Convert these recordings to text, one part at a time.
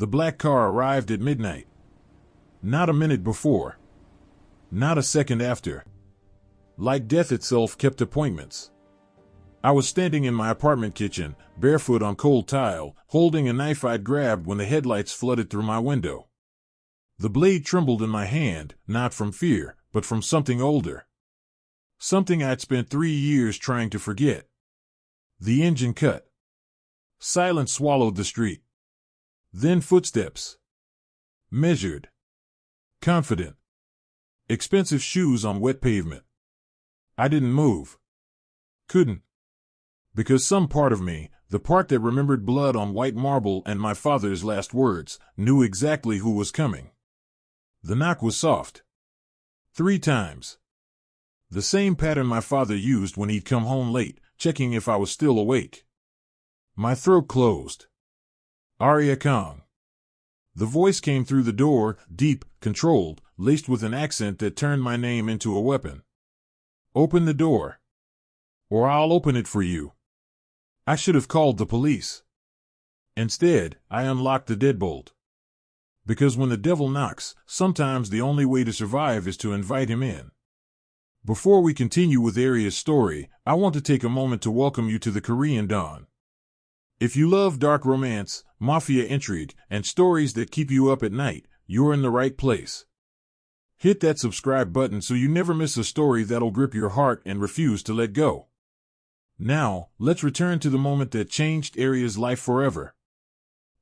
The black car arrived at midnight. Not a minute before. Not a second after. Like death itself kept appointments. I was standing in my apartment kitchen, barefoot on cold tile, holding a knife I'd grabbed when the headlights flooded through my window. The blade trembled in my hand, not from fear, but from something older. Something I'd spent 3 years trying to forget. The engine cut. Silence swallowed the street. Then footsteps. Measured. Confident. Expensive shoes on wet pavement. I didn't move. Couldn't. Because some part of me, the part that remembered blood on white marble and my father's last words, knew exactly who was coming. The knock was soft. 3 times. The same pattern my father used when he'd come home late, checking if I was still awake. My throat closed. Aria Kang. The voice came through the door, deep, controlled, laced with an accent that turned my name into a weapon. Open the door. Or I'll open it for you. I should have called the police. Instead, I unlocked the deadbolt. Because when the devil knocks, sometimes the only way to survive is to invite him in. Before we continue with Aria's story, I want to take a moment to welcome you to the Korean Dawn. If you love dark romance, mafia intrigue, and stories that keep you up at night, you're in the right place. Hit that subscribe button so you never miss a story that'll grip your heart and refuse to let go. Now, let's return to the moment that changed Aria's life forever.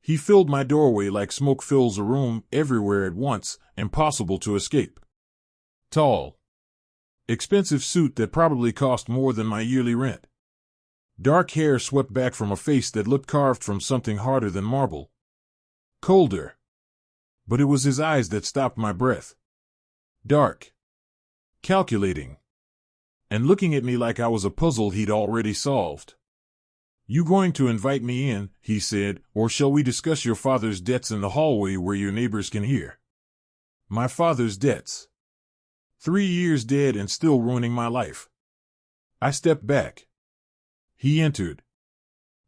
He filled my doorway like smoke fills a room, everywhere at once, impossible to escape. Tall. Expensive suit that probably cost more than my yearly rent. Dark hair swept back from a face that looked carved from something harder than marble. Colder. But it was his eyes that stopped my breath. Dark. Calculating. And looking at me like I was a puzzle he'd already solved. You going to invite me in, he said, or shall we discuss your father's debts in the hallway where your neighbors can hear? My father's debts. 3 years dead and still ruining my life. I stepped back. He entered.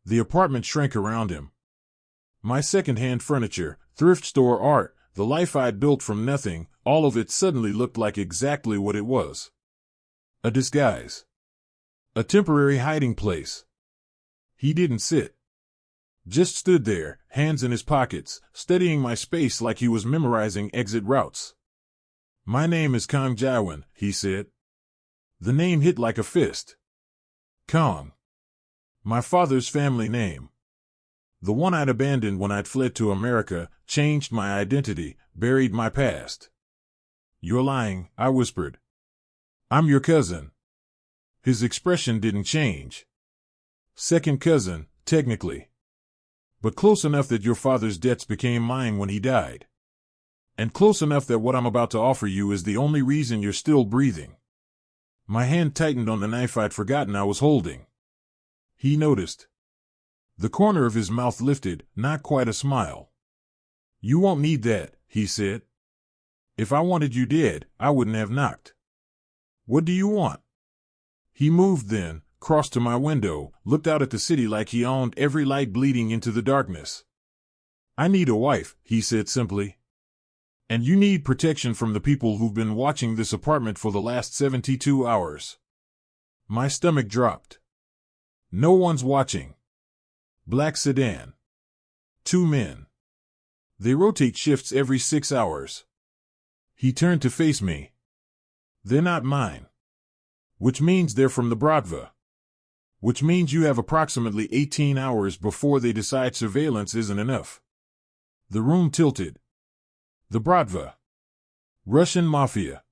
The apartment shrank around him. My second-hand furniture, thrift store art, the life I'd built from nothing, all of it suddenly looked like exactly what it was. A disguise. A temporary hiding place. He didn't sit. Just stood there, hands in his pockets, studying my space like he was memorizing exit routes. My name is Kang Jiwon, he said. The name hit like a fist. Kang. My father's family name. The one I'd abandoned when I'd fled to America, changed my identity, buried my past. You're lying, I whispered. I'm your cousin. His expression didn't change. Second cousin, technically. But close enough that your father's debts became mine when he died. And close enough that what I'm about to offer you is the only reason you're still breathing. My hand tightened on the knife I'd forgotten I was holding. He noticed. The corner of his mouth lifted, not quite a smile. You won't need that, he said. If I wanted you dead, I wouldn't have knocked. What do you want? He moved then, crossed to my window, looked out at the city like he owned every light bleeding into the darkness. I need a wife, he said simply. And you need protection from the people who've been watching this apartment for the last 72 hours. My stomach dropped. No one's watching. Black sedan. 2 men. They rotate shifts every 6 hours. He turned to face me. They're not mine. Which means they're from the Bratva. Which means you have approximately 18 hours before they decide surveillance isn't enough. The room tilted. The Bratva. Russian Mafia.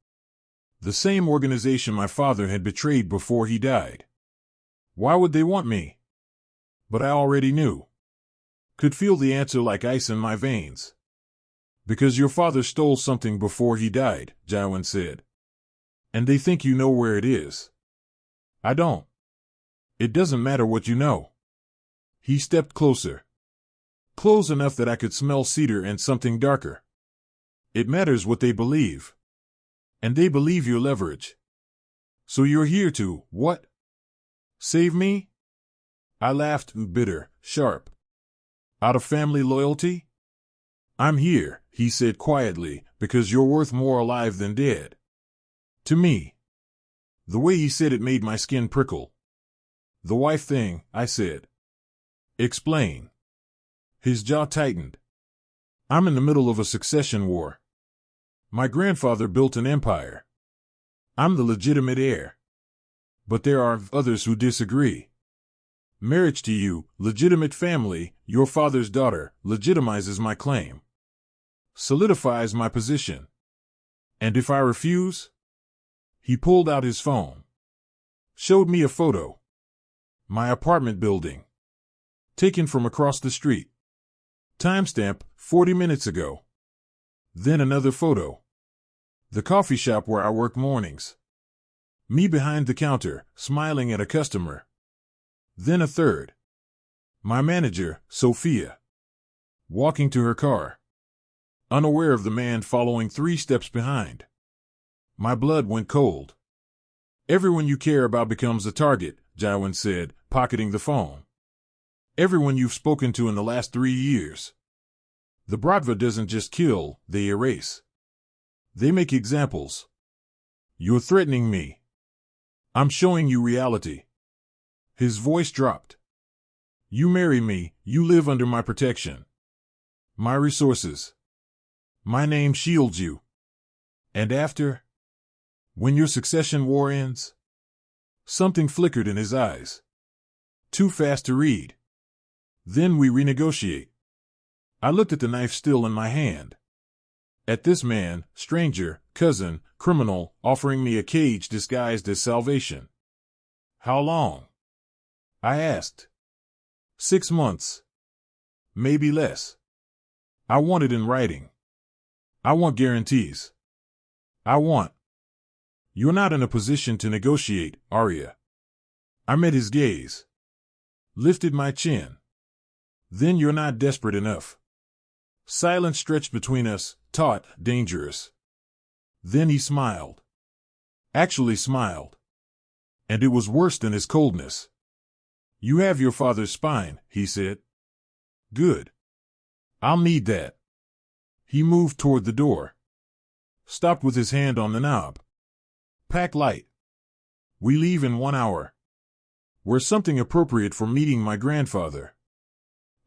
The same organization my father had betrayed before he died. Why would they want me? But I already knew. Could feel the answer like ice in my veins. Because your father stole something before he died, Jiwon said. And they think you know where it is. I don't. It doesn't matter what you know. He stepped closer. Close enough that I could smell cedar and something darker. It matters what they believe. And they believe your leverage. So you're here to, what? Save me? I laughed, bitter, sharp. Out of family loyalty? I'm here, he said quietly, because you're worth more alive than dead. To me. The way he said it made my skin prickle. The wife thing, I said. Explain. His jaw tightened. I'm in the middle of a succession war. My grandfather built an empire. I'm the legitimate heir. But there are others who disagree. Marriage to you, legitimate family, your father's daughter, legitimizes my claim. Solidifies my position. And if I refuse? He pulled out his phone. Showed me a photo. My apartment building. Taken from across the street. Timestamp, 40 minutes ago. Then another photo. The coffee shop where I work mornings. Me behind the counter, smiling at a customer. Then a third. My manager, Sophia. Walking to her car. Unaware of the man following 3 steps behind. My blood went cold. Everyone you care about becomes a target, Jiwon said, pocketing the phone. Everyone you've spoken to in the last 3 years. The Bratva doesn't just kill, they erase. They make examples. You're threatening me. I'm showing you reality. His voice dropped. You marry me, you live under my protection. My resources. My name shields you. And after? When your succession war ends? Something flickered in his eyes. Too fast to read. Then we renegotiate. I looked at the knife still in my hand. At this man, stranger, cousin, criminal, offering me a cage disguised as salvation. How long? I asked. 6 months. Maybe less. I want it in writing. I want guarantees. I want. You're not in a position to negotiate, Aria. I met his gaze. Lifted my chin. Then you're not desperate enough. Silence stretched between us, taut, dangerous. Then he smiled. Actually smiled. And it was worse than his coldness. You have your father's spine, he said. Good. I'll need that. He moved toward the door. Stopped with his hand on the knob. Pack light. We leave in 1 hour. Wear something appropriate for meeting my grandfather.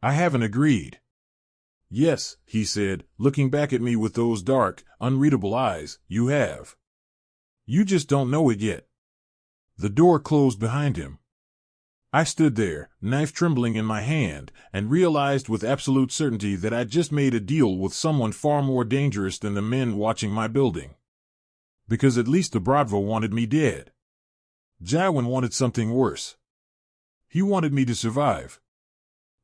I haven't agreed. Yes, he said, looking back at me with those dark, unreadable eyes, you have. You just don't know it yet. The door closed behind him. I stood there, knife trembling in my hand, and realized with absolute certainty that I'd just made a deal with someone far more dangerous than the men watching my building. Because at least the Bratva wanted me dead. Jiwon wanted something worse. He wanted me to survive.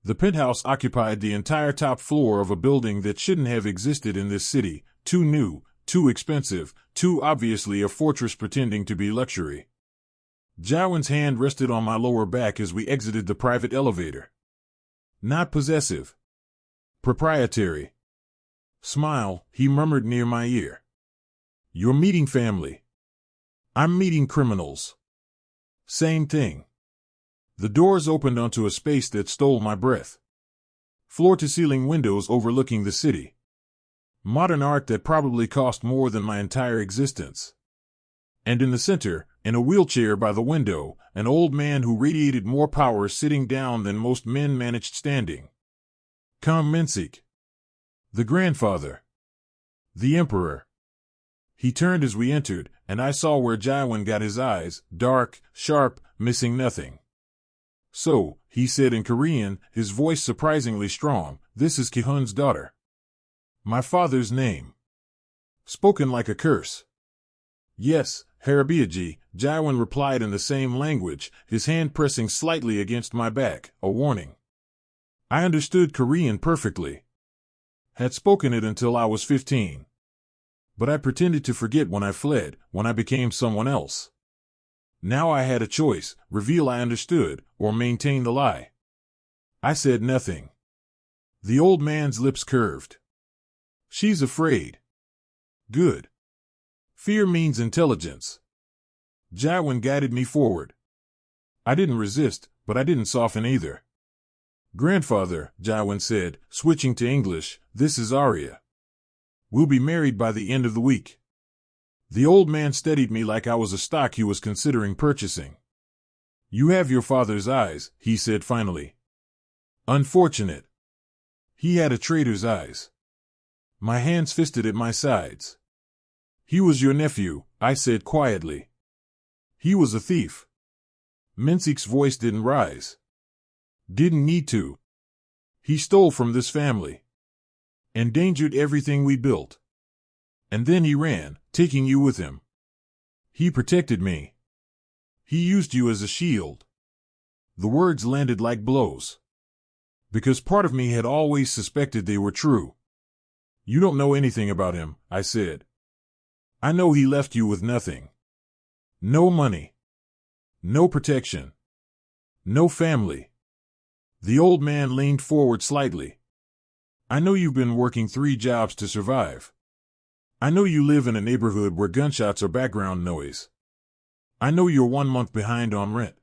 The penthouse occupied the entire top floor of a building that shouldn't have existed in this city, too new, too expensive, too obviously a fortress pretending to be luxury. Jiwon's hand rested on my lower back as we exited the private elevator. Not possessive. Proprietary. Smile, he murmured near my ear. You're meeting family. I'm meeting criminals. Same thing. The doors opened onto a space that stole my breath. Floor-to-ceiling windows overlooking the city. Modern art that probably cost more than my entire existence. And in the center, in a wheelchair by the window, an old man who radiated more power sitting down than most men managed standing. Kang Jiwon. The grandfather. The emperor. He turned as we entered, and I saw where Jiwon got his eyes, dark, sharp, missing nothing. So, he said in Korean, his voice surprisingly strong, this is Ki-hun's daughter. My father's name. Spoken like a curse. Yes, Harabiaji, Jiwon replied in the same language, his hand pressing slightly against my back, a warning. I understood Korean perfectly. Had spoken it until I was 15. But I pretended to forget when I fled, when I became someone else. Now I had a choice, reveal I understood, or maintain the lie. I said nothing. The old man's lips curved. She's afraid. Good. Fear means intelligence. Jiwon guided me forward. I didn't resist, but I didn't soften either. Grandfather, Jiwon said, switching to English, this is Aria. We'll be married by the end of the week. The old man steadied me like I was a stock he was considering purchasing. You have your father's eyes, he said finally. Unfortunate. He had a trader's eyes. My hands fisted at my sides. He was your nephew, I said quietly. He was a thief. Minsik's voice didn't rise. Didn't need to. He stole from this family. Endangered everything we built. And then he ran, taking you with him. He protected me. He used you as a shield. The words landed like blows. Because part of me had always suspected they were true. You don't know anything about him, I said. I know he left you with nothing. No money. No protection. No family. The old man leaned forward slightly. I know you've been working 3 jobs to survive. I know you live in a neighborhood where gunshots are background noise. I know you're 1 month behind on rent.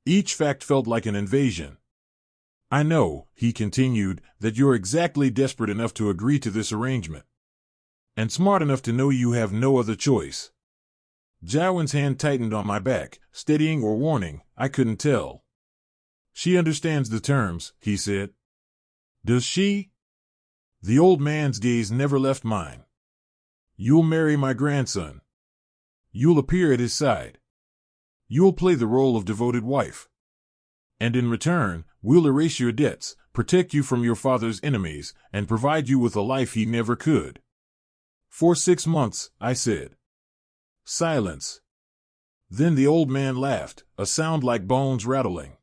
Each fact felt like an invasion. I know, he continued, that you're exactly desperate enough to agree to this arrangement. And smart enough to know you have no other choice. Jiwon's hand tightened on my back, steadying or warning, I couldn't tell. She understands the terms, he said. Does she? The old man's gaze never left mine. You'll marry my grandson. You'll appear at his side. You'll play the role of devoted wife. And in return, we'll erase your debts, protect you from your father's enemies, and provide you with a life he never could. For 6 months, I said. Silence. Then the old man laughed, a sound like bones rattling.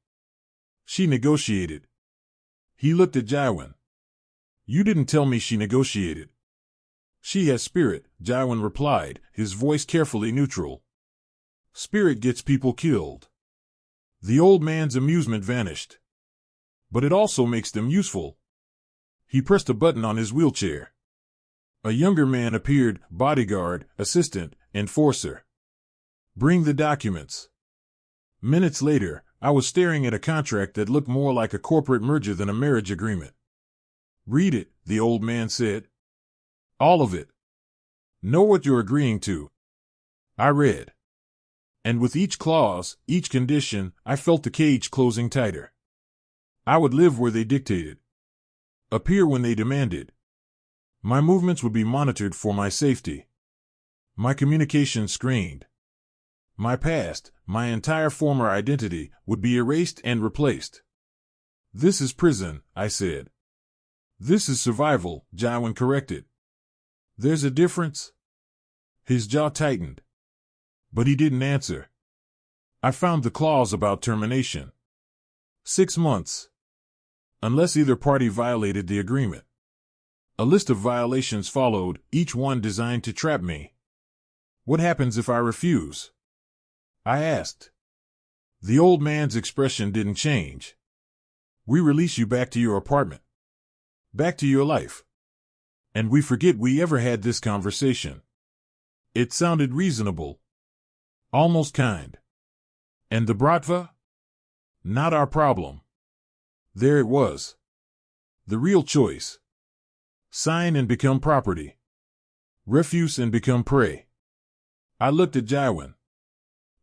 She negotiated. He looked at Jiwon. You didn't tell me she negotiated. She has spirit, Jiwon replied, his voice carefully neutral. Spirit gets people killed. The old man's amusement vanished. But it also makes them useful. He pressed a button on his wheelchair. A younger man appeared, bodyguard, assistant, enforcer. Bring the documents. Minutes later, I was staring at a contract that looked more like a corporate merger than a marriage agreement. Read it, the old man said. All of it. Know what you're agreeing to. I read. And with each clause, each condition, I felt the cage closing tighter. I would live where they dictated. Appear when they demanded. My movements would be monitored for my safety. My communication screened. My past, my entire former identity, would be erased and replaced. This is prison, I said. This is survival, Jiwon corrected. There's a difference? His jaw tightened. But he didn't answer. I found the clause about termination. 6 months. Unless either party violated the agreement. A list of violations followed, each one designed to trap me. What happens if I refuse? I asked. The old man's expression didn't change. We release you back to your apartment. Back to your life. And we forget we ever had this conversation. It sounded reasonable. Almost kind. And the bratva? Not our problem. There it was. The real choice. Sign and become property. Refuse and become prey. I looked at Jiwon.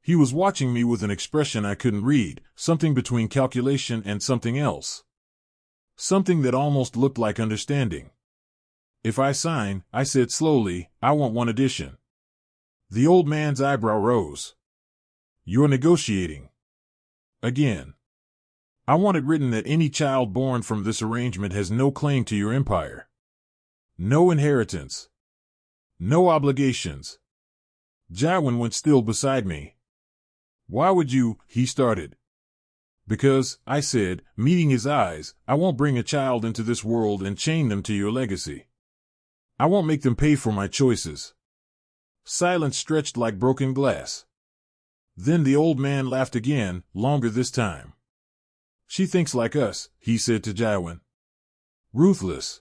He was watching me with an expression I couldn't read, something between calculation and something else. Something that almost looked like understanding. If I sign, I said slowly, I want one addition. The old man's eyebrow rose. You're negotiating. Again. I want it written that any child born from this arrangement has no claim to your empire. No inheritance. No obligations. Jiwon went still beside me. Why would you, he started. Because, I said, meeting his eyes, I won't bring a child into this world and chain them to your legacy. I won't make them pay for my choices. Silence stretched like broken glass. Then the old man laughed again, longer this time. She thinks like us, he said to Jiwon. Ruthless.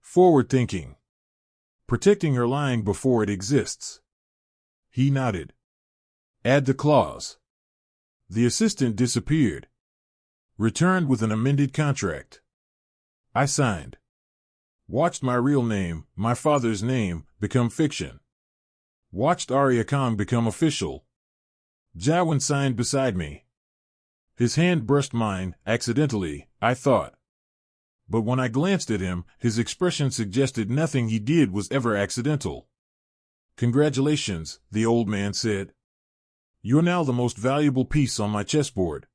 Forward-thinking. Protecting her lying before it exists. He nodded. Add the clause. The assistant disappeared. Returned with an amended contract. I signed. Watched my real name, my father's name, become fiction. Watched Aria Kang become official. Jiwon signed beside me. His hand brushed mine, accidentally, I thought. But when I glanced at him, his expression suggested nothing he did was ever accidental. Congratulations, the old man said. You're now the most valuable piece on my chessboard.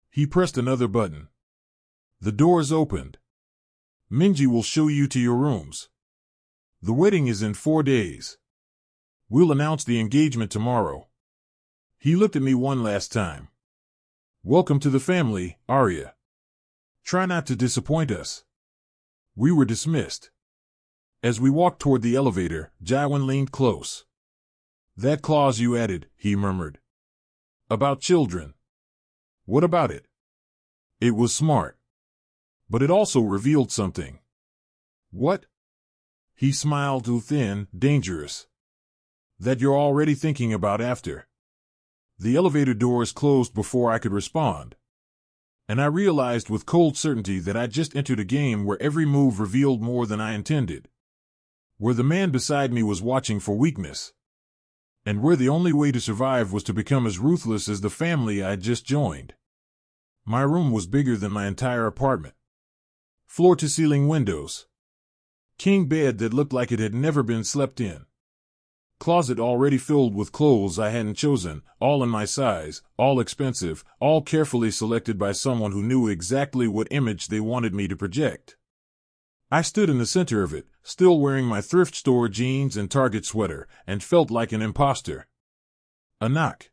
He pressed another button. The doors opened. Minji will show you to your rooms. The wedding is in 4 days. We'll announce the engagement tomorrow. He looked at me one last time. Welcome to the family, Aria. Try not to disappoint us. We were dismissed. As we walked toward the elevator, Jiwon leaned close. That clause you added, he murmured. About children. What about it? It was smart. But it also revealed something. What? He smiled, thin, dangerous. That you're already thinking about after. The elevator doors closed before I could respond. And I realized with cold certainty that I'd just entered a game where every move revealed more than I intended. Where the man beside me was watching for weakness. And where the only way to survive was to become as ruthless as the family I'd just joined. My room was bigger than my entire apartment. Floor-to-ceiling windows. King bed that looked like it had never been slept in. Closet already filled with clothes I hadn't chosen, all in my size, all expensive, all carefully selected by someone who knew exactly what image they wanted me to project. I stood in the center of it, still wearing my thrift store jeans and Target sweater, and felt like an imposter. A knock.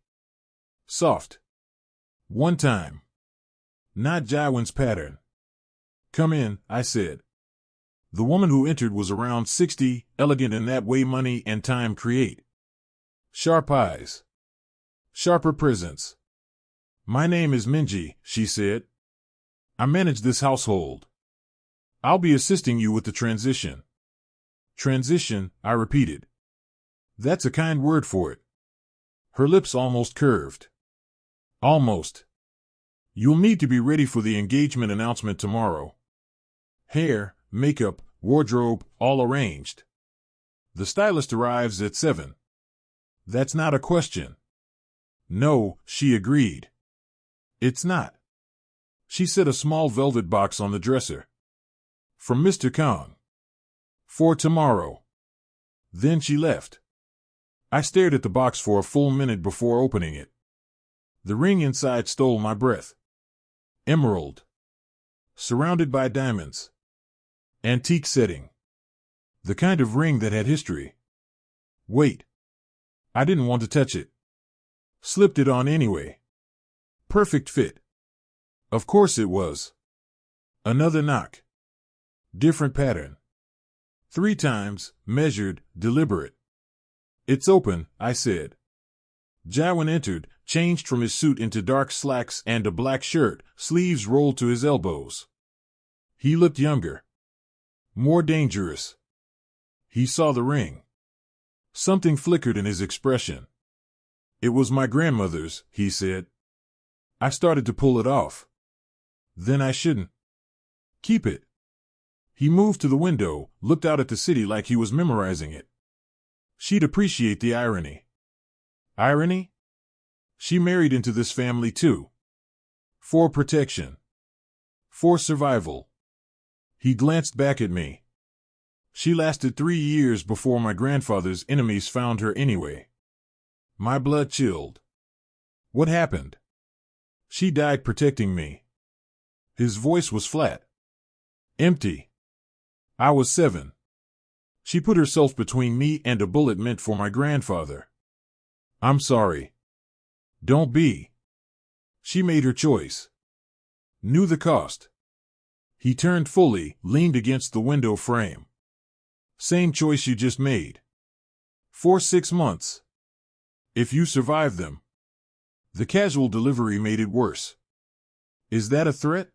Soft. One time. Not Jiwon's pattern. Come in, I said. The woman who entered was around 60, elegant in that way money and time create. Sharp eyes. Sharper presence. My name is Minji, she said. I manage this household. I'll be assisting you with the transition. Transition, I repeated. That's a kind word for it. Her lips almost curved. Almost. You'll need to be ready for the engagement announcement tomorrow. Hair, makeup, wardrobe, all arranged. The stylist arrives at 7. That's not a question. No, she agreed. It's not. She set a small velvet box on the dresser. From Mr. Kang. For tomorrow. Then she left. I stared at the box for a full minute before opening it. The ring inside stole my breath. Emerald. Surrounded by diamonds. Antique setting. The kind of ring that had history. Wait. I didn't want to touch it. Slipped it on anyway. Perfect fit. Of course it was. Another knock. Different pattern. 3 times, measured, deliberate. It's open, I said. Jiwon entered, changed from his suit into dark slacks and a black shirt, sleeves rolled to his elbows. He looked younger. More dangerous. He saw the ring. Something flickered in his expression. It was my grandmother's, he said. I started to pull it off. Then I shouldn't. Keep it. He moved to the window, looked out at the city like he was memorizing it. She'd appreciate the irony. Irony? She married into this family too. For protection. For survival. He glanced back at me. She lasted 3 years before my grandfather's enemies found her anyway. My blood chilled. What happened? She died protecting me. His voice was flat. Empty. I was 7. She put herself between me and a bullet meant for my grandfather. I'm sorry. Don't be. She made her choice. Knew the cost. He turned fully, leaned against the window frame. Same choice you just made. For 6 months. If you survive them. The casual delivery made it worse. Is that a threat?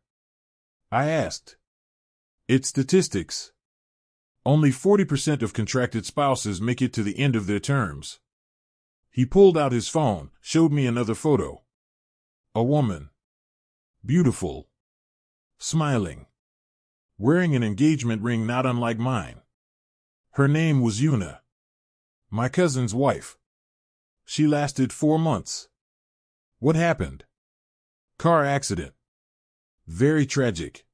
I asked. It's statistics. Only 40% of contracted spouses make it to the end of their terms. He pulled out his phone, showed me another photo. A woman. Beautiful. Smiling. Wearing an engagement ring not unlike mine. Her name was Yuna. My cousin's wife. She lasted 4 months. What happened? Car accident. Very tragic.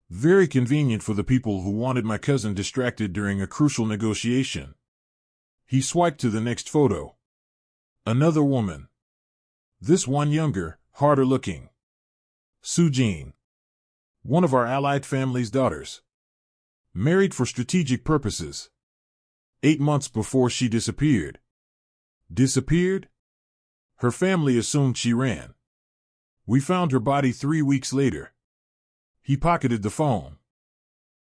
Very convenient for the people who wanted my cousin distracted during a crucial negotiation. He swiped to the next photo. Another woman. This one younger, harder looking. Sujin. One of our allied family's daughters. Married for strategic purposes. 8 months before she disappeared. Disappeared? Her family assumed she ran. We found her body 3 weeks later. He pocketed the phone.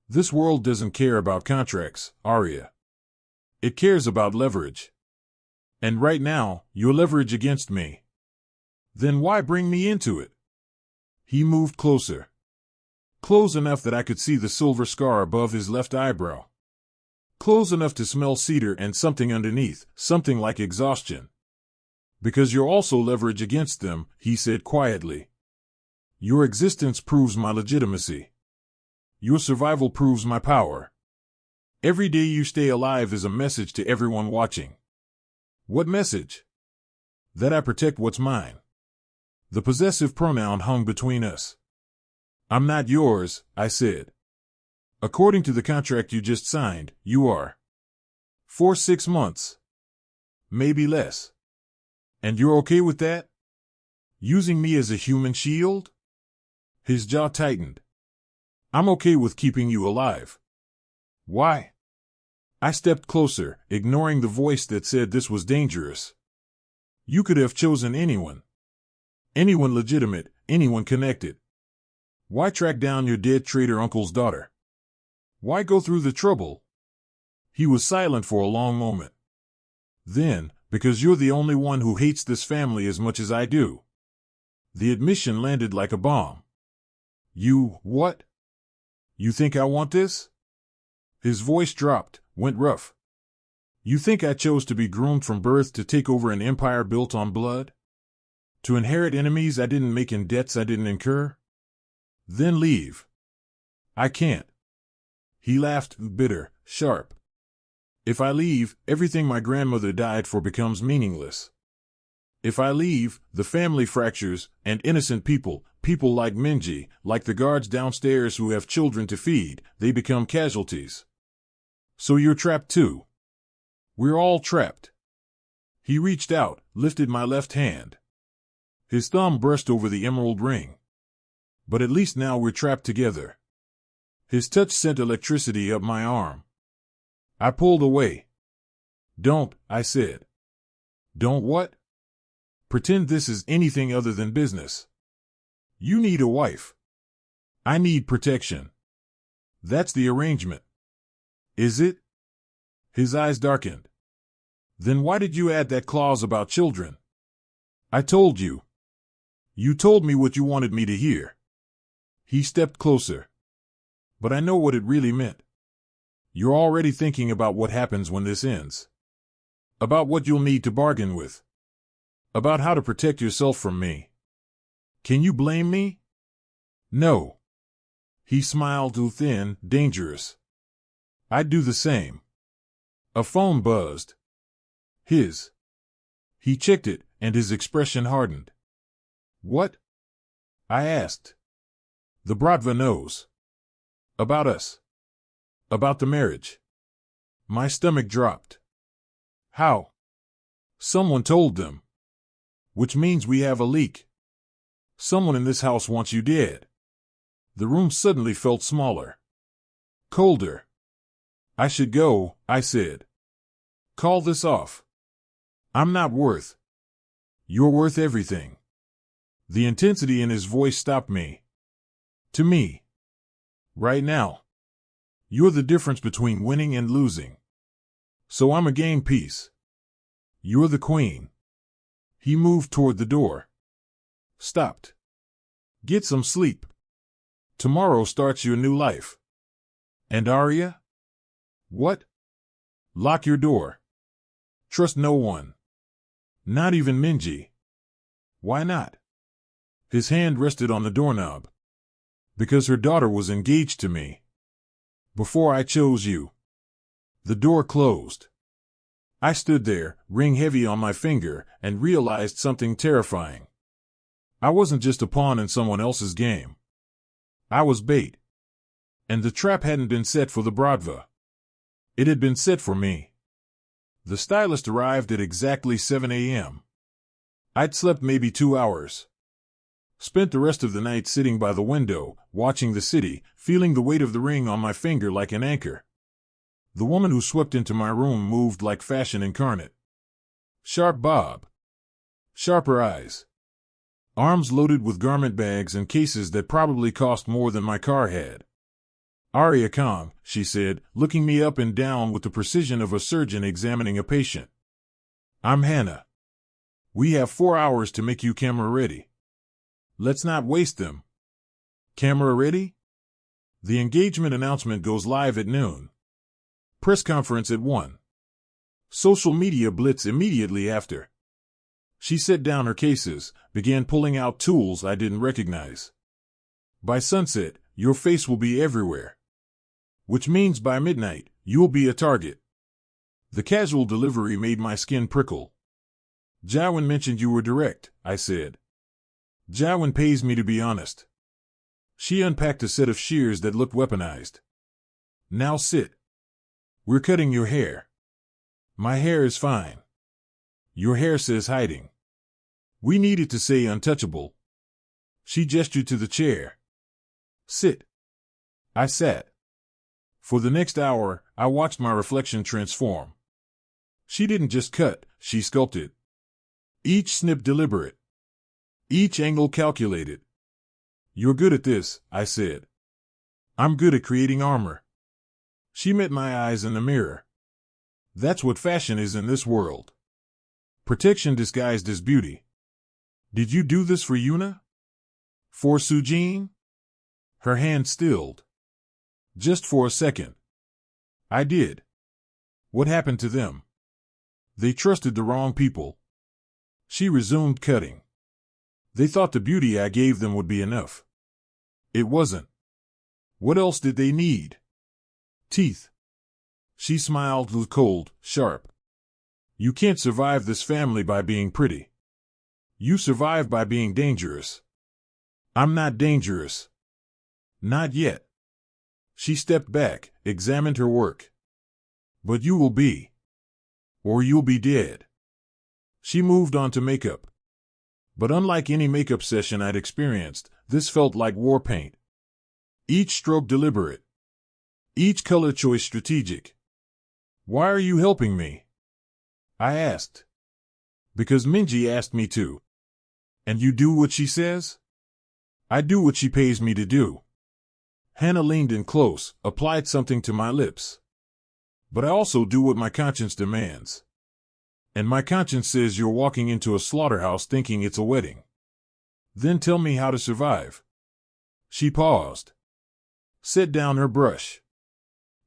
This world doesn't care about contracts, Aria. It cares about leverage. And right now, you're leverage against me. Then why bring me into it? He moved closer. Close enough that I could see the silver scar above his left eyebrow. Close enough to smell cedar and something underneath, something like exhaustion. Because you're also leverage against them, he said quietly. Your existence proves my legitimacy. Your survival proves my power. Every day you stay alive is a message to everyone watching. What message? That I protect what's mine. The possessive pronoun hung between us. I'm not yours, I said. According to the contract you just signed, you are. For 6 months. Maybe less. And you're okay with that? Using me as a human shield? His jaw tightened. I'm okay with keeping you alive. Why? I stepped closer, ignoring the voice that said this was dangerous. You could have chosen anyone. Anyone legitimate, anyone connected. Why track down your dead traitor uncle's daughter? Why go through the trouble? He was silent for a long moment. Then, because you're the only one who hates this family as much as I do. The admission landed like a bomb. You, what? You think I want this? His voice dropped, went rough. You think I chose to be groomed from birth to take over an empire built on blood? To inherit enemies I didn't make and debts I didn't incur? Then leave. I can't. He laughed, bitter, sharp. If I leave, everything my grandmother died for becomes meaningless. If I leave, the family fractures, and innocent people, people like Minji, like the guards downstairs who have children to feed, they become casualties. So you're trapped too. We're all trapped. He reached out, lifted my left hand. His thumb brushed over the emerald ring. But at least now we're trapped together. His touch sent electricity up my arm. I pulled away. Don't, I said. Don't what? Pretend this is anything other than business. You need a wife. I need protection. That's the arrangement. Is it? His eyes darkened. Then why did you add that clause about children? I told you. You told me what you wanted me to hear. He stepped closer. But I know what it really meant. You're already thinking about what happens when this ends. About what you'll need to bargain with. About how to protect yourself from me. Can you blame me? No. He smiled, thin, dangerous. I'd do the same. A phone buzzed. His. He checked it, and his expression hardened. What? I asked. The Bratva knows. About us. About the marriage. My stomach dropped. How? Someone told them. Which means we have a leak. Someone in this house wants you dead. The room suddenly felt smaller. Colder. I should go, I said. Call this off. I'm not worth. You're worth everything. The intensity in his voice stopped me. To me. Right now. You're the difference between winning and losing. So I'm a game piece. You're the queen. He moved toward the door. Stopped. Get some sleep. Tomorrow starts your new life. And Aria? What? Lock your door. Trust no one. Not even Minji. Why not? His hand rested on the doorknob. Because her daughter was engaged to me. Before I chose you. The door closed. I stood there, ring heavy on my finger, and realized something terrifying. I wasn't just a pawn in someone else's game. I was bait. And the trap hadn't been set for the Bradva. It had been set for me. The stylist arrived at exactly 7 a.m. I'd slept maybe 2 hours. Spent the rest of the night sitting by the window, watching the city, feeling the weight of the ring on my finger like an anchor. The woman who swept into my room moved like fashion incarnate. Sharp bob. Sharper eyes. Arms loaded with garment bags and cases that probably cost more than my car had. Aria Kang, she said, looking me up and down with the precision of a surgeon examining a patient. I'm Hannah. We have 4 hours to make you camera ready. Let's not waste them. Camera ready? The engagement announcement goes live at noon. Press conference at 1. Social media blitz immediately after. She set down her cases, began pulling out tools I didn't recognize. By sunset, your face will be everywhere. Which means by midnight, you'll be a target. The casual delivery made my skin prickle. Jiwon mentioned you were direct, I said. Jiwon pays me to be honest. She unpacked a set of shears that looked weaponized. Now sit. We're cutting your hair. My hair is fine. Your hair says hiding. We need it to say untouchable. She gestured to the chair. Sit. I sat. For the next hour, I watched my reflection transform. She didn't just cut, she sculpted. Each snip deliberate. Each angle calculated. You're good at this, I said. I'm good at creating armor. She met my eyes in the mirror. That's what fashion is in this world. Protection disguised as beauty. Did you do this for Yuna? For Sujin? Her hand stilled. Just for a second. I did. What happened to them? They trusted the wrong people. She resumed cutting. They thought the beauty I gave them would be enough. It wasn't. What else did they need? Teeth. She smiled with cold, sharp. You can't survive this family by being pretty. You survive by being dangerous. I'm not dangerous. Not yet. She stepped back, examined her work. But you will be. Or you'll be dead. She moved on to makeup. But unlike any makeup session I'd experienced, this felt like war paint. Each stroke deliberate. Each color choice strategic. Why are you helping me? I asked. Because Minji asked me to. And you do what she says? I do what she pays me to do. Hannah leaned in close, applied something to my lips. But I also do what my conscience demands. And my conscience says you're walking into a slaughterhouse thinking it's a wedding. Then tell me how to survive. She paused. Set down her brush.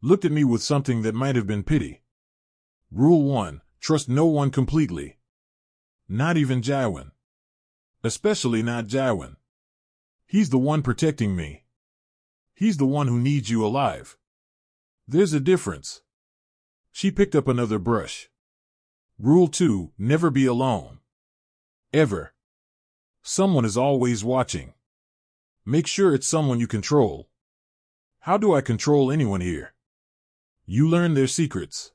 Looked at me with something that might have been pity. Rule 1, trust no one completely. Not even Jiwon. Especially not Jiwon. He's the one protecting me. He's the one who needs you alive. There's a difference. She picked up another brush. Rule 2, never be alone. Ever. Someone is always watching. Make sure it's someone you control. How do I control anyone here? You learn their secrets.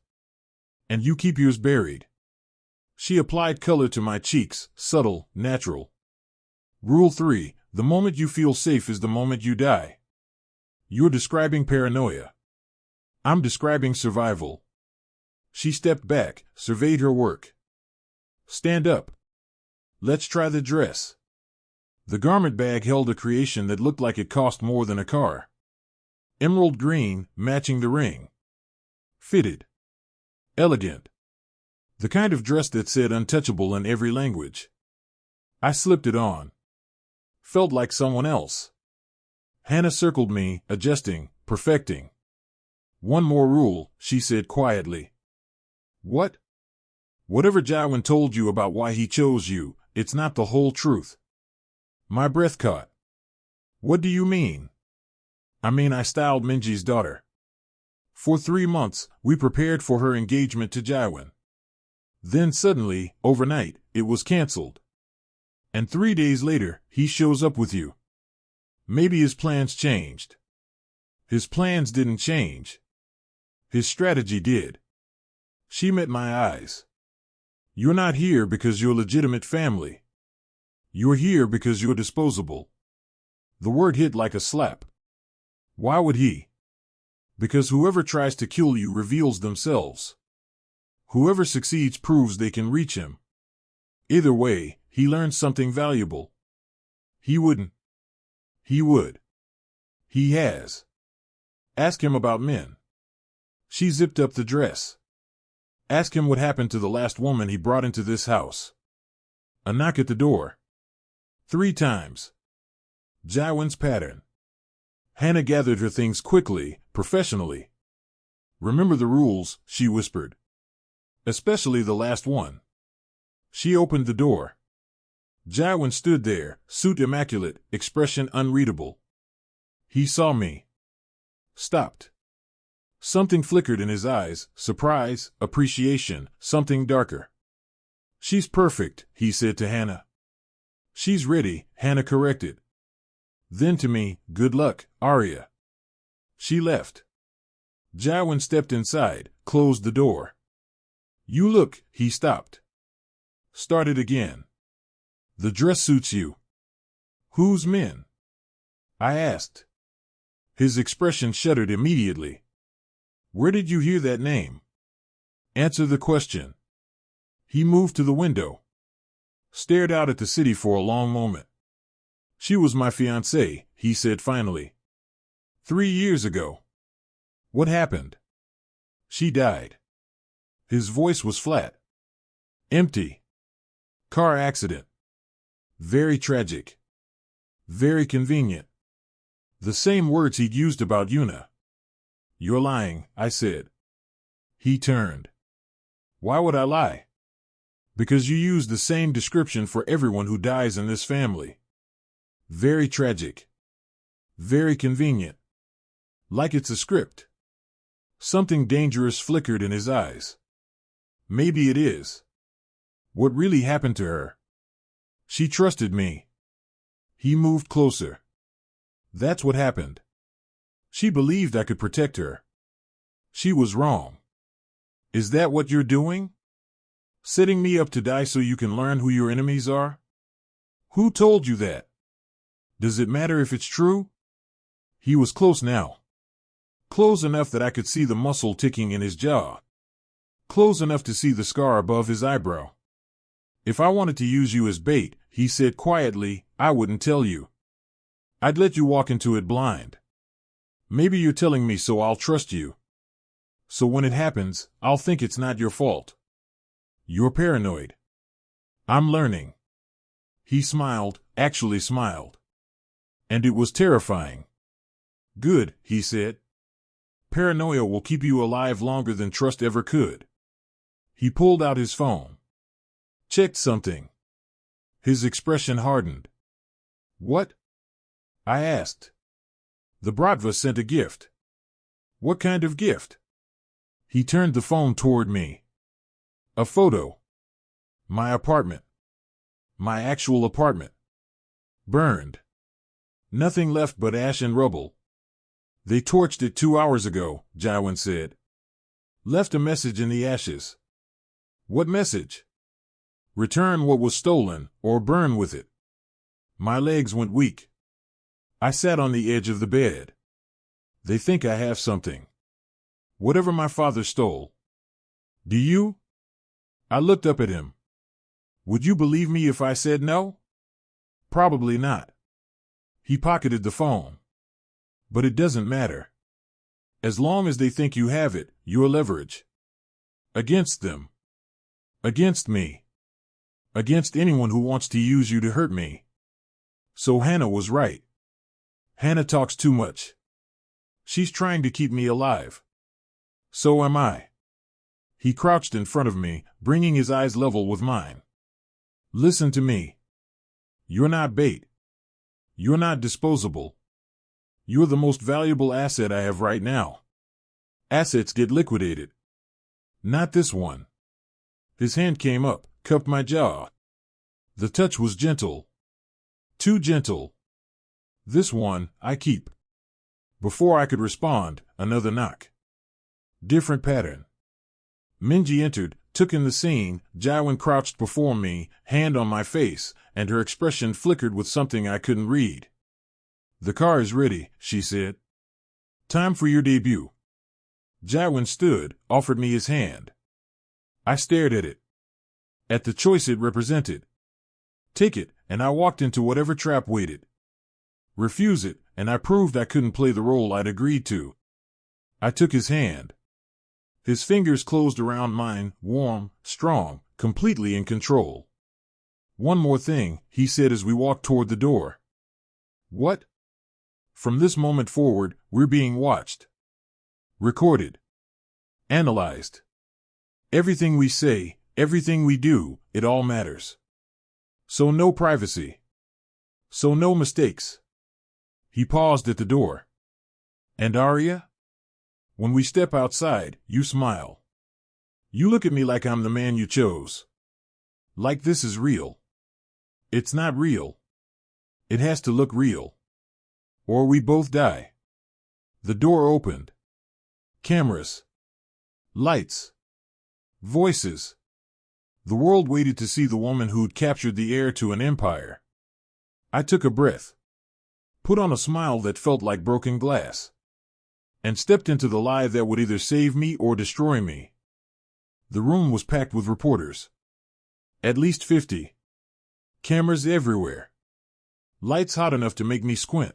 And you keep yours buried. She applied color to my cheeks, subtle, natural. Rule 3, the moment you feel safe is the moment you die. You're describing paranoia. I'm describing survival. She stepped back, surveyed her work. Stand up. Let's try the dress. The garment bag held a creation that looked like it cost more than a car. Emerald green, matching the ring. Fitted. Elegant. The kind of dress that said untouchable in every language. I slipped it on. Felt like someone else. Hannah circled me, adjusting, perfecting. One more rule, she said quietly. What? Whatever Jiwon told you about why he chose you, it's not the whole truth. My breath caught. What do you mean? I mean, I styled Minji's daughter. For 3 months, we prepared for her engagement to Jiwon. Then suddenly, overnight, it was cancelled. And 3 days later, he shows up with you. Maybe his plans changed. His plans didn't change. His strategy did. She met my eyes. You're not here because you're legitimate family. You're here because you're disposable. The word hit like a slap. Why would he? Because whoever tries to kill you reveals themselves. Whoever succeeds proves they can reach him. Either way, he learns something valuable. He wouldn't. He would. He has. Ask him about men. She zipped up the dress. Ask him what happened to the last woman he brought into this house. A knock at the door. 3 times. Jiwon's pattern. Hannah gathered her things quickly, professionally. Remember the rules, she whispered. Especially the last one. She opened the door. Jiwon stood there, suit immaculate, expression unreadable. He saw me. Stopped. Something flickered in his eyes, surprise, appreciation, something darker. She's perfect, he said to Hannah. She's ready, Hannah corrected. Then to me, good luck, Aria. She left. Jiwon stepped inside, closed the door. You look, he stopped. Started again. The dress suits you. Whose men? I asked. His expression shuddered immediately. Where did you hear that name? Answer the question. He moved to the window. Stared out at the city for a long moment. She was my fiancée, he said finally. 3 years ago. What happened? She died. His voice was flat. Empty. Car accident. Very tragic. Very convenient. The same words he'd used about Yuna. You're lying, I said. He turned. Why would I lie? Because you use the same description for everyone who dies in this family. Very tragic. Very convenient. Like it's a script. Something dangerous flickered in his eyes. Maybe it is. What really happened to her? She trusted me. He moved closer. That's what happened. She believed I could protect her. She was wrong. Is that what you're doing? Setting me up to die so you can learn who your enemies are? Who told you that? Does it matter if it's true? He was close now. Close enough that I could see the muscle ticking in his jaw. Close enough to see the scar above his eyebrow. If I wanted to use you as bait, he said quietly, I wouldn't tell you. I'd let you walk into it blind. Maybe you're telling me so I'll trust you. So when it happens, I'll think it's not your fault. You're paranoid. I'm learning. He smiled, actually smiled. And it was terrifying. Good, he said. Paranoia will keep you alive longer than trust ever could. He pulled out his phone. Checked something. His expression hardened. What? I asked. The Bratva sent a gift. What kind of gift? He turned the phone toward me. A photo. My apartment. My actual apartment. Burned. Nothing left but ash and rubble. They torched it 2 hours ago, Jiwon said. Left a message in the ashes. What message? Return what was stolen, or burn with it. My legs went weak. I sat on the edge of the bed. They think I have something. Whatever my father stole. Do you? I looked up at him. Would you believe me if I said no? Probably not. He pocketed the phone. But it doesn't matter. As long as they think you have it, you're leverage. Against them. Against me. Against anyone who wants to use you to hurt me. So Hannah was right. Hannah talks too much. She's trying to keep me alive. So am I. He crouched in front of me, bringing his eyes level with mine. Listen to me. You're not bait. You're not disposable. You're the most valuable asset I have right now. Assets get liquidated. Not this one. His hand came up, cupped my jaw. The touch was gentle. Too gentle. This one, I keep. Before I could respond, another knock. Different pattern. Minji entered, took in the scene. Jiwon crouched before me, hand on my face, and her expression flickered with something I couldn't read. The car is ready, she said. Time for your debut. Jiwon stood, offered me his hand. I stared at it. At the choice it represented. Take it, and I walked into whatever trap waited. Refuse it, and I proved I couldn't play the role I'd agreed to. I took his hand. His fingers closed around mine, warm, strong, completely in control. One more thing, he said as we walked toward the door. What? From this moment forward, we're being watched. Recorded. Analyzed. Everything we say, everything we do, it all matters. So no privacy. So no mistakes. He paused at the door. And Aria? When we step outside, you smile. You look at me like I'm the man you chose. Like this is real. It's not real. It has to look real. Or we both die. The door opened. Cameras. Lights. Voices. The world waited to see the woman who'd captured the heir to an empire. I took a breath. Put on a smile that felt like broken glass. And stepped into the lie that would either save me or destroy me. The room was packed with reporters. At least 50. Cameras everywhere. Lights hot enough to make me squint.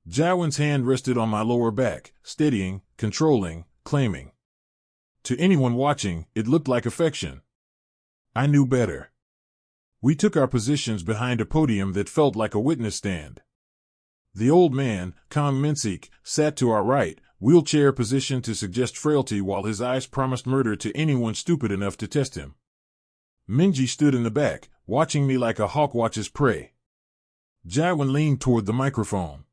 Jiwon's hand rested on my lower back, steadying, controlling, claiming. To anyone watching, it looked like affection. I knew better. We took our positions behind a podium that felt like a witness stand. The old man, Kang Jiwon, sat to our right, wheelchair positioned to suggest frailty while his eyes promised murder to anyone stupid enough to test him. Minji stood in the back, watching me like a hawk watches prey. Jiwon leaned toward the microphone.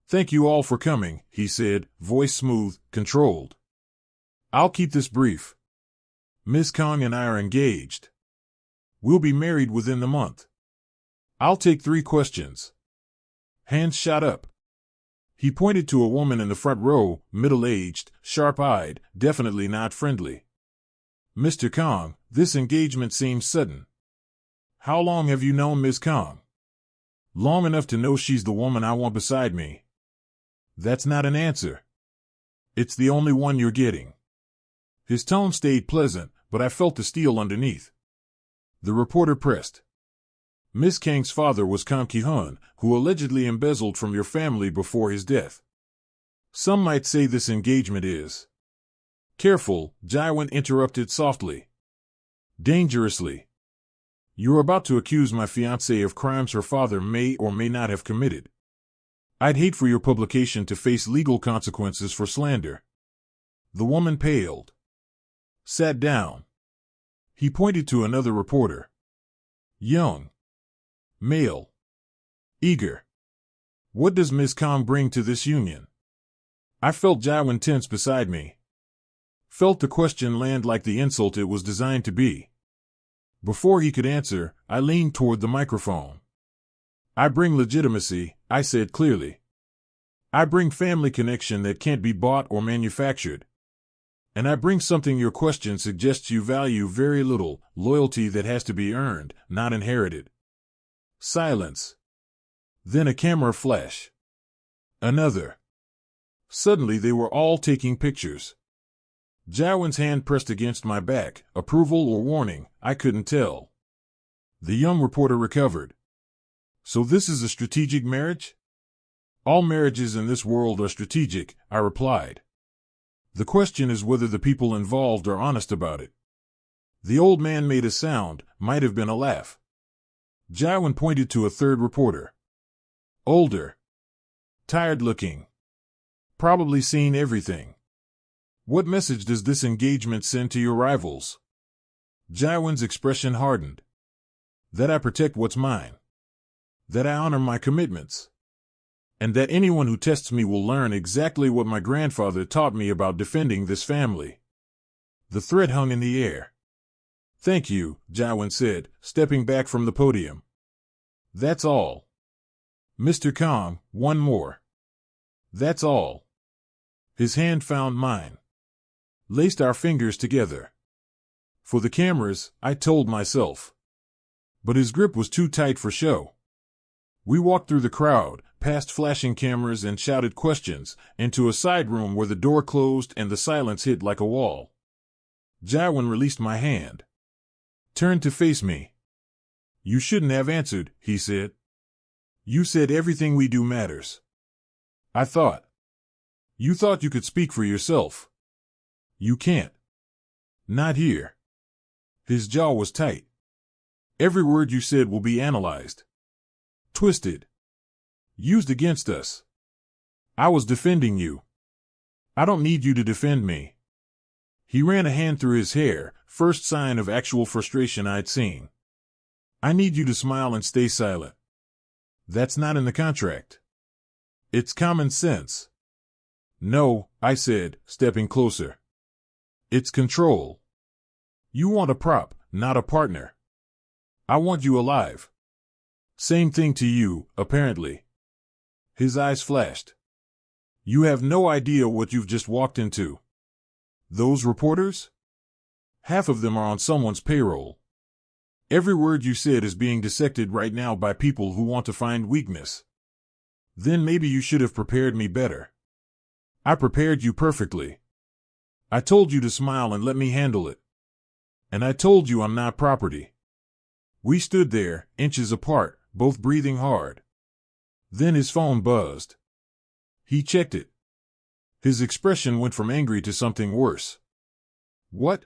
Thank you all for coming, he said, voice smooth, controlled. I'll keep this brief. Ms. Kang and I are engaged. We'll be married within the month. I'll take 3 questions. Hands shot up. He pointed to a woman in the front row, middle-aged, sharp-eyed, definitely not friendly. Mr. Kang, this engagement seems sudden. How long have you known Ms. Kang? Long enough to know she's the woman I want beside me. That's not an answer. It's the only one you're getting. His tone stayed pleasant, but I felt the steel underneath. The reporter pressed. Miss Kang's father was Kang Jiwon, who allegedly embezzled from your family before his death. Some might say this engagement is. Careful, Jiwon interrupted softly. Dangerously. You're about to accuse my fiancée of crimes her father may or may not have committed. I'd hate for your publication to face legal consequences for slander. The woman paled. Sat down. He pointed to another reporter. Young. Male. Eager. What does Ms. Kang bring to this union? I felt Jiwon tense beside me. Felt the question land like the insult it was designed to be. Before he could answer, I leaned toward the microphone. I bring legitimacy, I said clearly. I bring family connection that can't be bought or manufactured. And I bring something your question suggests you value very little, loyalty that has to be earned, not inherited. Silence. Then a camera flash. Another. Suddenly they were all taking pictures. Jiwon's hand pressed against my back, approval or warning, I couldn't tell. The young reporter recovered. So this is a strategic marriage? All marriages in this world are strategic, I replied. The question is whether the people involved are honest about it. The old man made a sound, might have been a laugh. Jiwon pointed to a third reporter. Older. Tired looking. Probably seen everything. What message does this engagement send to your rivals? Jiwon's expression hardened. That I protect what's mine. that I honor my commitments, and that anyone who tests me will learn exactly what my grandfather taught me about defending this family. The threat hung in the air. Thank you, Jiwon said, stepping back from the podium. That's all. Mr. Kang, one more. That's all. His hand found mine. Laced our fingers together. For the cameras, I told myself. But his grip was too tight for show. We walked through the crowd, past flashing cameras and shouted questions, into a side room where the door closed and the silence hit like a wall. Jiwon released my hand. Turned to face me. You shouldn't have answered, he said. You said everything we do matters. I thought. You thought you could speak for yourself. You can't. Not here. His jaw was tight. Every word you said will be analyzed. Twisted. Used against us. I was defending you. I don't need you to defend me. He ran a hand through his hair, first sign of actual frustration I'd seen. I need you to smile and stay silent. That's not in the contract. It's common sense. No, I said, stepping closer. It's control. You want a prop, not a partner. I want you alive. Same thing to you, apparently. His eyes flashed. You have no idea what you've just walked into. Those reporters? Half of them are on someone's payroll. Every word you said is being dissected right now by people who want to find weakness. Then maybe you should have prepared me better. I prepared you perfectly. I told you to smile and let me handle it. And I told you I'm not property. We stood there, inches apart, both breathing hard. Then his phone buzzed. He checked it. His expression went from angry to something worse. What?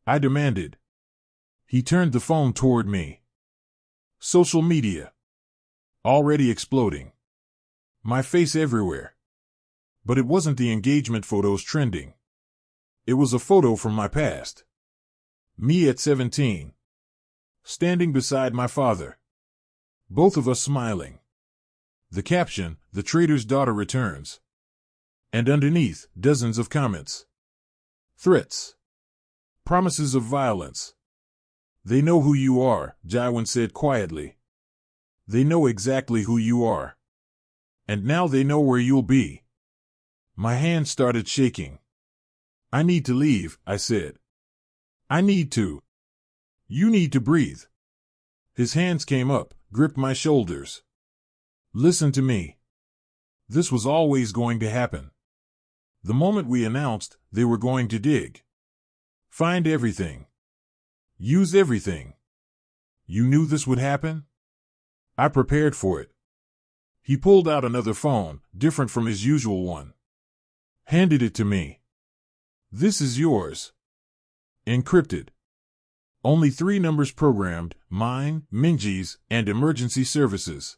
I demanded. He turned the phone toward me. Social media. Already exploding. My face everywhere. But it wasn't the engagement photos trending. It was a photo from my past. Me at 17. Standing beside my father. Both of us smiling. The caption, "The traitor's daughter returns." And underneath, dozens of comments. Threats. Promises of violence. They know who you are, Jiwon said quietly. They know exactly who you are. And now they know where you'll be. My hand started shaking. I need to leave, I said. I need to. You need to breathe. His hands came up, gripped my shoulders. Listen to me. This was always going to happen. The moment we announced, they were going to dig. Find everything. Use everything. You knew this would happen? I prepared for it. He pulled out another phone, different from his usual one. Handed it to me. This is yours. Encrypted. Only 3 numbers programmed, mine, Minji's, and emergency services.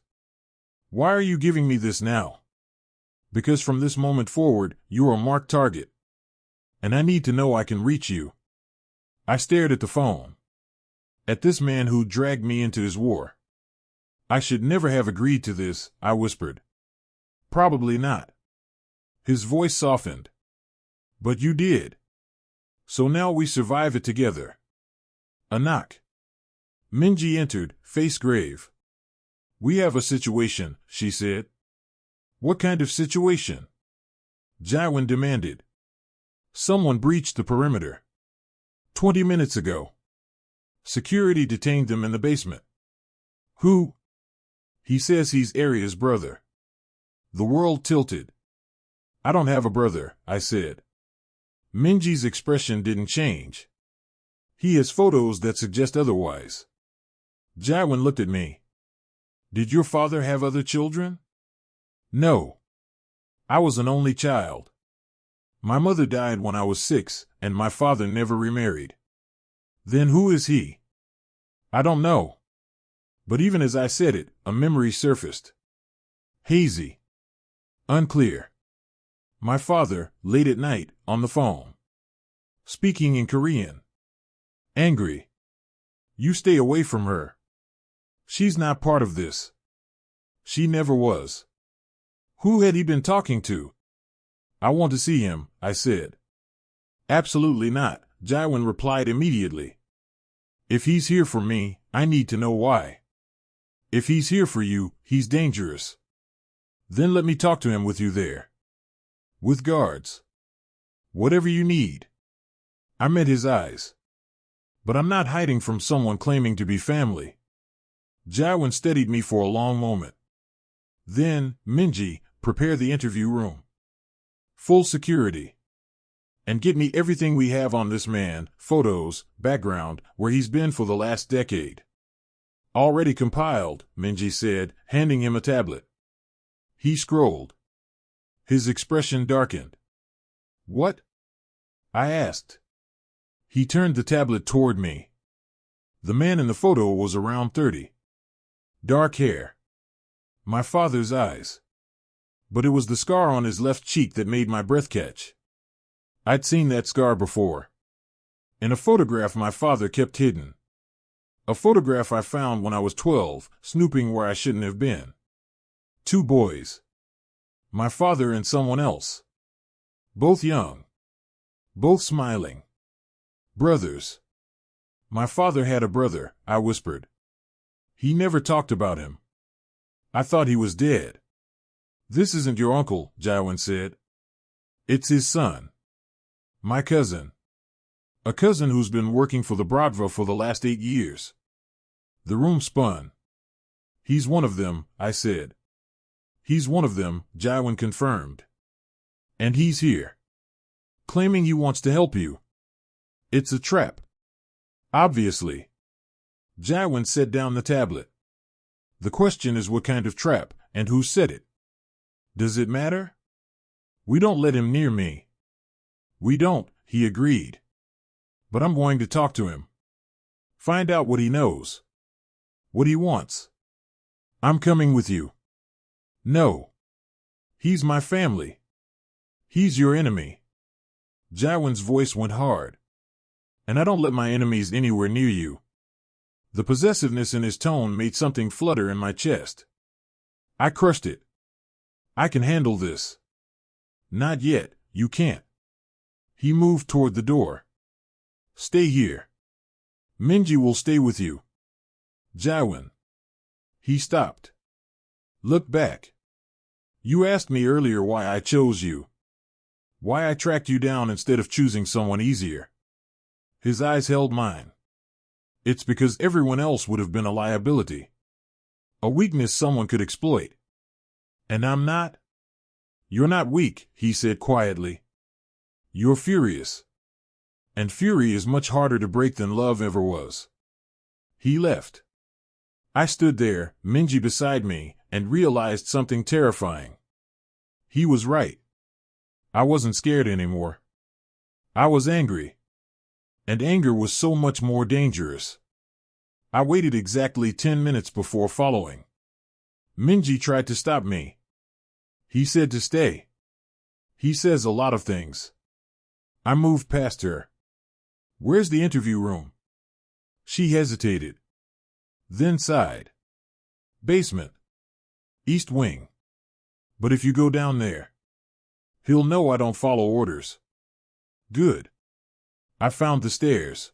Why are you giving me this now? Because from this moment forward, you're a marked target. And I need to know I can reach you. I stared at the phone. At this man who dragged me into his war. I should never have agreed to this, I whispered. Probably not. His voice softened. But you did. So now we survive it together. A knock. Minji entered, face grave. We have a situation, she said. What kind of situation? Jiwon demanded. Someone breached the perimeter. 20 minutes ago. Security detained them in the basement. Who? He says he's Aria's brother. The world tilted. I don't have a brother, I said. Minji's expression didn't change. He has photos that suggest otherwise. Jiwon looked at me. Did your father have other children? No. I was an only child. My mother died when I was 6, and my father never remarried. Then who is he? I don't know. But even as I said it, a memory surfaced. Hazy. Unclear. My father, late at night, on the phone. Speaking in Korean. Angry. You stay away from her. She's not part of this. She never was. Who had he been talking to? I want to see him, I said. Absolutely not, Jiwon replied immediately. If he's here for me, I need to know why. If he's here for you, he's dangerous. Then let me talk to him with you there. With guards. Whatever you need. I met his eyes. But I'm not hiding from someone claiming to be family. Jiwon steadied me for a long moment. Then, Minji, prepare the interview room. Full security. And get me everything we have on this man, photos, background, where he's been for the last decade. Already compiled, Minji said, handing him a tablet. He scrolled. His expression darkened. What? I asked. He turned the tablet toward me. The man in the photo was around 30. Dark hair. My father's eyes. But it was the scar on his left cheek that made my breath catch. I'd seen that scar before. In a photograph my father kept hidden. A photograph I found when I was 12, snooping where I shouldn't have been. 2 boys. My father and someone else. Both young. Both smiling. Brothers. My father had a brother, I whispered. He never talked about him. I thought he was dead. This isn't your uncle, Jiwon said. It's his son. My cousin. A cousin who's been working for the Bratva for the last 8 years. The room spun. He's one of them, I said. He's one of them, Jiwon confirmed. And he's here. Claiming he wants to help you. It's a trap. Obviously. Jiwon set down the tablet. The question is what kind of trap, and who set it? Does it matter? We don't let him near me. We don't, he agreed. But I'm going to talk to him. Find out what he knows. What he wants. I'm coming with you. No. He's my family. He's your enemy. Jiwon's voice went hard. And I don't let my enemies anywhere near you. The possessiveness in his tone made something flutter in my chest. I crushed it. I can handle this. Not yet, you can't. He moved toward the door. Stay here. Minji will stay with you. Jiwon. He stopped. Look back. You asked me earlier why I chose you. Why I tracked you down instead of choosing someone easier. His eyes held mine. It's because everyone else would have been a liability. A weakness someone could exploit. And I'm not? You're not weak, he said quietly. You're furious. And fury is much harder to break than love ever was. He left. I stood there, Minji beside me, and realized something terrifying. He was right. I wasn't scared anymore. I was angry. And anger was so much more dangerous. I waited exactly 10 minutes before following. Minji tried to stop me. He said to stay. He says a lot of things. I moved past her. Where's the interview room? She hesitated. Then sighed. Basement. East wing. But if you go down there, he'll know I don't follow orders. Good. I found the stairs.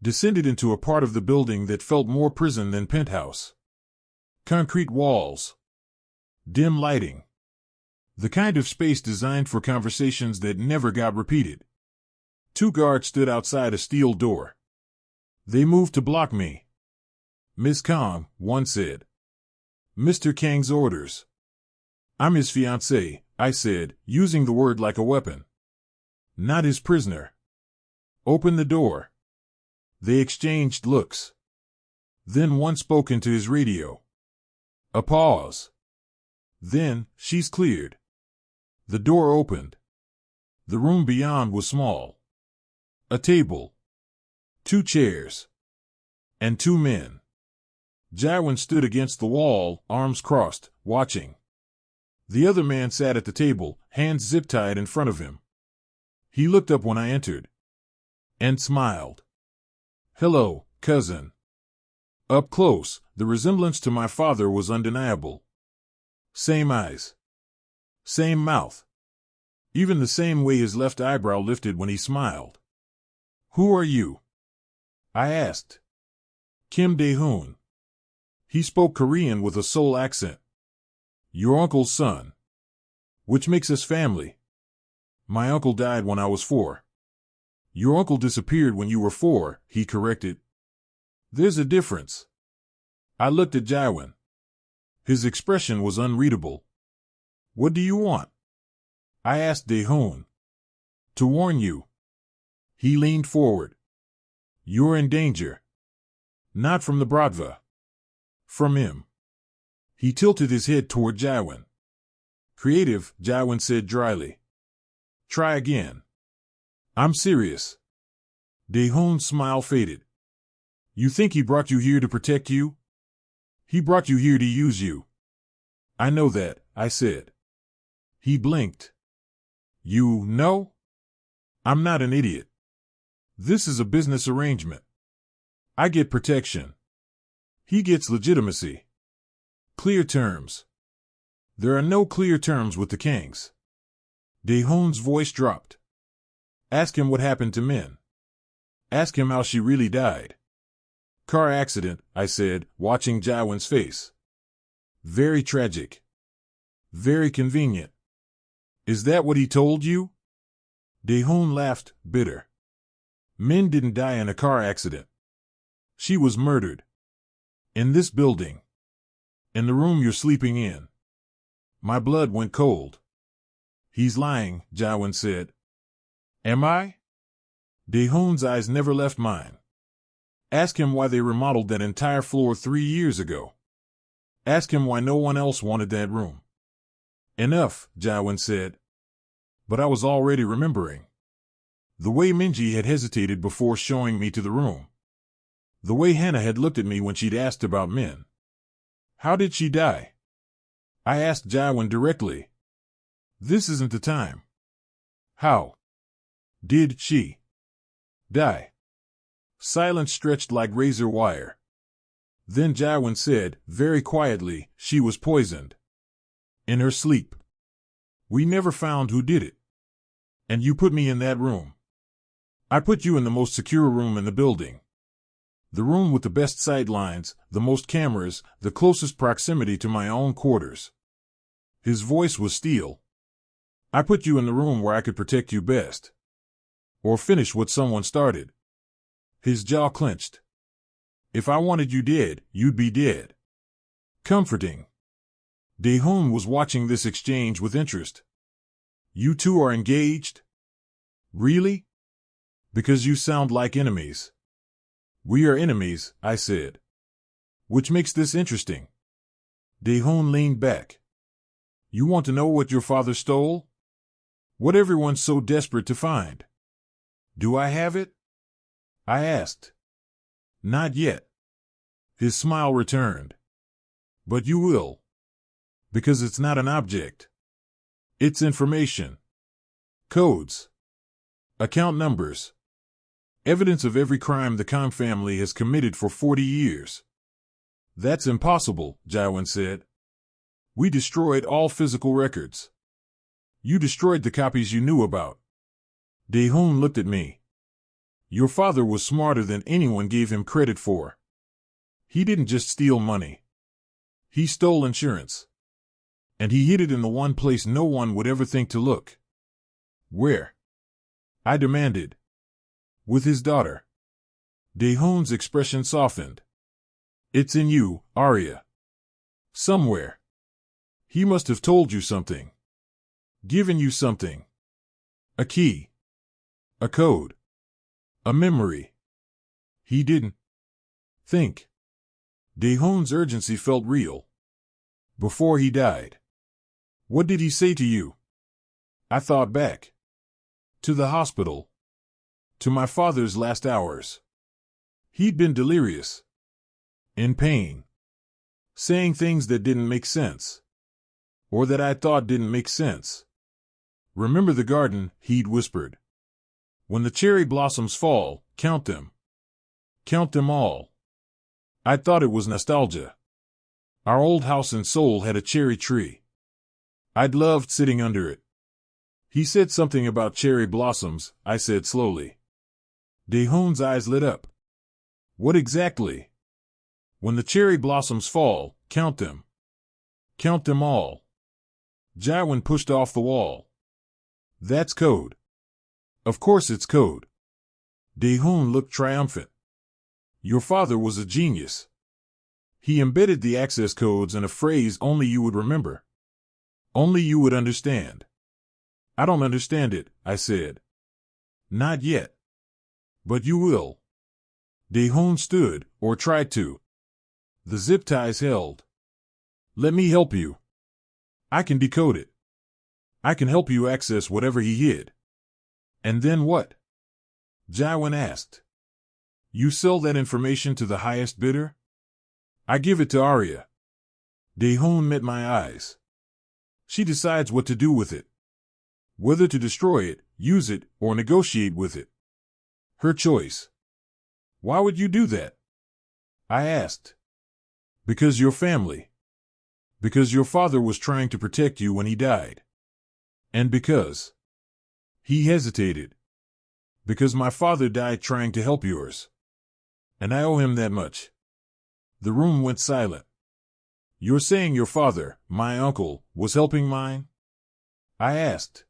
Descended into a part of the building that felt more prison than penthouse. Concrete walls. Dim lighting. The kind of space designed for conversations that never got repeated. 2 guards stood outside a steel door. They moved to block me. Miss Kang, one said. Mr. Kang's orders. I'm his fiancée, I said, using the word like a weapon. Not his prisoner. Open the door. They exchanged looks. Then one spoke into his radio. A pause. Then, she's cleared. The door opened. The room beyond was small. A table. 2 chairs. And 2 men. Jiwon stood against the wall, arms crossed, watching. The other man sat at the table, hands zip-tied in front of him. He looked up when I entered. And smiled. Hello, cousin. Up close, the resemblance to my father was undeniable. Same eyes. Same mouth. Even the same way his left eyebrow lifted when he smiled. Who are you? I asked. Kim Dae-hoon. He spoke Korean with a Seoul accent. Your uncle's son. Which makes us family. My uncle died when I was 4. Your uncle disappeared when you were 4, he corrected. There's a difference. I looked at Jiwon. His expression was unreadable. What do you want? I asked Dae-hoon. To warn you. He leaned forward. You're in danger. Not from the Bratva. From him. He tilted his head toward Jiwon. Creative, Jiwon said dryly. Try again. I'm serious. Dae-hoon's smile faded. You think he brought you here to protect you? He brought you here to use you. I know that, I said. He blinked. You know? I'm not an idiot. This is a business arrangement. I get protection. He gets legitimacy. Clear terms. There are no clear terms with the Kangs. Dae-hoon's voice dropped. Ask him what happened to Min. Ask him how she really died. Car accident, I said, watching Jiwon's face. Very tragic. Very convenient. Is that what he told you? Dae-hoon laughed, bitter. Min didn't die in a car accident. She was murdered. In this building. In the room you're sleeping in. My blood went cold. He's lying, Jiwon said. Am I? Dae-hoon's eyes never left mine. Ask him why they remodeled that entire floor 3 years ago. Ask him why no one else wanted that room. Enough, Jiwon said. But I was already remembering. The way Minji had hesitated before showing me to the room. The way Hannah had looked at me when she'd asked about Min. How did she die? I asked Jiwon directly. This isn't the time. How did she die? Silence stretched like razor wire. Then Jiwon said, very quietly, she was poisoned. In her sleep. We never found who did it. And you put me in that room. I put you in the most secure room in the building. The room with the best sight lines, the most cameras, the closest proximity to my own quarters. His voice was steel. I put you in the room where I could protect you best. Or finish what someone started. His jaw clenched. If I wanted you dead, you'd be dead. Comforting. Dae-hoon was watching this exchange with interest. You two are engaged? Really? Because you sound like enemies. We are enemies, I said. Which makes this interesting. Dae-hoon leaned back. You want to know what your father stole? What everyone's so desperate to find. Do I have it? I asked. Not yet. His smile returned. But you will. Because it's not an object. It's information. Codes. Account numbers. Evidence of every crime the Kang family has committed for 40 years. That's impossible, Jiwon said. We destroyed all physical records. You destroyed the copies you knew about. Dae-hoon looked at me. Your father was smarter than anyone gave him credit for. He didn't just steal money. He stole insurance. And he hid it in the one place no one would ever think to look. Where? I demanded. With his daughter. Dae-hoon's expression softened. It's in you, Aria. Somewhere. He must have told you something. Given you something. A key. A code. A memory. He didn't. Think. Dae-hoon's urgency felt real. Before he died. What did he say to you? I thought back. To the hospital. To my father's last hours. He'd been delirious. In pain. Saying things that didn't make sense. Or that I thought didn't make sense. Remember the garden, he'd whispered. When the cherry blossoms fall, count them. Count them all. I thought it was nostalgia. Our old house in Seoul had a cherry tree. I'd loved sitting under it. He said something about cherry blossoms, I said slowly. Dae-hoon's eyes lit up. What exactly? When the cherry blossoms fall, count them. Count them all. Jiwon pushed off the wall. That's code. Of course it's code. Dae-hoon looked triumphant. Your father was a genius. He embedded the access codes in a phrase only you would remember. Only you would understand. I don't understand it, I said. Not yet. But you will. Dae-hoon stood, or tried to. The zip ties held. Let me help you. I can decode it. I can help you access whatever he hid. And then what? Jiwon asked. You sell that information to the highest bidder? I give it to Aria. Dae-hoon met my eyes. She decides what to do with it. Whether to destroy it, use it, or negotiate with it. Her choice. Why would you do that? I asked. Because your family. Because your father was trying to protect you when he died. And because. He hesitated. Because my father died trying to help yours. And I owe him that much. The room went silent. You're saying your father, my uncle, was helping mine? I asked.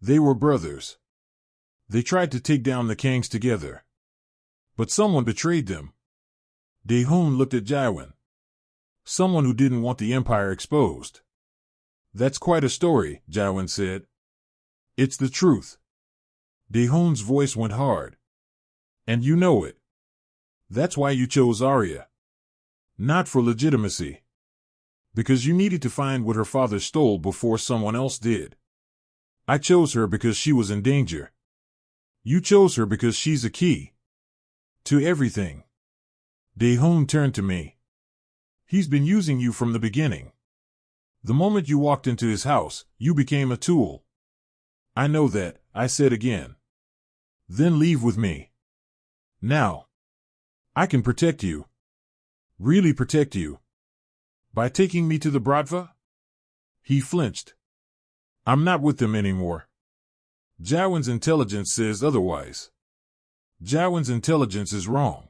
They were brothers. They tried to take down the Kangs together. But someone betrayed them. Dae-hoon looked at Jiwon. Someone who didn't want the empire exposed. That's quite a story, Jiwon said. It's the truth. Dae-hoon's voice went hard. And you know it. That's why you chose Aria. Not for legitimacy. Because you needed to find what her father stole before someone else did. I chose her because she was in danger. You chose her because she's a key. To everything. Dae-hoon turned to me. He's been using you from the beginning. The moment you walked into his house, you became a tool. I know that, I said again. Then leave with me. Now. I can protect you. Really protect you. By taking me to the Bratva? He flinched. I'm not with them anymore. Jiwon's intelligence says otherwise. Jiwon's intelligence is wrong.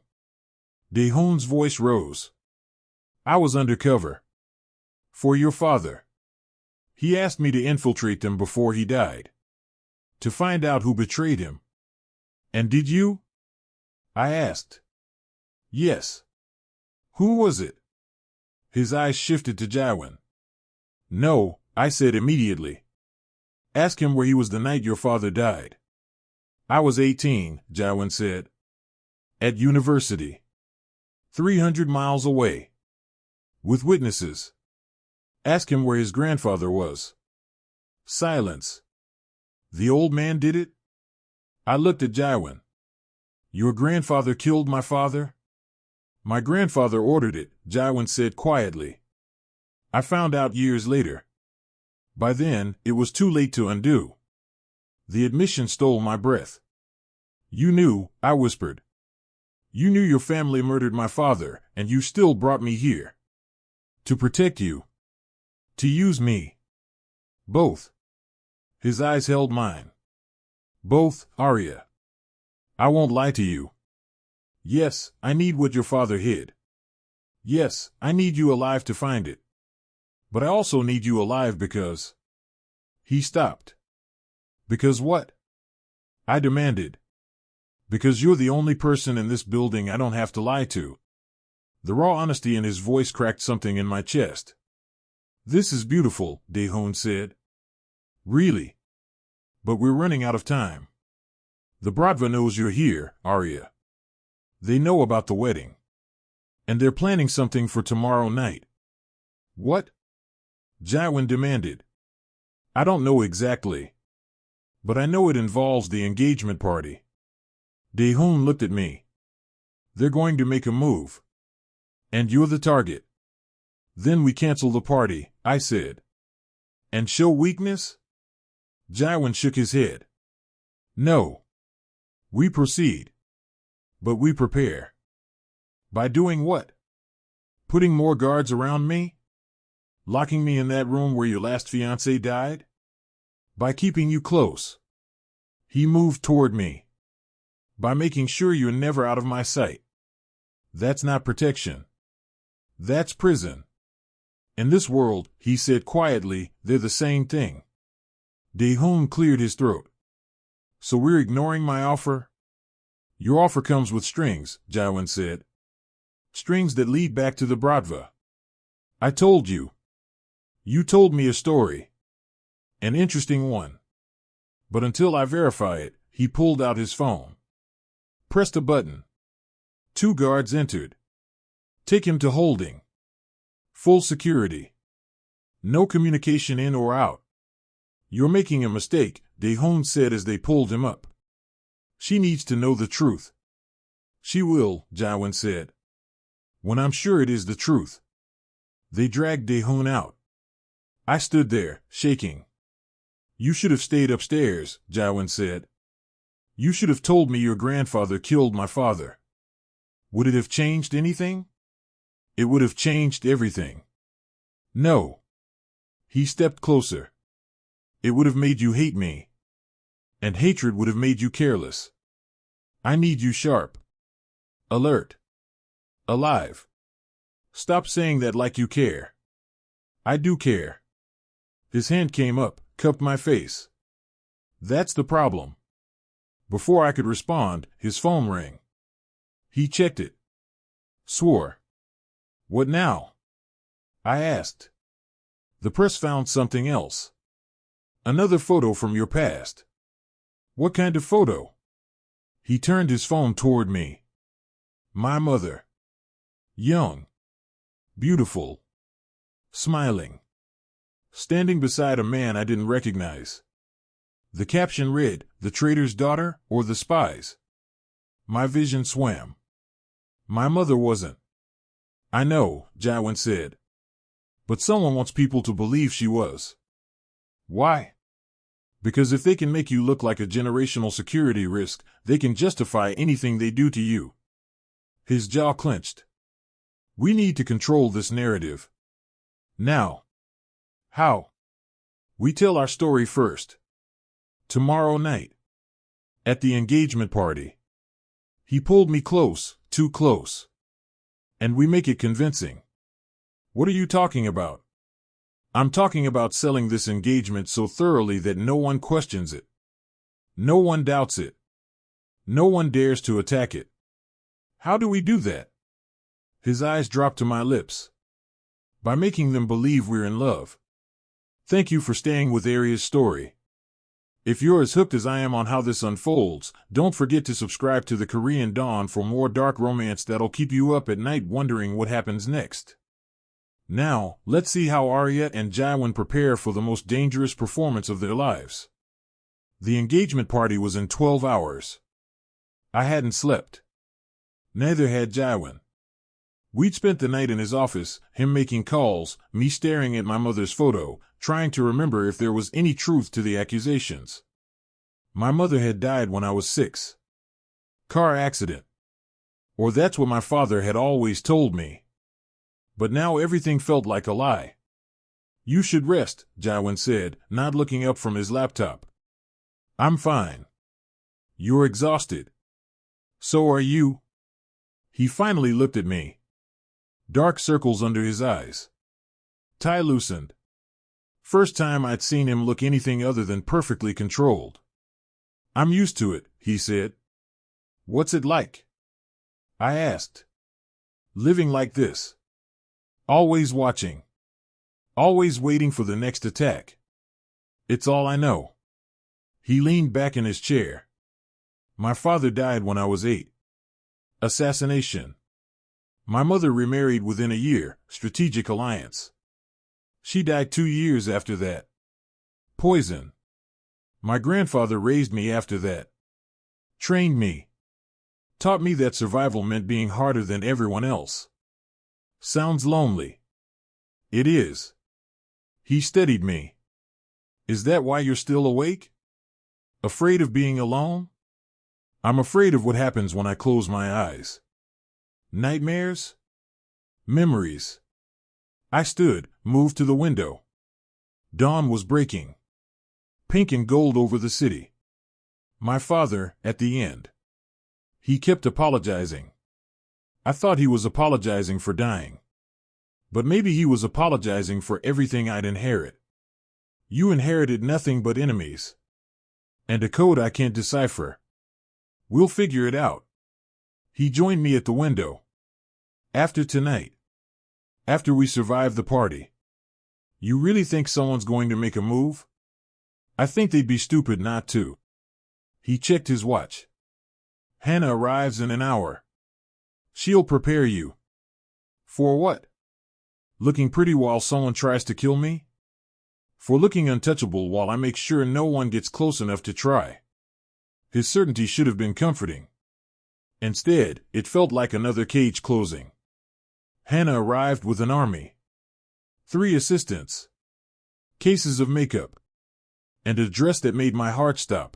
Dae-hoon's voice rose. I was undercover. For your father. He asked me to infiltrate them before he died. To find out who betrayed him. And did you? I asked. Yes. Who was it? His eyes shifted to Jiwon. No, I said immediately. Ask him where he was the night your father died. I was 18, Jiwon said. At university. 300 miles away. With witnesses. Ask him where his grandfather was. Silence. The old man did it? I looked at Jiwon. Your grandfather killed my father? My grandfather ordered it, Jiwon said quietly. I found out years later. By then, it was too late to undo. The admission stole my breath. You knew, I whispered. You knew your family murdered my father, and you still brought me here. To protect you. To use me. Both. His eyes held mine. Both, Aria. I won't lie to you. Yes, I need what your father hid. Yes, I need you alive to find it. But I also need you alive because... He stopped. Because what? I demanded. Because you're the only person in this building I don't have to lie to. The raw honesty in his voice cracked something in my chest. This is beautiful, Dae-hoon said. Really? But we're running out of time. The Bratva knows you're here, Aria. They know about the wedding. And they're planning something for tomorrow night. What? Jiwon demanded. I don't know exactly. But I know it involves the engagement party. Dae-hoon looked at me. They're going to make a move. And you're the target. Then we cancel the party, I said. And show weakness? Jiwon shook his head. No. We proceed. But we prepare. By doing what? Putting more guards around me? Locking me in that room where your last fiancée died? By keeping you close. He moved toward me. By making sure you're never out of my sight. That's not protection. That's prison. In this world, he said quietly, they're the same thing. Dae-hoon cleared his throat. So we're ignoring my offer? Your offer comes with strings, Jiwon said. Strings that lead back to the Bratva. I told you. You told me a story. An interesting one. But until I verify it, he pulled out his phone. Pressed a button. 2 guards entered. Take him to holding. Full security. No communication in or out. You're making a mistake, Dae-hoon said as they pulled him up. She needs to know the truth. She will, Jiwon said. When I'm sure it is the truth. They dragged Dae-hoon out. I stood there, shaking. You should have stayed upstairs, Jiwon said. You should have told me your grandfather killed my father. Would it have changed anything? It would have changed everything. No. He stepped closer. It would have made you hate me. And hatred would have made you careless. I need you sharp. Alert. Alive. Stop saying that like you care. I do care. His hand came up, cupped my face. That's the problem. Before I could respond, his phone rang. He checked it. Swore. What now? I asked. The press found something else. Another photo from your past. What kind of photo? He turned his phone toward me. My mother. Young. Beautiful. Smiling. Standing beside a man I didn't recognize. The caption read, the traitor's daughter or the spy's? My vision swam. My mother wasn't. I know, Jiwon said. But someone wants people to believe she was. Why? Because if they can make you look like a generational security risk, they can justify anything they do to you. His jaw clenched. We need to control this narrative. Now. How? We tell our story first. Tomorrow night. At the engagement party. He pulled me close, too close. And we make it convincing. What are you talking about? I'm talking about selling this engagement so thoroughly that no one questions it. No one doubts it. No one dares to attack it. How do we do that? His eyes dropped to my lips. By making them believe we're in love. Thank you for staying with Aria's story. If you're as hooked as I am on how this unfolds, don't forget to subscribe to the Korean Dawn for more dark romance that'll keep you up at night wondering what happens next. Now, let's see how Aria and Jiwon prepare for the most dangerous performance of their lives. The engagement party was in 12 hours. I hadn't slept. Neither had Jiwon. We'd spent the night in his office, him making calls, me staring at my mother's photo, trying to remember if there was any truth to the accusations. My mother had died when I was 6. Car accident. Or that's what my father had always told me. But now everything felt like a lie. You should rest, Jiwon said, not looking up from his laptop. I'm fine. You're exhausted. So are you. He finally looked at me. Dark circles under his eyes. Tie loosened. First time I'd seen him look anything other than perfectly controlled. I'm used to it, he said. What's it like? I asked. Living like this. Always watching. Always waiting for the next attack. It's all I know. He leaned back in his chair. My father died when I was 8. Assassination. My mother remarried within a year, strategic alliance. She died 2 years after that. Poison. My grandfather raised me after that. Trained me. Taught me that survival meant being harder than everyone else. Sounds lonely. It is. He steadied me. Is that why you're still awake? Afraid of being alone? I'm afraid of what happens when I close my eyes. Nightmares? Memories. I stood, moved to the window. Dawn was breaking. Pink and gold over the city. My father, at the end. He kept apologizing. I thought he was apologizing for dying. But maybe he was apologizing for everything I'd inherit. You inherited nothing but enemies. And a code I can't decipher. We'll figure it out. He joined me at the window. After tonight. After we survive the party. You really think someone's going to make a move? I think they'd be stupid not to. He checked his watch. Hannah arrives in an hour. She'll prepare you. For what? Looking pretty while someone tries to kill me? For looking untouchable while I make sure no one gets close enough to try. His certainty should have been comforting. Instead, it felt like another cage closing. Hannah arrived with an army. 3 assistants. Cases of makeup. And a dress that made my heart stop.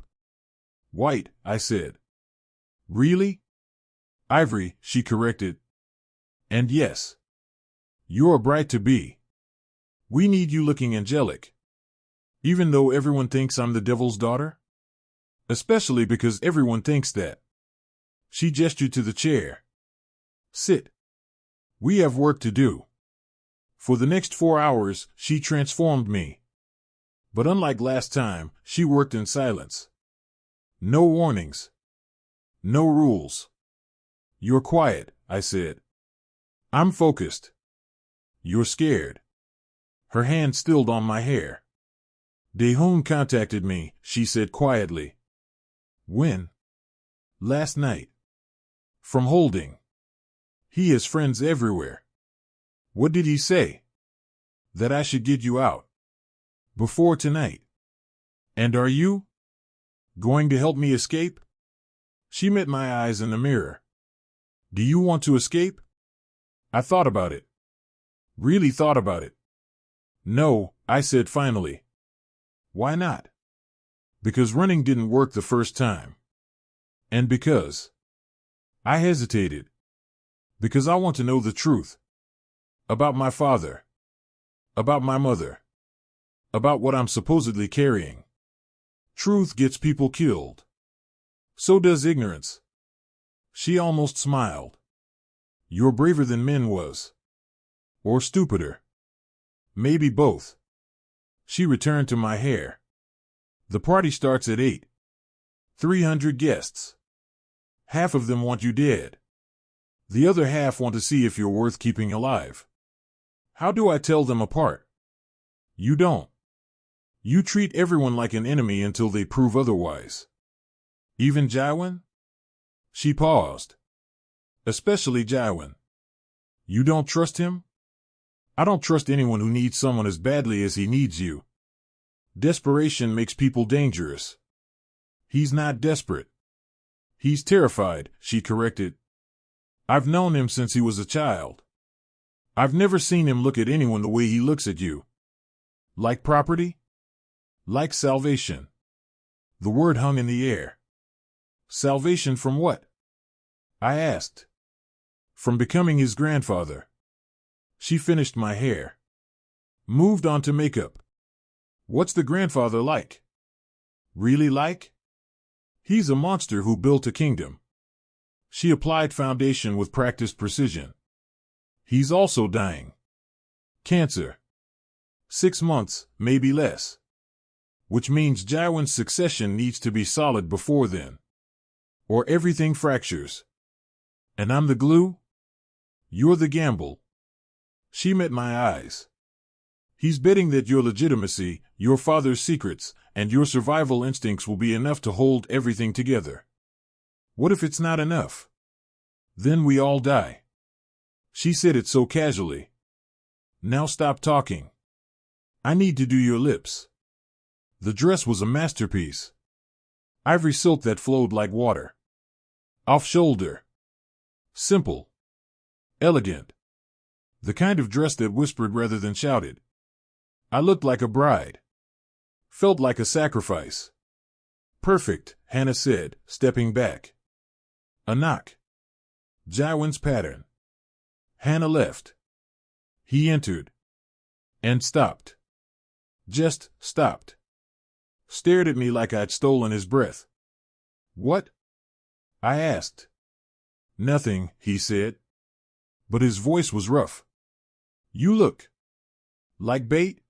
White, I said. Really? Ivory, she corrected. And yes. You're bright to be. We need you looking angelic. Even though everyone thinks I'm the devil's daughter? Especially because everyone thinks that. She gestured to the chair. Sit. We have work to do. For the next 4 hours, she transformed me. But unlike last time, she worked in silence. No warnings. No rules. You're quiet, I said. I'm focused. You're scared. Her hand stilled on my hair. Daehoon contacted me, she said quietly. When? Last night. From Holding. He has friends everywhere. What did he say? That I should get you out. Before tonight. And are you? Going to help me escape? She met my eyes in the mirror. Do you want to escape? I thought about it. Really thought about it. No, I said finally. Why not? Because running didn't work the first time. And because. I hesitated. Because I want to know the truth. About my father. About my mother. About what I'm supposedly carrying. Truth gets people killed. So does ignorance. She almost smiled. You're braver than Min was. Or stupider. Maybe both. She returned to my hair. The party starts at 8. 300 guests. Half of them want you dead. The other half want to see if you're worth keeping alive. How do I tell them apart? You don't. You treat everyone like an enemy until they prove otherwise. Even Jiwon? She paused. Especially Jiwon. You don't trust him? I don't trust anyone who needs someone as badly as he needs you. Desperation makes people dangerous. He's not desperate. He's terrified, she corrected. I've known him since he was a child. I've never seen him look at anyone the way he looks at you. Like property? Like salvation. The word hung in the air. Salvation from what? I asked. From becoming his grandfather. She finished my hair. Moved on to makeup. What's the grandfather like? Really like? He's a monster who built a kingdom. She applied foundation with practiced precision. He's also dying. Cancer. 6 months, maybe less. Which means Jiwon's succession needs to be solid before then. Or everything fractures. And I'm the glue? You're the gamble. She met my eyes. He's betting that your legitimacy, your father's secrets, and your survival instincts will be enough to hold everything together. What if it's not enough? Then we all die. She said it so casually. Now stop talking. I need to do your lips. The dress was a masterpiece. Ivory silk that flowed like water. Off shoulder. Simple. Elegant. The kind of dress that whispered rather than shouted. I looked like a bride. Felt like a sacrifice. Perfect, Hannah said, stepping back. A knock. Jiwon's pattern. Hannah left. He entered. and stopped. Just stopped. Stared at me like I'd stolen his breath. What? I asked. Nothing, he said. But his voice was rough. You look like bait?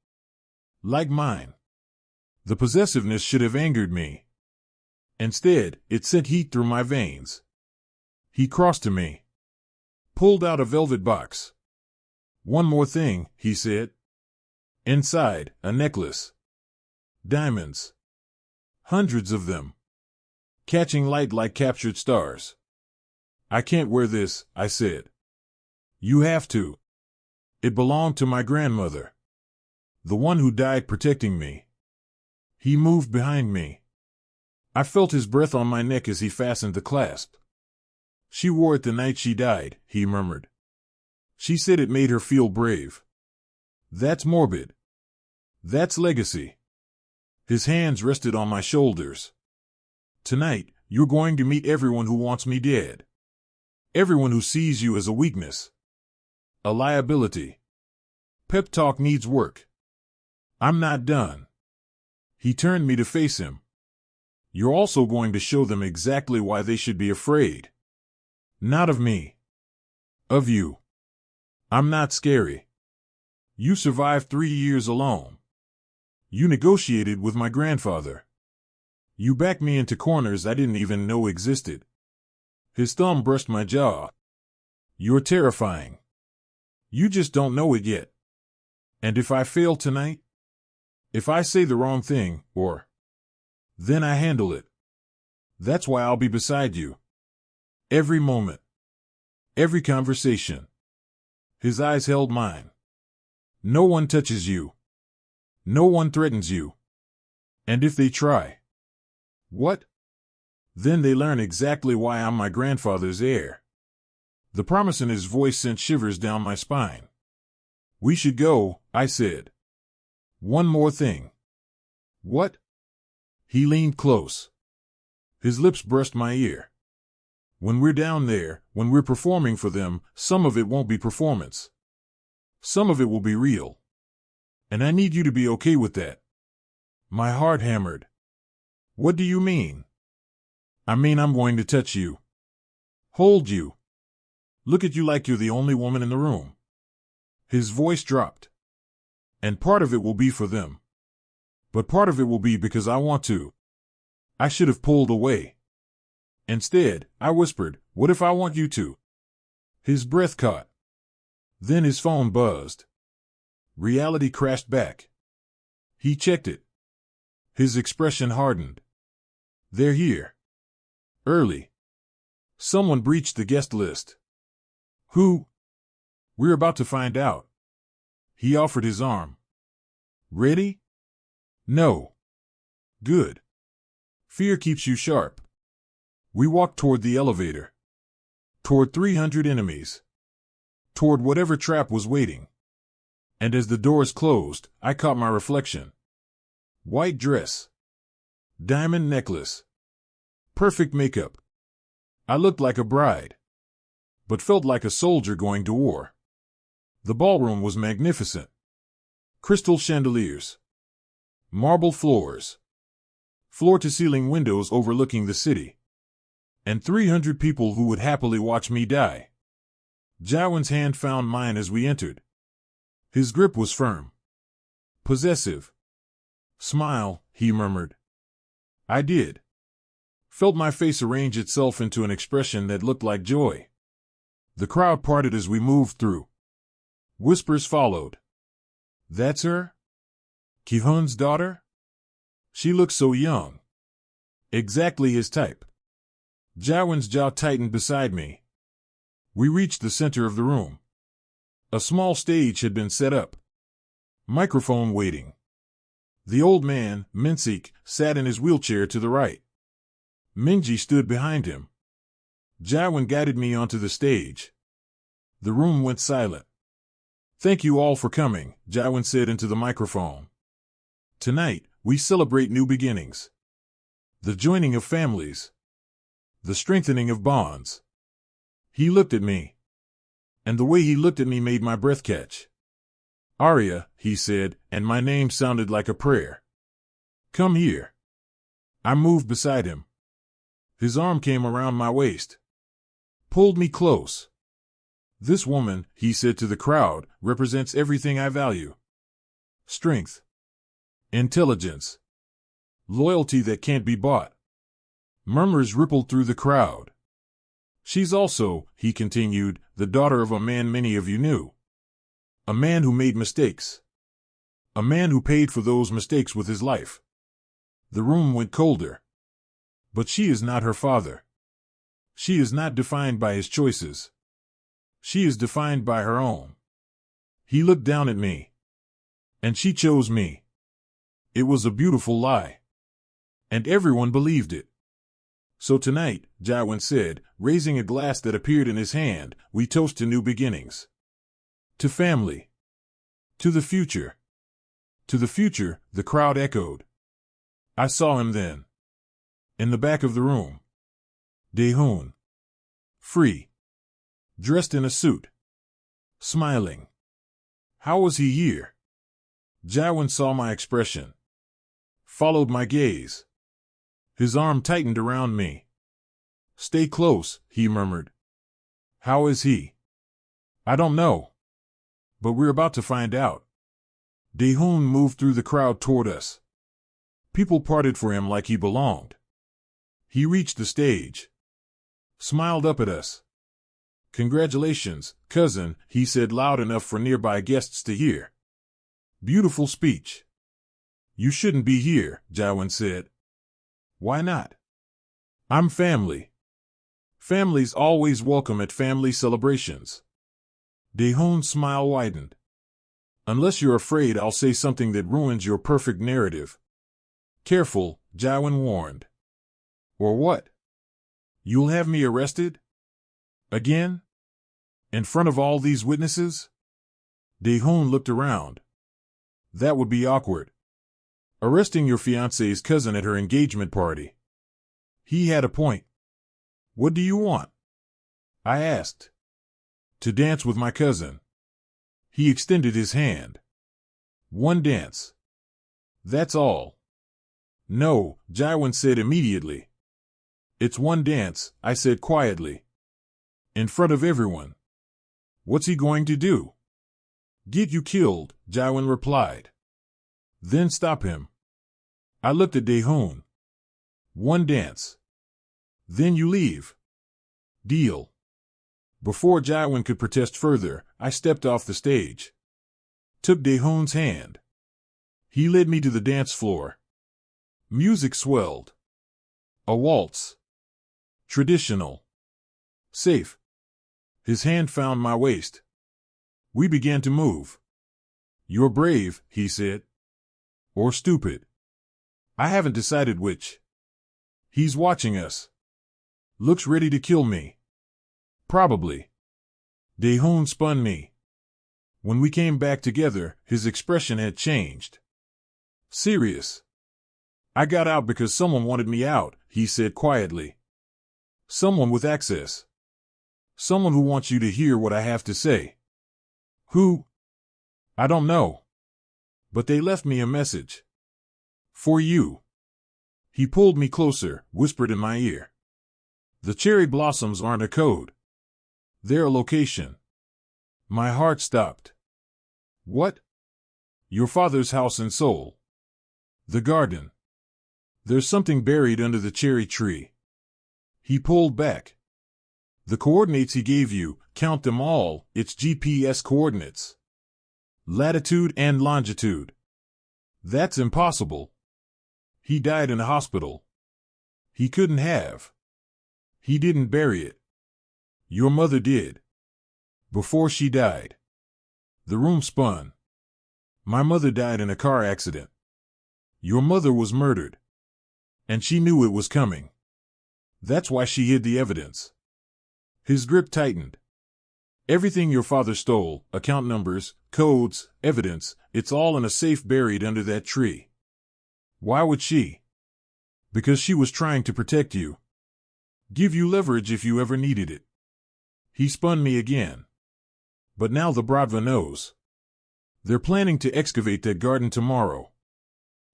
Like mine. The possessiveness should have angered me. Instead, it sent heat through my veins. He crossed to me. Pulled out a velvet box. One more thing, he said. Inside, a necklace. Diamonds. Hundreds of them. Catching light like captured stars. I can't wear this, I said. You have to. It belonged to my grandmother. The one who died protecting me. He moved behind me. I felt his breath on my neck as he fastened the clasp. She wore it the night she died, he murmured. She said it made her feel brave. That's morbid. That's legacy. His hands rested on my shoulders. Tonight, you're going to meet everyone who wants me dead. Everyone who sees you as a weakness. A liability. Pep talk needs work. I'm not done. He turned me to face him. You're also going to show them exactly why they should be afraid. Not of me. Of you. I'm not scary. You survived 3 years alone. You negotiated with my grandfather. You backed me into corners I didn't even know existed. His thumb brushed my jaw. You're terrifying. You just don't know it yet. And if I fail tonight? If I say the wrong thing, then I handle it. That's why I'll be beside you. Every moment. Every conversation. His eyes held mine. No one touches you. No one threatens you. And if they try. What? Then they learn exactly why I'm my grandfather's heir. The promise in his voice sent shivers down my spine. We should go, I said. One more thing. What? He leaned close. His lips brushed my ear. When we're down there, when we're performing for them, some of it won't be performance. Some of it will be real. And I need you to be okay with that. My heart hammered. What do you mean? I mean I'm going to touch you. Hold you. Look at you like you're the only woman in the room. His voice dropped. And part of it will be for them. But part of it will be because I want to. I should have pulled away. Instead, I whispered, what if I want you to? His breath caught. Then his phone buzzed. Reality crashed back. He checked it. His expression hardened. They're here. Early. Someone breached the guest list. Who? We're about to find out. He offered his arm. Ready? No. Good. Fear keeps you sharp. We walked toward the elevator. Toward 300 enemies. Toward whatever trap was waiting. And as the doors closed, I caught my reflection. White dress. Diamond necklace. Perfect makeup. I looked like a bride. But felt like a soldier going to war. The ballroom was magnificent. Crystal chandeliers. Marble floors. Floor-to-ceiling windows overlooking the city. And 300 people who would happily watch me die. Jiwon's hand found mine as we entered. His grip was firm. Possessive. Smile, he murmured. I did. Felt my face arrange itself into an expression that looked like joy. The crowd parted as we moved through. Whispers followed. That's her? Jiwon's daughter? She looks so young. Exactly his type. Jiwon's jaw tightened beside me. We reached the center of the room. A small stage had been set up. Microphone waiting. The old man, Minsik, sat in his wheelchair to the right. Mingji stood behind him. Jiwon guided me onto the stage. The room went silent. Thank you all for coming, Jiwon said into the microphone. Tonight, we celebrate new beginnings. The joining of families. The strengthening of bonds. He looked at me. And the way he looked at me made my breath catch. Aria, he said, and my name sounded like a prayer. Come here. I moved beside him. His arm came around my waist. Pulled me close. This woman, he said to the crowd, represents everything I value. Strength. Intelligence. Loyalty that can't be bought. Murmurs rippled through the crowd. She's also, he continued, the daughter of a man many of you knew. A man who made mistakes. A man who paid for those mistakes with his life. The room went colder. But she is not her father. She is not defined by his choices. She is defined by her own. He looked down at me. And she chose me. It was a beautiful lie. And everyone believed it. So tonight, Jiwon said, raising a glass that appeared in his hand, we toast to new beginnings. To family. To the future. To the future, the crowd echoed. I saw him then. In the back of the room. Dae-hoon. Free. Dressed in a suit. Smiling. How was he here? Jiwon saw my expression. Followed my gaze. His arm tightened around me. Stay close, he murmured. How is he? I don't know. But we're about to find out. Dae-hoon moved through the crowd toward us. People parted for him like he belonged. He reached the stage. Smiled up at us. Congratulations, cousin, he said loud enough for nearby guests to hear. Beautiful speech. You shouldn't be here, Jiwon said. Why not? I'm family. Family's always welcome at family celebrations. Dae-hoon's smile widened. Unless you're afraid I'll say something that ruins your perfect narrative. Careful, Jiwon warned. Or what? You'll have me arrested? Again? In front of all these witnesses? Dae-hoon looked around. That would be awkward. Arresting your fiancée's cousin at her engagement party. He had a point. What do you want? I asked. To dance with my cousin. He extended his hand. One dance. That's all. No, Jiwon said immediately. It's one dance, I said quietly. In front of everyone. What's he going to do? Get you killed, Jiwon replied. Then stop him. I looked at Dae-hoon. One dance. Then you leave. Deal. Before Jiwon could protest further, I stepped off the stage. Took Dae-hoon's hand. He led me to the dance floor. Music swelled. A waltz. Traditional. Safe. His hand found my waist. We began to move. You're brave, he said. Or stupid. I haven't decided which. He's watching us. Looks ready to kill me. Probably. Dae-hoon spun me. When we came back together, his expression had changed. Serious. I got out because someone wanted me out, he said quietly. Someone with access. Someone who wants you to hear what I have to say. Who? I don't know. But they left me a message. For you. He pulled me closer, whispered in my ear. The cherry blossoms aren't a code. They're a location. My heart stopped. What? Your father's house in Seoul. The garden. There's something buried under the cherry tree. He pulled back. The coordinates he gave you, count them all, it's GPS coordinates. Latitude and longitude. That's impossible. He died in a hospital. He couldn't have. He didn't bury it. Your mother did. Before she died. The room spun. My mother died in a car accident. Your mother was murdered. And she knew it was coming. That's why she hid the evidence. His grip tightened. Everything your father stole, account numbers, codes, evidence, it's all in a safe buried under that tree. Why would she? Because she was trying to protect you. Give you leverage if you ever needed it. He spun me again. But now the Bratva knows. They're planning to excavate that garden tomorrow.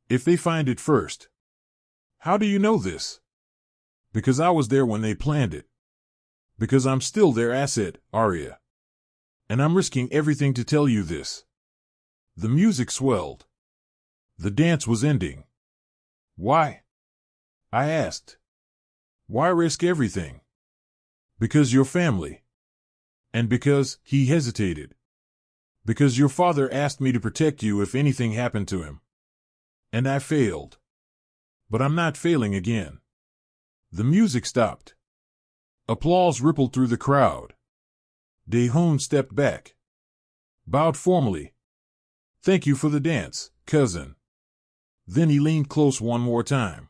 If they find it first. How do you know this? Because I was there when they planned it. Because I'm still their asset, Aria. And I'm risking everything to tell you this. The music swelled. The dance was ending. Why? I asked. Why risk everything? Because your family. And because, he hesitated. Because your father asked me to protect you if anything happened to him. And I failed. But I'm not failing again. The music stopped. Applause rippled through the crowd. Dae-hoon stepped back. Bowed formally. Thank you for the dance, cousin. Then he leaned close one more time.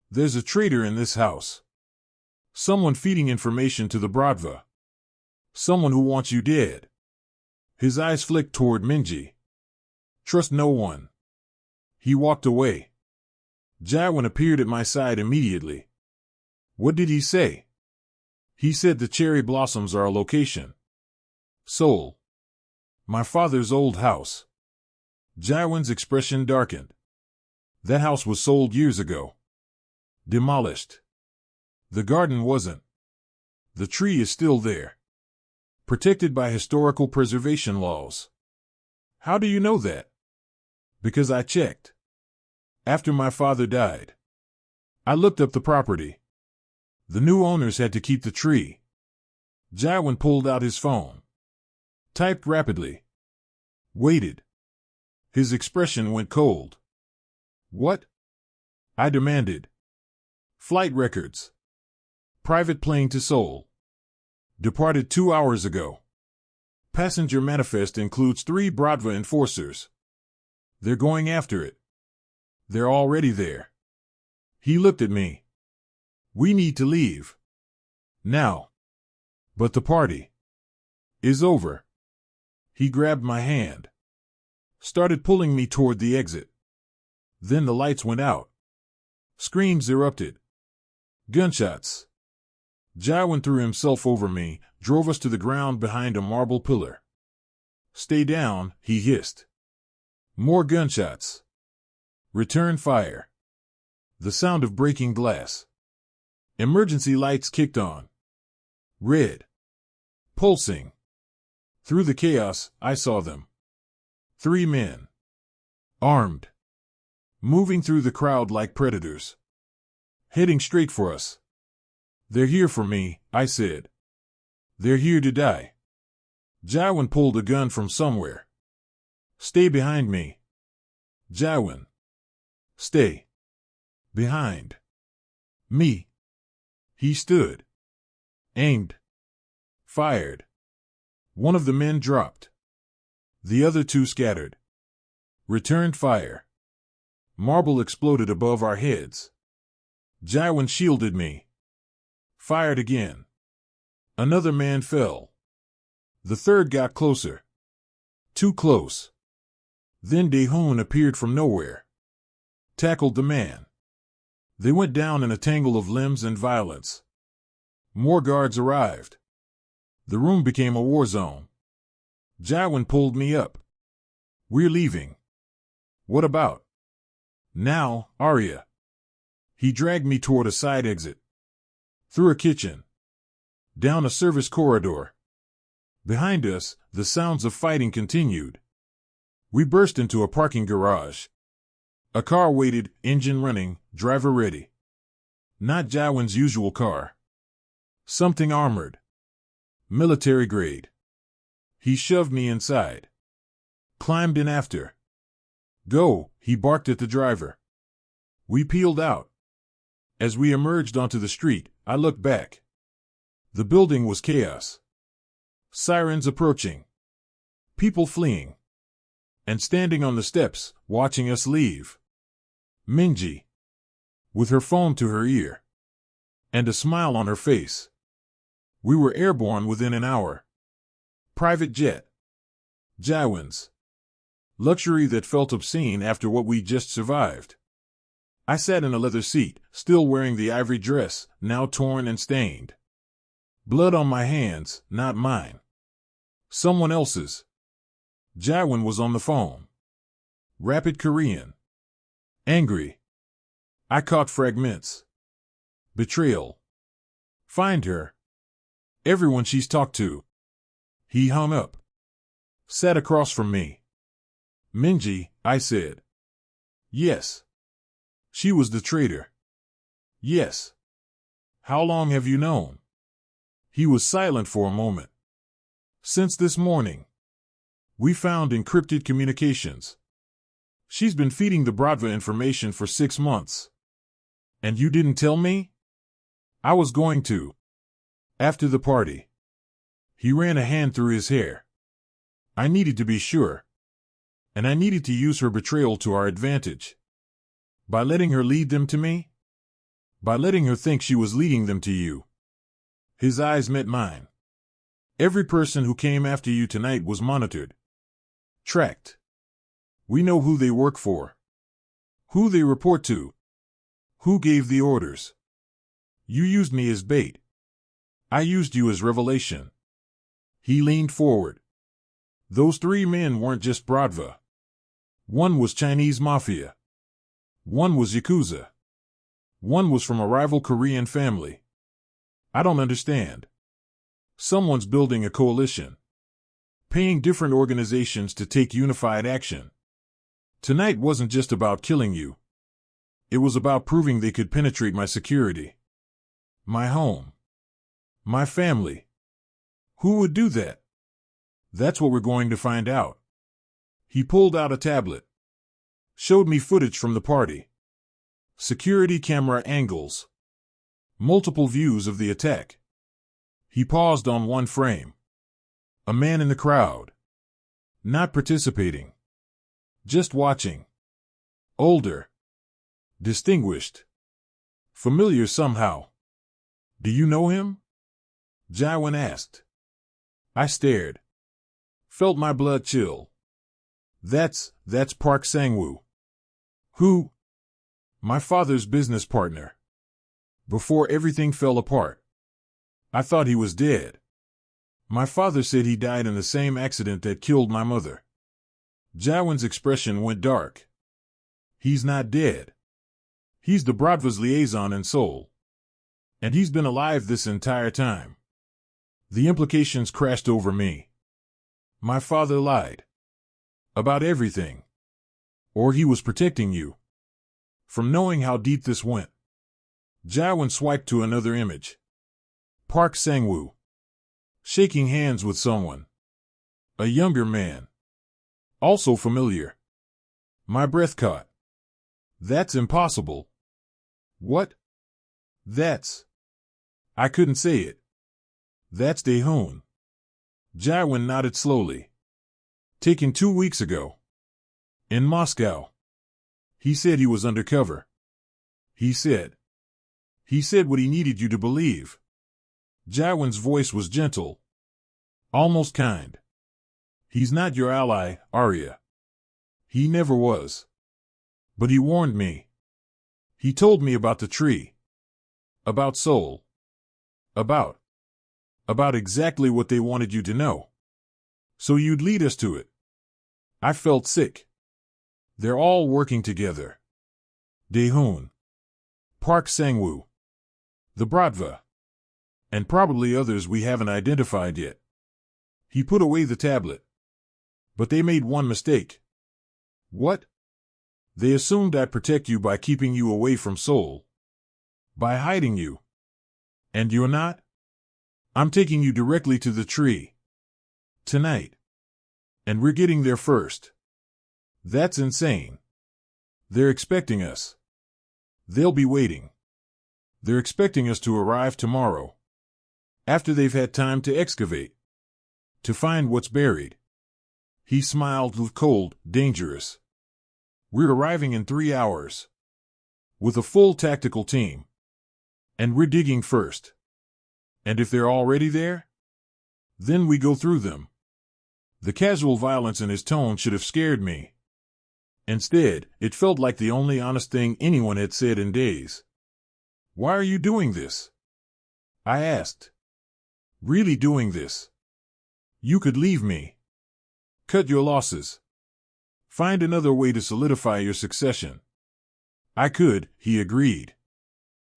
There's a traitor in this house. Someone feeding information to the Bratva. Someone who wants you dead. His eyes flicked toward Minji. Trust no one. He walked away. Jiwon appeared at my side immediately. What did he say? He said the cherry blossoms are a location. Seoul. My father's old house. Jiwon's expression darkened. That house was sold years ago. Demolished. The garden wasn't. The tree is still there. Protected by historical preservation laws. How do you know that? Because I checked. After my father died. I looked up the property. The new owners had to keep the tree. Jiwon pulled out his phone. Typed rapidly. Waited. His expression went cold. What? I demanded. Flight records. Private plane to Seoul. Departed 2 hours ago. Passenger manifest includes 3 Bratva enforcers. They're going after it. They're already there. He looked at me. We need to leave. Now. But the party is over. He grabbed my hand. Started pulling me toward the exit. Then the lights went out. Screams erupted. Gunshots. Jiwon threw himself over me, drove us to the ground behind a marble pillar. Stay down, he hissed. More gunshots. Return fire. The sound of breaking glass. Emergency lights kicked on. Red. Pulsing. Through the chaos, I saw them. 3 men. Armed. Moving through the crowd like predators. Heading straight for us. They're here for me, I said. They're here to die. Jiwon pulled a gun from somewhere. Stay behind me. Jiwon. Stay. Behind. Me. He stood. Aimed. Fired. One of the men dropped. The other 2 scattered. Returned fire. Marble exploded above our heads. Jiwon shielded me. Fired again. Another man fell. The third got closer. Too close. Then Dae-hoon appeared from nowhere. Tackled the man. They went down in a tangle of limbs and violence. More guards arrived. The room became a war zone. Jiwon pulled me up. We're leaving. What about? Now, Aria. He dragged me toward a side exit. Through a kitchen. Down a service corridor. Behind us, the sounds of fighting continued. We burst into a parking garage. A car waited, engine running, driver ready. Not Jiwon's usual car. Something armored. Military grade. He shoved me inside. Climbed in after. Go, he barked at the driver. We peeled out. As we emerged onto the street, I looked back. The building was chaos. Sirens approaching. People fleeing. And standing on the steps, watching us leave. Minji. With her phone to her ear. And a smile on her face. We were airborne within an hour. Private jet. Jiwon's. Luxury that felt obscene after what we just survived. I sat in a leather seat, still wearing the ivory dress, now torn and stained. Blood on my hands, not mine. Someone else's. Jiwon was on the phone. Rapid Korean. Angry. I caught fragments. Betrayal. Find her. Everyone she's talked to. He hung up. Sat across from me. Minji, I said. Yes. She was the traitor. Yes. How long have you known? He was silent for a moment. Since this morning. We found encrypted communications. She's been feeding the Bratva information for 6 months. And you didn't tell me? I was going to. After the party. He ran a hand through his hair. I needed to be sure. And I needed to use her betrayal to our advantage. By letting her lead them to me? By letting her think she was leading them to you. His eyes met mine. Every person who came after you tonight was monitored. Tracked. We know who they work for. Who they report to. Who gave the orders. You used me as bait. I used you as revelation. He leaned forward. Those 3 men weren't just Bratva. One was Chinese Mafia. One was Yakuza. One was from a rival Korean family. I don't understand. Someone's building a coalition. Paying different organizations to take unified action. Tonight wasn't just about killing you. It was about proving they could penetrate my security. My home. My family. Who would do that? That's what we're going to find out. He pulled out a tablet. Showed me footage from the party. Security camera angles. Multiple views of the attack. He paused on one frame. A man in the crowd. Not participating. Just watching. Older. Distinguished. Familiar somehow. Do you know him? Jiwon asked. I stared. Felt my blood chill. That's Park Sang-woo. Who? My father's business partner. Before everything fell apart. I thought he was dead. My father said he died in the same accident that killed my mother. Jiwon's expression went dark. He's not dead. He's the Bratva's liaison in Seoul. And he's been alive this entire time. The implications crashed over me. My father lied. About everything. Or he was protecting you. From knowing how deep this went. Jiwon swiped to another image. Park Sang-woo. Shaking hands with someone. A younger man. Also familiar. My breath caught. That's impossible. What? That's... I couldn't say it. That's Dae-hoon. Jiwon nodded slowly. Taken 2 weeks ago. In Moscow. He said he was undercover. He said what he needed you to believe. Jiwon's voice was gentle. Almost kind. He's not your ally, Aria. He never was. But he warned me. He told me about the tree. About Seoul. About exactly what they wanted you to know. So you'd lead us to it. I felt sick. They're all working together. Dae-hoon. Park Sang-woo. The Bratva. And probably others we haven't identified yet. He put away the tablet. But they made one mistake. What? They assumed I'd protect you by keeping you away from Seoul. By hiding you. And you're not? I'm taking you directly to the tree. Tonight. And we're getting there first. That's insane. They're expecting us. They'll be waiting. They're expecting us to arrive tomorrow. After they've had time to excavate. To find what's buried. He smiled with cold, dangerous. We're arriving in 3 hours. With a full tactical team. And we're digging first. And if they're already there? Then we go through them. The casual violence in his tone should have scared me. Instead, it felt like the only honest thing anyone had said in days. Why are you doing this? I asked. Really doing this? You could leave me. Cut your losses. Find another way to solidify your succession. I could, he agreed.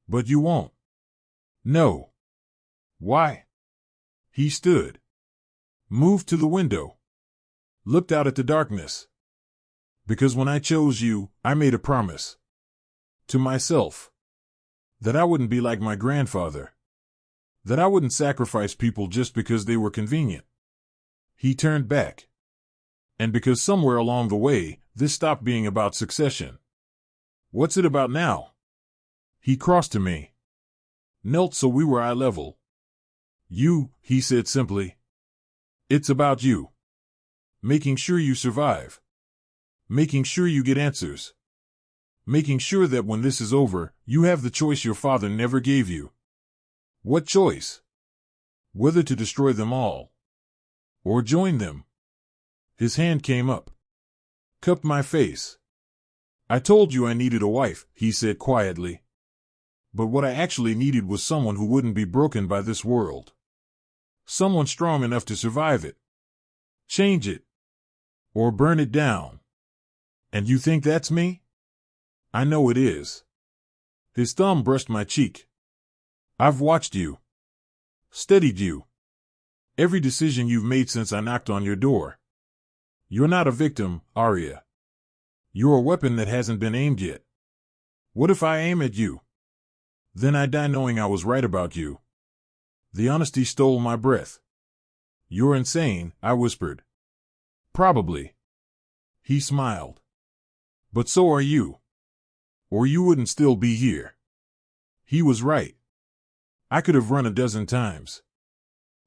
But you won't. No. Why? He stood. Moved to the window. Looked out at the darkness. Because when I chose you, I made a promise. To myself. That I wouldn't be like my grandfather. That I wouldn't sacrifice people just because they were convenient. He turned back. And because somewhere along the way, this stopped being about succession. What's it about now? He crossed to me. Knelt so we were eye level. You, he said simply. It's about you. Making sure you survive. Making sure you get answers. Making sure that when this is over, you have the choice your father never gave you. What choice? Whether to destroy them all. Or join them. His hand came up. Cupped my face. I told you I needed a wife, he said quietly. But what I actually needed was someone who wouldn't be broken by this world. Someone strong enough to survive it. Change it. Or burn it down. And you think that's me? I know it is. His thumb brushed my cheek. I've watched you. Studied you. Every decision you've made since I knocked on your door. You're not a victim, Aria. You're a weapon that hasn't been aimed yet. What if I aim at you? Then I die knowing I was right about you. The honesty stole my breath. You're insane, I whispered. Probably. He smiled. But so are you. Or you wouldn't still be here. He was right. I could have run a dozen times.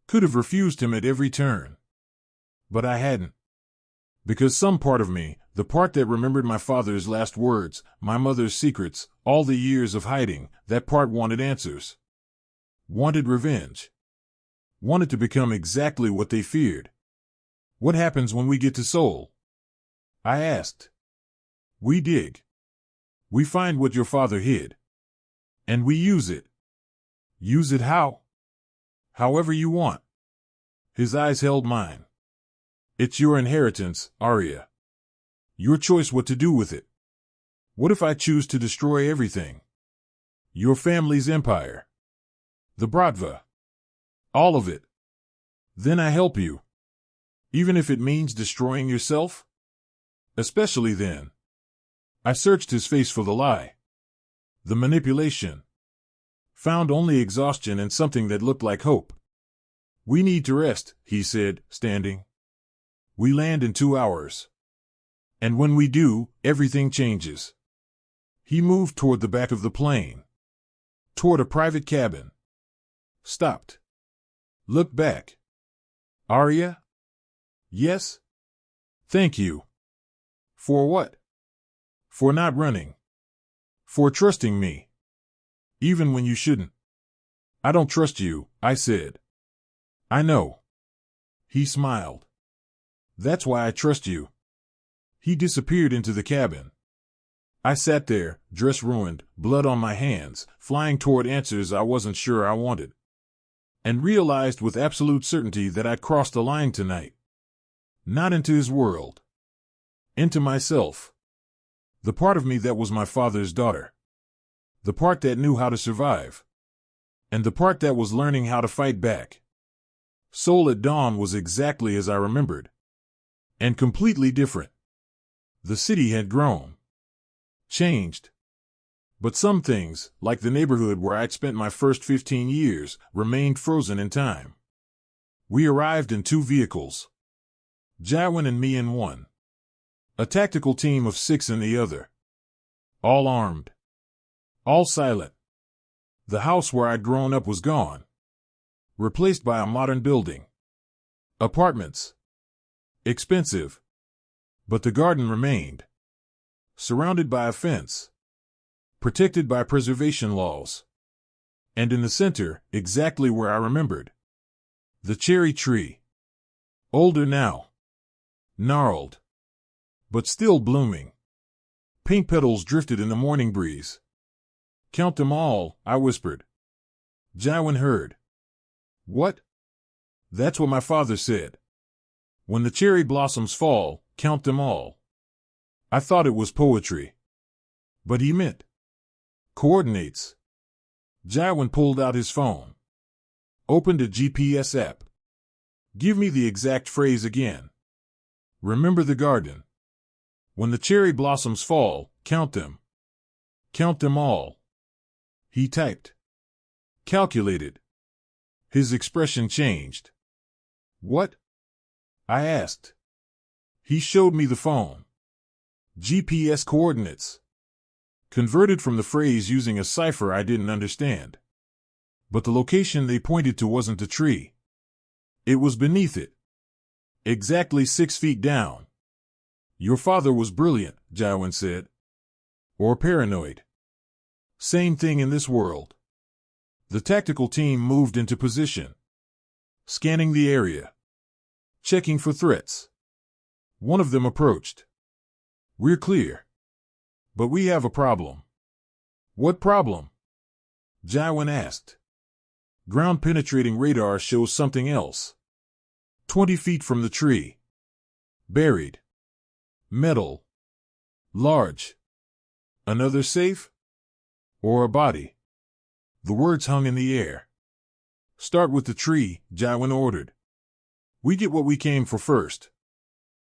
Could have refused him at every turn. But I hadn't. Because some part of me, the part that remembered my father's last words, my mother's secrets, all the years of hiding, that part wanted answers. Wanted revenge. Wanted to become exactly what they feared. What happens when we get to Seoul? I asked. We dig. We find what your father hid. And we use it. Use it how? However you want. His eyes held mine. It's your inheritance, Aria. Your choice what to do with it. What if I choose to destroy everything? Your family's empire. The Bratva. All of it. Then I help you. Even if it means destroying yourself? Especially then. I searched his face for the lie. The manipulation. Found only exhaustion and something that looked like hope. We need to rest, he said, standing. We land in 2 hours. And when we do, everything changes. He moved toward the back of the plane. Toward a private cabin. Stopped. Looked back. Aria? Yes? Thank you. For what? For not running. For trusting me. Even when you shouldn't. I don't trust you, I said. I know. He smiled. That's why I trust you. He disappeared into the cabin. I sat there, dress ruined, blood on my hands, flying toward answers I wasn't sure I wanted. And realized with absolute certainty that I'd crossed a line tonight. Not into his world. Into myself. The part of me that was my father's daughter. The part that knew how to survive. And the part that was learning how to fight back. Seoul at dawn was exactly as I remembered. And completely different. The city had grown. Changed. But some things, like the neighborhood where I'd spent my first 15 years, remained frozen in time. We arrived in 2 vehicles. Jiwon and me in one. A tactical team of 6 in the other. All armed. All silent. The house where I'd grown up was gone. Replaced by a modern building. Apartments. Expensive. But the garden remained. Surrounded by a fence. Protected by preservation laws. And in the center, exactly where I remembered. The cherry tree. Older now. Gnarled. But still blooming. Pink petals drifted in the morning breeze. Count them all, I whispered. Jiwon heard. What? That's what my father said. When the cherry blossoms fall, count them all. I thought it was poetry. But he meant coordinates. Jiwon pulled out his phone. Opened a GPS app. Give me the exact phrase again. Remember the garden. When the cherry blossoms fall, count them. Count them all. He typed. Calculated. His expression changed. What? I asked. He showed me the phone. GPS coordinates. Converted from the phrase using a cipher I didn't understand. But the location they pointed to wasn't a tree. It was beneath it. Exactly 6 feet down. Your father was brilliant, Jiwon said. Or paranoid. Same thing in this world. The tactical team moved into position. Scanning the area. Checking for threats. One of them approached. We're clear. But we have a problem. What problem? Jiwon asked. Ground-penetrating radar shows something else. 20 feet from the tree. Buried. Metal. Large. Another safe? Or a body? The words hung in the air. Start with the tree, Jiwon ordered. We get what we came for first.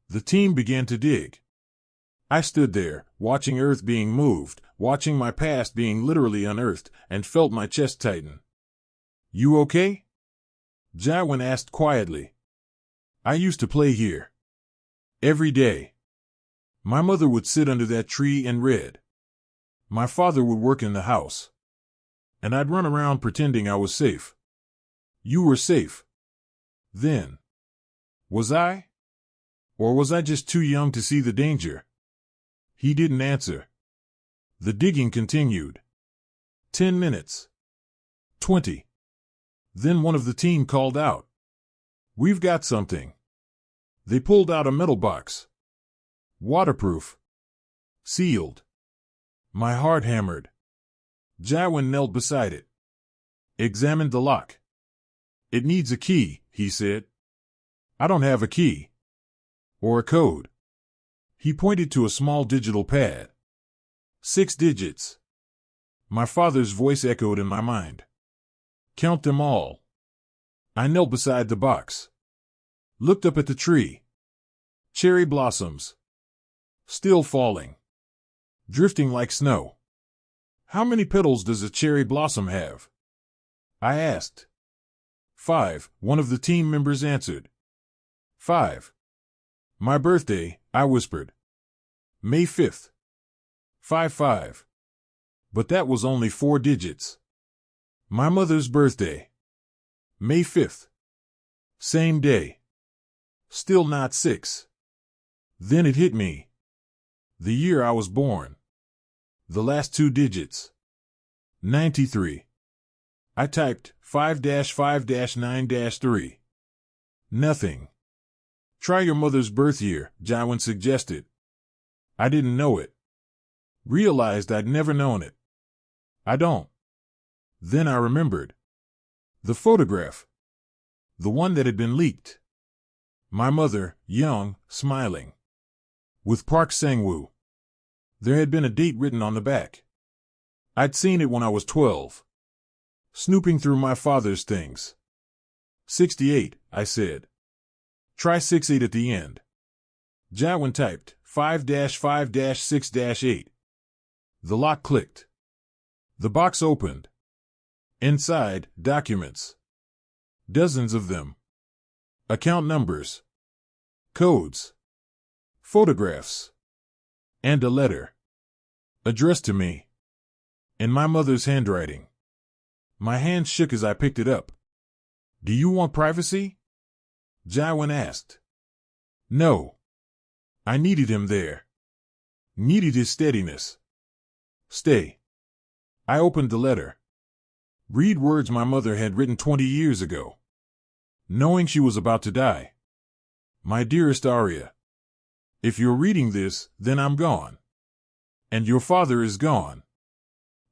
The team began to dig. I stood there, watching Earth being moved, watching my past being literally unearthed, and felt my chest tighten. You okay? Jiwon asked quietly. I used to play here. Every day. My mother would sit under that tree and read. My father would work in the house. And I'd run around pretending I was safe. You were safe. Then. Was I? Or was I just too young to see the danger? He didn't answer. The digging continued. 10 minutes. 20. Then one of the team called out. We've got something. They pulled out a metal box. Waterproof. Sealed. My heart hammered. Jiwon knelt beside it. Examined the lock. It needs a key, he said. I don't have a key. Or a code. He pointed to a small digital pad. 6 digits. My father's voice echoed in my mind. Count them all. I knelt beside the box. Looked up at the tree. Cherry blossoms. Still falling. Drifting like snow. How many petals does a cherry blossom have? I asked. 5, one of the team members answered. 5. My birthday, I whispered. May 5th. 5-5. But that was only 4 digits. My mother's birthday. May 5th. Same day. Still not 6. Then it hit me. The year I was born. The last 2 digits. 93. I typed 5-5-9-3. Nothing. Try your mother's birth year, Jiwon suggested. I didn't know it. Realized I'd never known it. I don't. Then I remembered. The photograph. The one that had been leaked. My mother, young, smiling. With Park Sang-woo. There had been a date written on the back. I'd seen it when I was 12. Snooping through my father's things. 68, I said. Try 68 at the end. Jiwon typed 5-5-6-8. The lock clicked. The box opened. Inside, documents. Dozens of them. Account numbers. Codes. Photographs. And a letter. Addressed to me. In my mother's handwriting. My hand shook as I picked it up. Do you want privacy? Jiwon asked. No. I needed him there. Needed his steadiness. Stay. I opened the letter. Read words my mother had written 20 years ago. Knowing she was about to die. My dearest Aria. If you're reading this, then I'm gone. And your father is gone.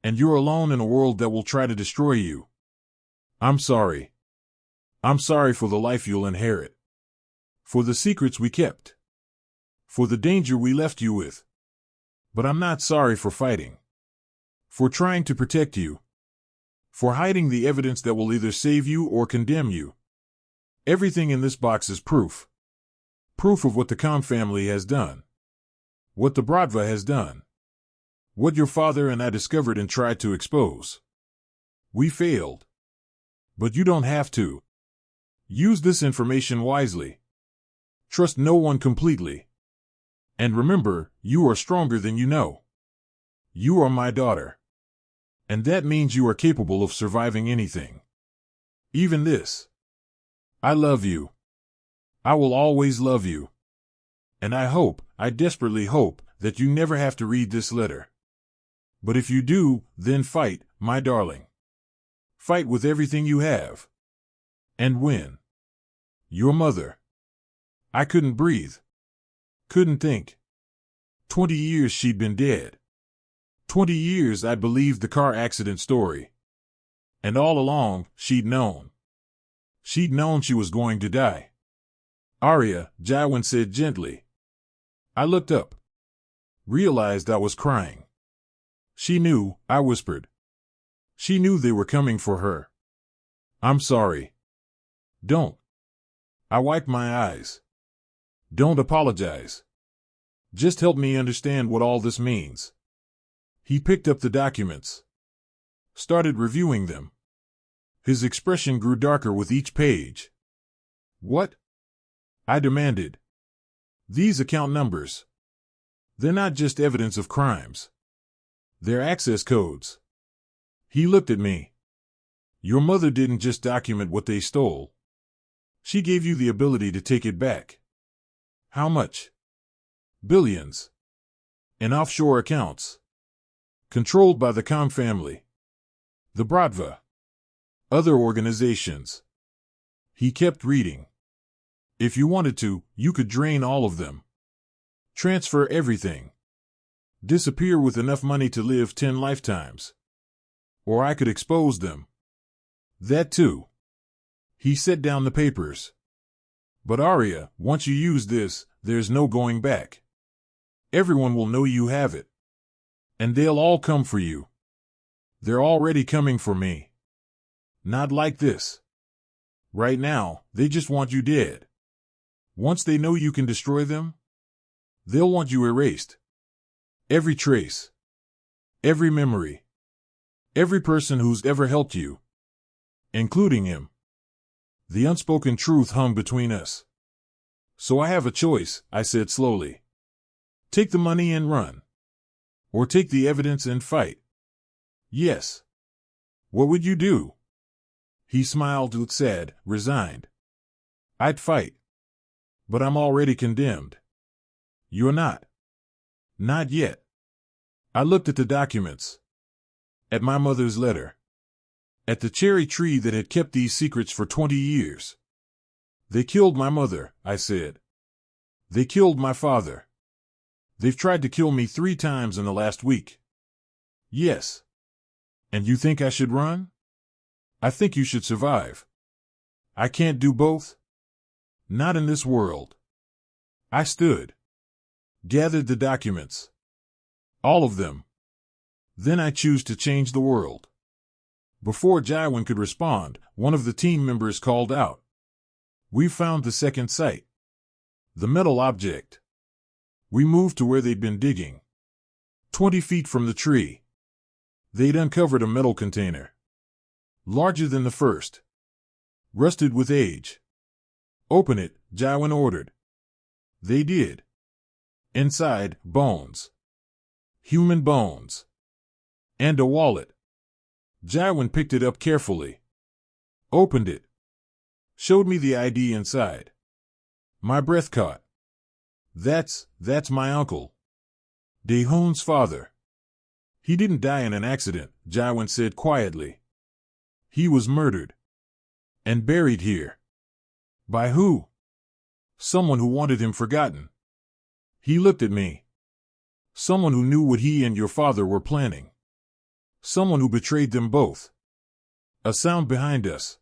And you're alone in a world that will try to destroy you. I'm sorry. I'm sorry for the life you'll inherit. For the secrets we kept. For the danger we left you with. But I'm not sorry for fighting. For trying to protect you. For hiding the evidence that will either save you or condemn you. Everything in this box is proof. Proof of what the Kang family has done. What the Bratva has done. What your father and I discovered and tried to expose. We failed. But you don't have to. Use this information wisely. Trust no one completely. And remember, you are stronger than you know. You are my daughter. And that means you are capable of surviving anything. Even this. I love you. I will always love you. And I desperately hope, that you never have to read this letter. But if you do, then fight, my darling. Fight with everything you have. And win. Your mother. I couldn't breathe. Couldn't think. 20 years she'd been dead. 20 years I'd believed the car accident story. And all along, she'd known. She'd known she was going to die. Aria, Jiwon said gently. I looked up. Realized I was crying. She knew, I whispered. She knew they were coming for her. I'm sorry. Don't. I wiped my eyes. Don't apologize. Just help me understand what all this means. He picked up the documents. Started reviewing them. His expression grew darker with each page. What? I demanded. These account numbers. They're not just evidence of crimes. They're access codes. He looked at me. Your mother didn't just document what they stole. She gave you the ability to take it back. How much? Billions. In offshore accounts. Controlled by the Kang family. The Bratva. Other organizations. He kept reading. If you wanted to, you could drain all of them. Transfer everything. Disappear with enough money to live 10 lifetimes. Or I could expose them. That too. He set down the papers. But Aria, once you use this, there's no going back. Everyone will know you have it. And they'll all come for you. They're already coming for me. Not like this. Right now, they just want you dead. Once they know you can destroy them, they'll want you erased. Every trace. Every memory. Every person who's ever helped you. Including him. The unspoken truth hung between us. So I have a choice, I said slowly. Take the money and run. Or take the evidence and fight. Yes. What would you do? He smiled, sad, resigned. I'd fight. But I'm already condemned. You're not. Not yet. I looked at the documents. At my mother's letter. At the cherry tree that had kept these secrets for 20 years. They killed my mother, I said. They killed my father. They've tried to kill me 3 times in the last week. Yes. And you think I should run? I think you should survive. I can't do both. Not in this world. I stood. Gathered the documents. All of them. Then I choose to change the world. Before Jiwon could respond, one of the team members called out. We found the second site. The metal object. We moved to where they'd been digging. 20 feet from the tree. They'd uncovered a metal container. Larger than the first. Rusted with age. Open it, Jiwon ordered. They did. Inside, bones. Human bones. And a wallet. Jiwon picked it up carefully. Opened it. Showed me the ID inside. My breath caught. That's my uncle. Daehoon's father. He didn't die in an accident, Jiwon said quietly. He was murdered. And buried here. By who? Someone who wanted him forgotten. He looked at me. Someone who knew what he and your father were planning. Someone who betrayed them both. A sound behind us.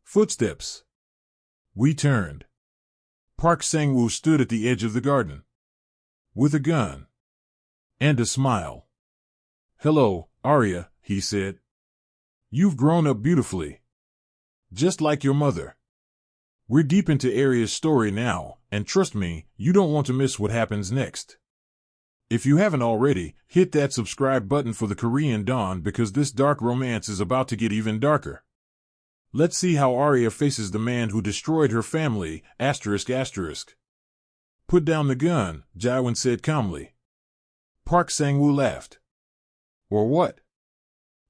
Footsteps. We turned. Park Sang-woo stood at the edge of the garden. With a gun. And a smile. "Hello, Aria," he said. "You've grown up beautifully. Just like your mother. We're deep into Aria's story now, and trust me, you don't want to miss what happens next. If you haven't already, hit that subscribe button for the Korean Dawn because this dark romance is about to get even darker. Let's see how Aria faces the man who destroyed her family, ***. Put down the gun, Jiwon said calmly. Park Sang-woo laughed. Or what?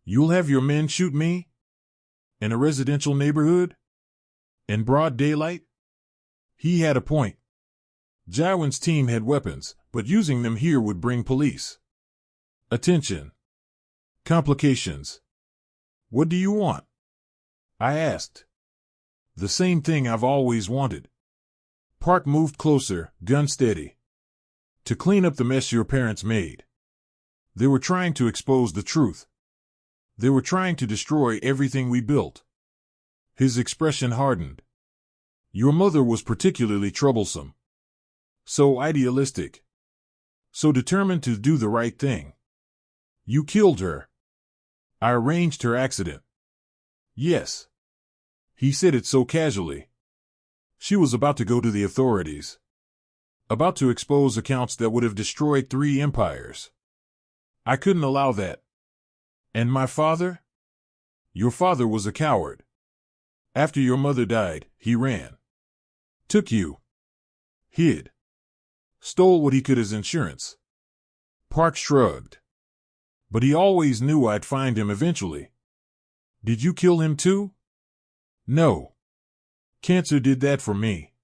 You'll have your men shoot me? In a residential neighborhood? In broad daylight? He had a point. Jiwon's team had weapons, but using them here would bring police attention. Complications. What do you want? I asked. The same thing I've always wanted. Park moved closer, gun steady. To clean up the mess your parents made. They were trying to expose the truth. They were trying to destroy everything we built. His expression hardened. Your mother was particularly troublesome. So idealistic. So determined to do the right thing. You killed her. I arranged her accident. Yes. He said it so casually. She was about to go to the authorities. About to expose accounts that would have destroyed 3 empires. I couldn't allow that. And my father? Your father was a coward. After your mother died, he ran. Took you. Hid. Stole what he could as insurance. Park shrugged. But he always knew I'd find him eventually. Did you kill him too? No. Cancer did that for me.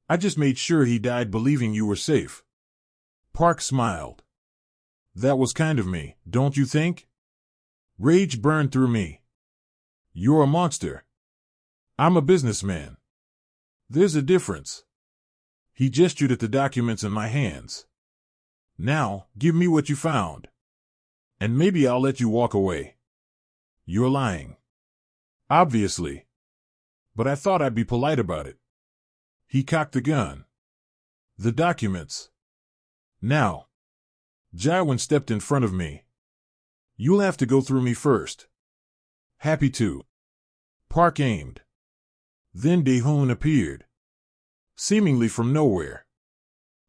I just made sure he died believing you were safe. Park smiled. That was kind of me, don't you think? Rage burned through me. You're a monster. I'm a businessman. There's a difference. He gestured at the documents in my hands. Now, give me what you found. And maybe I'll let you walk away. You're lying. Obviously. But I thought I'd be polite about it. He cocked the gun. The documents. Now. Jiwon stepped in front of me. You'll have to go through me first. Happy to. Park aimed. Then Dae-hoon appeared. Seemingly from nowhere.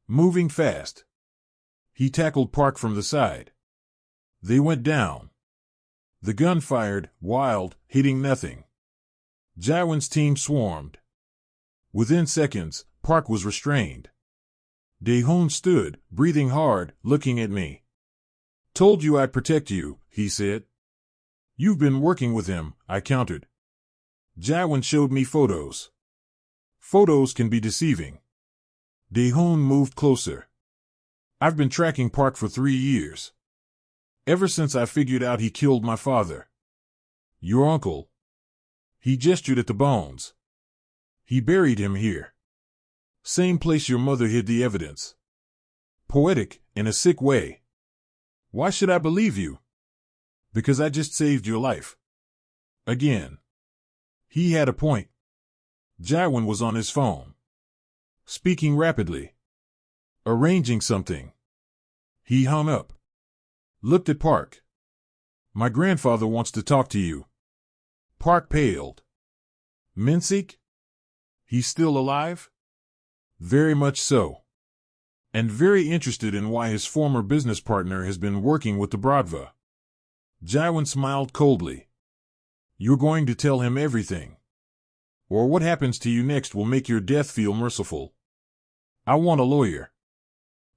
Moving fast. He tackled Park from the side. They went down. The gun fired, wild, hitting nothing. Jiwon's team swarmed. Within seconds, Park was restrained. Dae-hoon stood, breathing hard, looking at me. Told you I'd protect you, he said. You've been working with him, I countered. Jiwon showed me photos. Photos can be deceiving. Dae-hoon moved closer. I've been tracking Park for 3 years. Ever since I figured out he killed my father. Your uncle. He gestured at the bones. He buried him here. Same place your mother hid the evidence. Poetic, in a sick way. Why should I believe you? Because I just saved your life. Again. He had a point. Jiwon was on his phone. Speaking rapidly. Arranging something. He hung up. Looked at Park. My grandfather wants to talk to you. Park paled. Minsik? He's still alive? Very much so. And very interested in why his former business partner has been working with the Brodva. Jiwon smiled coldly. You're going to tell him everything. Or what happens to you next will make your death feel merciful. I want a lawyer.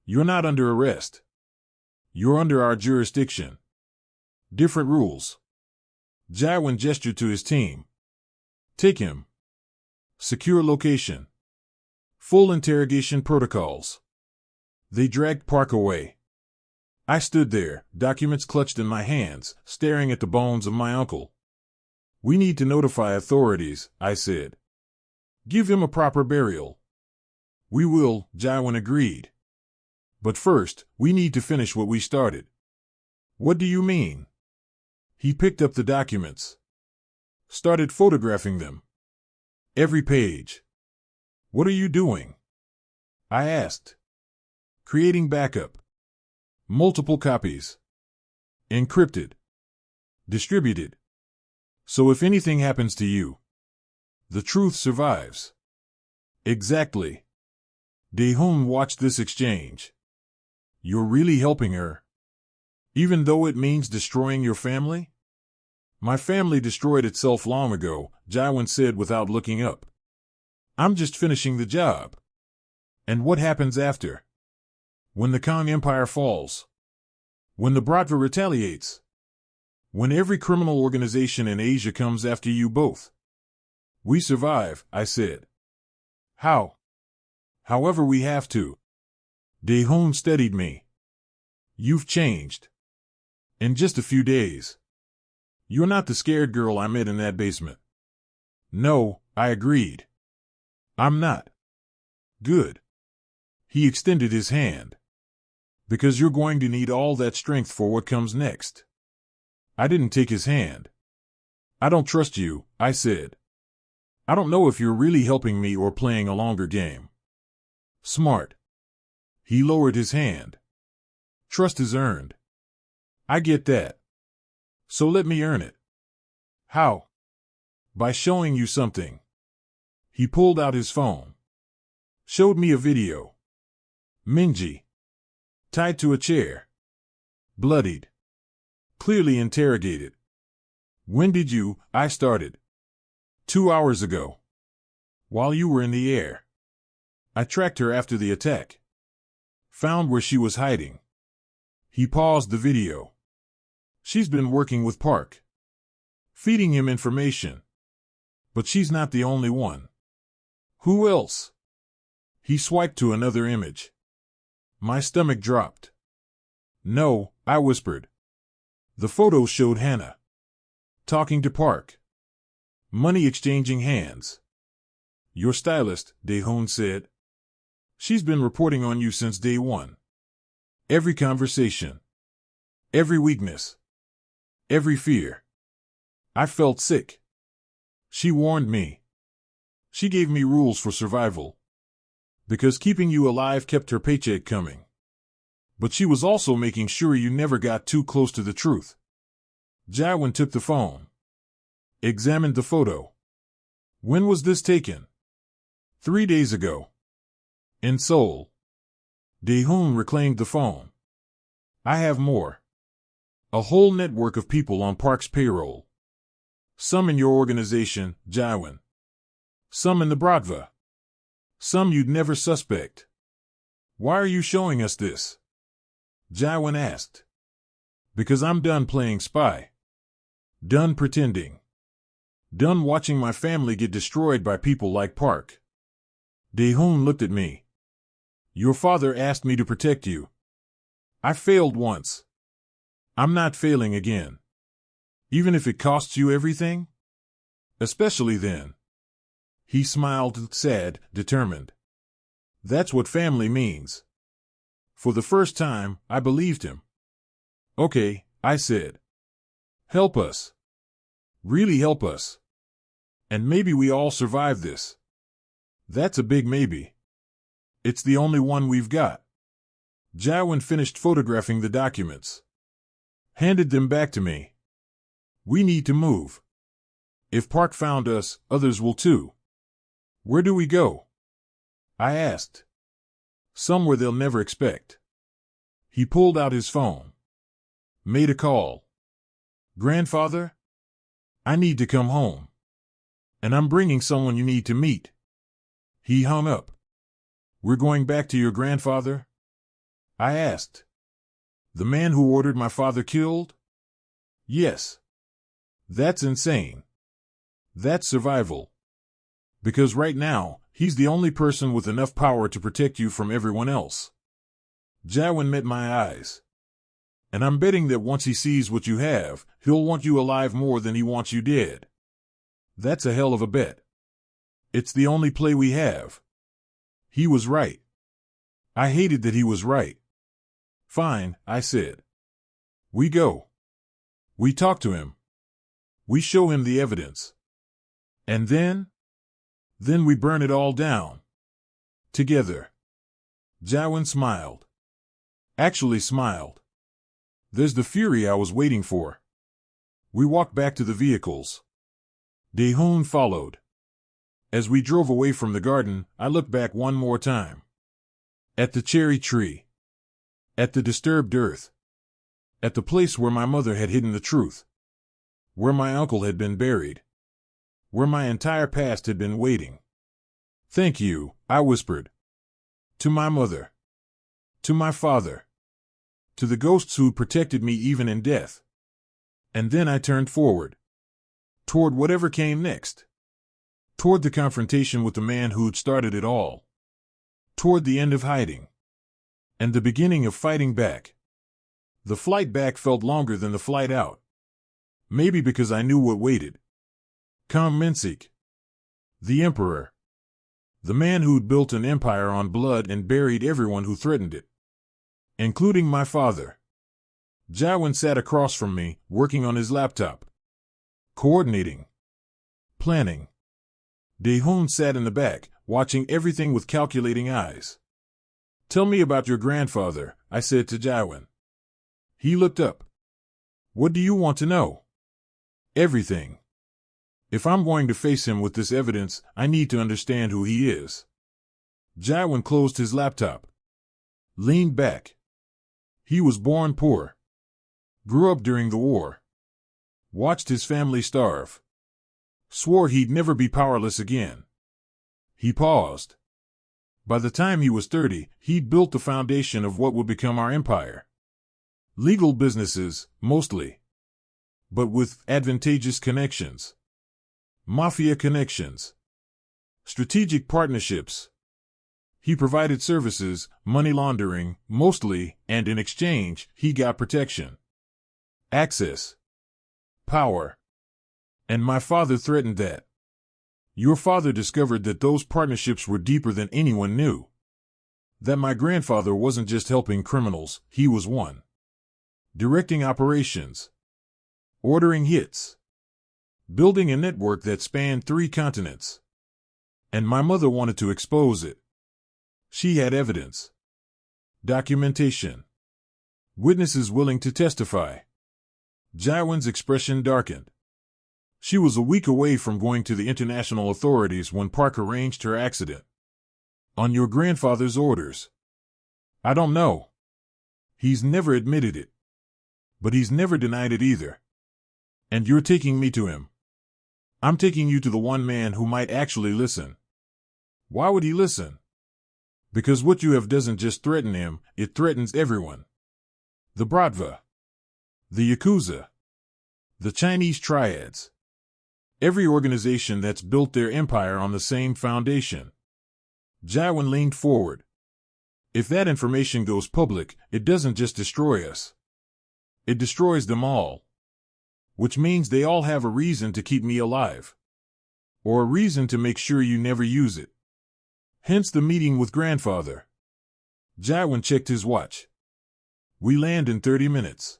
You're not under arrest. You're under our jurisdiction. Different rules. Jiwon gestured to his team. Take him. Secure location. Full interrogation protocols. They dragged Park away. I stood there, documents clutched in my hands, staring at the bones of my uncle. We need to notify authorities, I said. Give him a proper burial. We will, Jiwon agreed. But first, we need to finish what we started. What do you mean? He picked up the documents. Started photographing them. Every page. What are you doing? I asked. Creating backup. Multiple copies. Encrypted. Distributed. So if anything happens to you, the truth survives. Exactly. Dae-hoon watched this exchange. You're really helping her? Even though it means destroying your family? My family destroyed itself long ago, Jiwon said without looking up. I'm just finishing the job. And what happens after? When the Kang Empire falls? When the Bratva retaliates? When every criminal organization in Asia comes after you both? We survive, I said. How? However we have to. Dae-hoon steadied me. You've changed. In just a few days. You're not the scared girl I met in that basement. No, I agreed. I'm not. Good. He extended his hand. Because you're going to need all that strength for what comes next. I didn't take his hand. I don't trust you, I said. I don't know if you're really helping me or playing a longer game. Smart. He lowered his hand. Trust is earned. I get that. So let me earn it. How? By showing you something. He pulled out his phone. Showed me a video. Minji. Tied to a chair. Bloodied. Clearly interrogated. When did you? I started. 2 hours ago. While you were in the air. I tracked her after the attack. Found where she was hiding. He paused the video. She's been working with Park. Feeding him information. But she's not the only one. Who else? He swiped to another image. My stomach dropped. No, I whispered. The photo showed Hannah. Talking to Park. Money exchanging hands. Your stylist, Dae-hoon said. She's been reporting on you since day one. Every conversation. Every weakness. Every fear. I felt sick. She warned me. She gave me rules for survival. Because keeping you alive kept her paycheck coming. But she was also making sure you never got too close to the truth. Jiwon took the phone. Examined the photo. When was this taken? 3 days ago. In Seoul. Dae-hoon reclaimed the phone. I have more. A whole network of people on Park's payroll. Some in your organization, Jiwon. Some in the Bratva. Some you'd never suspect. Why are you showing us this? Jiwon asked. Because I'm done playing spy. Done pretending. Done watching my family get destroyed by people like Park. Dae-hoon looked at me. Your father asked me to protect you. I failed once. I'm not failing again. Even if it costs you everything? Especially then. He smiled, sad, determined. That's what family means. For the first time, I believed him. Okay, I said. Help us. Really help us. And maybe we all survive this. That's a big maybe. It's the only one we've got. Jiwon finished photographing the documents. Handed them back to me. We need to move. If Park found us, others will too. Where do we go? I asked. Somewhere they'll never expect. He pulled out his phone. Made a call. Grandfather? I need to come home. And I'm bringing someone you need to meet. He hung up. We're going back to your grandfather? I asked. The man who ordered my father killed? Yes. That's insane. That's survival. Because right now, he's the only person with enough power to protect you from everyone else. Jiwon met my eyes. And I'm betting that once he sees what you have, he'll want you alive more than he wants you dead. That's a hell of a bet. It's the only play we have. He was right. I hated that he was right. Fine, I said. We go. We talk to him. We show him the evidence. And then? Then we burn it all down. Together. Jiwon smiled. Actually smiled. There's the fury I was waiting for. We walked back to the vehicles. Dae-hoon followed. As we drove away from the garden, I looked back one more time. At the cherry tree. At the disturbed earth. At the place where my mother had hidden the truth. Where my uncle had been buried. Where my entire past had been waiting. Thank you, I whispered. To my mother. To my father. To the ghosts who protected me even in death. And then I turned forward. Toward whatever came next. Toward the confrontation with the man who'd started it all. Toward the end of hiding. And the beginning of fighting back. The flight back felt longer than the flight out. Maybe because I knew what waited. Kang Jiwon. The Emperor. The man who'd built an empire on blood and buried everyone who threatened it. Including my father. Jiwon sat across from me, working on his laptop. Coordinating. Planning. Dae-hoon sat in the back, watching everything with calculating eyes. Tell me about your grandfather, I said to Jiwon. He looked up. What do you want to know? Everything. If I'm going to face him with this evidence, I need to understand who he is. Jiwon closed his laptop. Leaned back. He was born poor. Grew up during the war. Watched his family starve. Swore he'd never be powerless again. He paused. By the time he was 30, he'd built the foundation of what would become our empire. Legal businesses, mostly. But with advantageous connections. Mafia connections. Strategic partnerships. He provided services, money laundering, mostly, and in exchange, he got protection. Access. Power. And my father threatened that. Your father discovered that those partnerships were deeper than anyone knew. That my grandfather wasn't just helping criminals, he was one. Directing operations. Ordering hits. Building a network that spanned 3 continents. And my mother wanted to expose it. She had evidence. Documentation. Witnesses willing to testify. Jiwon's expression darkened. She was a week away from going to the international authorities when Park arranged her accident. On your grandfather's orders. I don't know. He's never admitted it. But he's never denied it either. And you're taking me to him. I'm taking you to the one man who might actually listen. Why would he listen? Because what you have doesn't just threaten him, it threatens everyone. The Bratva. The Yakuza. The Chinese triads. Every organization that's built their empire on the same foundation. Jiwon leaned forward. If that information goes public, it doesn't just destroy us. It destroys them all. Which means they all have a reason to keep me alive. Or a reason to make sure you never use it. Hence the meeting with grandfather. Jiwon checked his watch. We land in 30 minutes.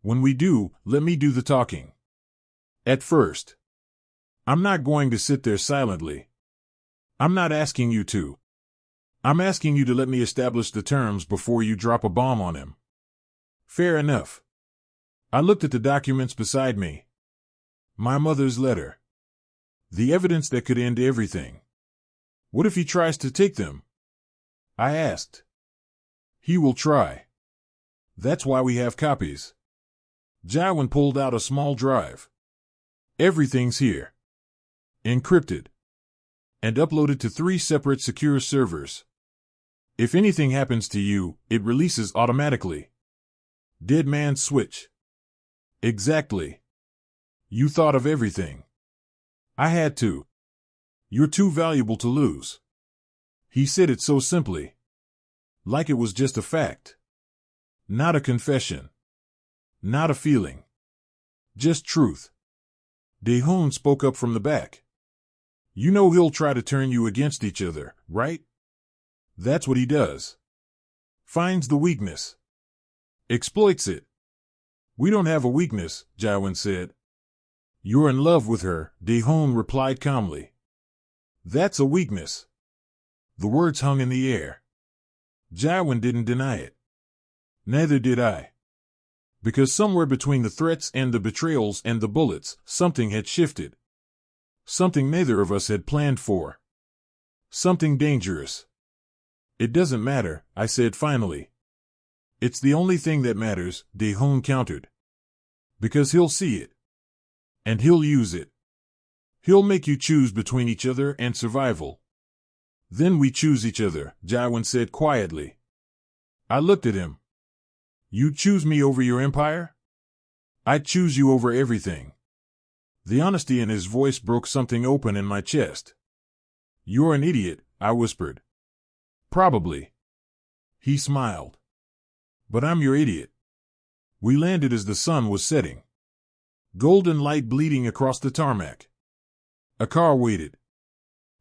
When we do, let me do the talking. At first. I'm not going to sit there silently. I'm not asking you to. I'm asking you to let me establish the terms before you drop a bomb on him. Fair enough. I looked at the documents beside me. My mother's letter. The evidence that could end everything. What if he tries to take them? I asked. He will try. That's why we have copies. Jiwon pulled out a small drive. Everything's here. Encrypted. And uploaded to 3 separate secure servers. If anything happens to you, it releases automatically. Dead man's switch. Exactly. You thought of everything. I had to. You're too valuable to lose. He said it so simply. Like it was just a fact. Not a confession. Not a feeling. Just truth. Dae-hoon spoke up from the back. You know he'll try to turn you against each other, right? That's what he does. Finds the weakness. Exploits it. We don't have a weakness, Jiwon said. You're in love with her, Dae-hoon replied calmly. That's a weakness. The words hung in the air. Jiwon didn't deny it. Neither did I. Because somewhere between the threats and the betrayals and the bullets, something had shifted. Something neither of us had planned for. Something dangerous. It doesn't matter, I said finally. It's the only thing that matters, Dae-hoon countered. Because he'll see it. And he'll use it. He'll make you choose between each other and survival. Then we choose each other, Jiwon said quietly. I looked at him. You choose me over your empire? I choose you over everything. The honesty in his voice broke something open in my chest. You're an idiot, I whispered. Probably. He smiled. But I'm your idiot. We landed as the sun was setting. Golden light bleeding across the tarmac. A car waited.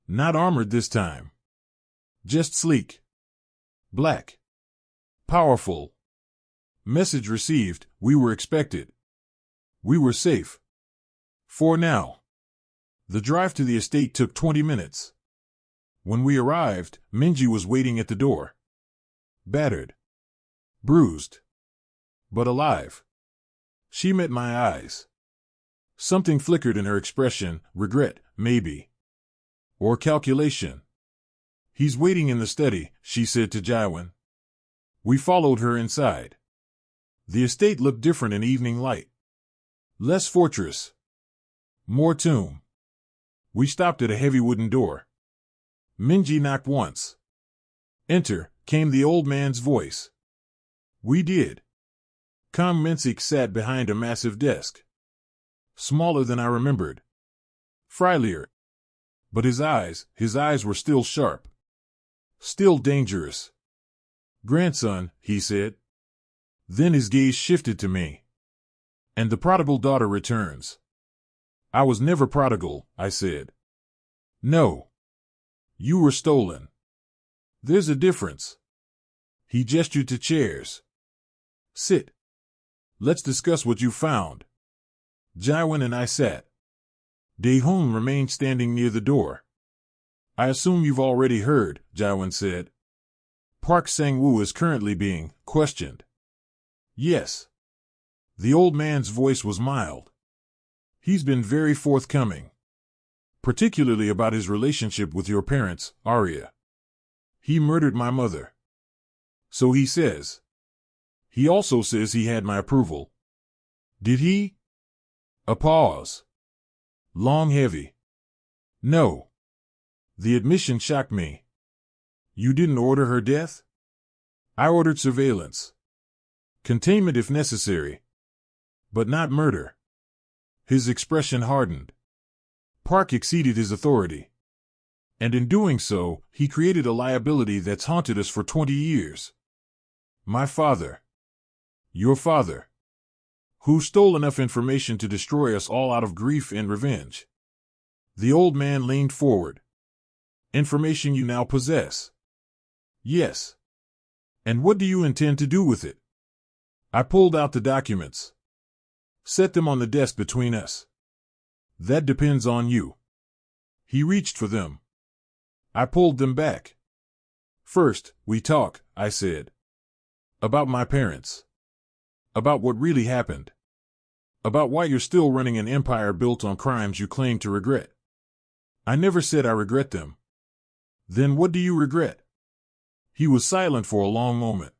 Not armored this time. Just sleek. Black. Powerful. Message received, we were expected. We were safe. For now. The drive to the estate took 20 minutes. When we arrived, Minji was waiting at the door. Battered. Bruised. But alive. She met my eyes. Something flickered in her expression, regret, maybe. Or calculation. He's waiting in the study, she said to Jiwon. We followed her inside. The estate looked different in evening light. Less fortress. More tomb. We stopped at a heavy wooden door. Minji knocked once. Enter, came the old man's voice. We did. Kang Jiwon sat behind a massive desk. Smaller than I remembered. Frielier. But his eyes were still sharp. Still dangerous. Grandson, he said. Then his gaze shifted to me. And the prodigal daughter returns. I was never prodigal, I said. No. You were stolen. There's a difference. He gestured to chairs. Sit. Let's discuss what you found. Jiwon and I sat. Dae-hoon remained standing near the door. I assume you've already heard, Jiwon said. Park Sang-woo is currently being questioned. Yes. The old man's voice was mild. He's been very forthcoming. Particularly about his relationship with your parents, Aria. He murdered my mother. So he says. He also says he had my approval. Did he? A pause. Long, heavy. No. The admission shocked me. You didn't order her death? I ordered surveillance. Containment if necessary. But not murder. His expression hardened. Park exceeded his authority. And in doing so, he created a liability that's haunted us for 20 years. My father. Your father. Who stole enough information to destroy us all out of grief and revenge. The old man leaned forward. Information you now possess. Yes. And what do you intend to do with it? I pulled out the documents. Set them on the desk between us. That depends on you. He reached for them. I pulled them back. First, we talk, I said. About my parents. About what really happened. About why you're still running an empire built on crimes you claim to regret. I never said I regret them. Then what do you regret? He was silent for a long moment.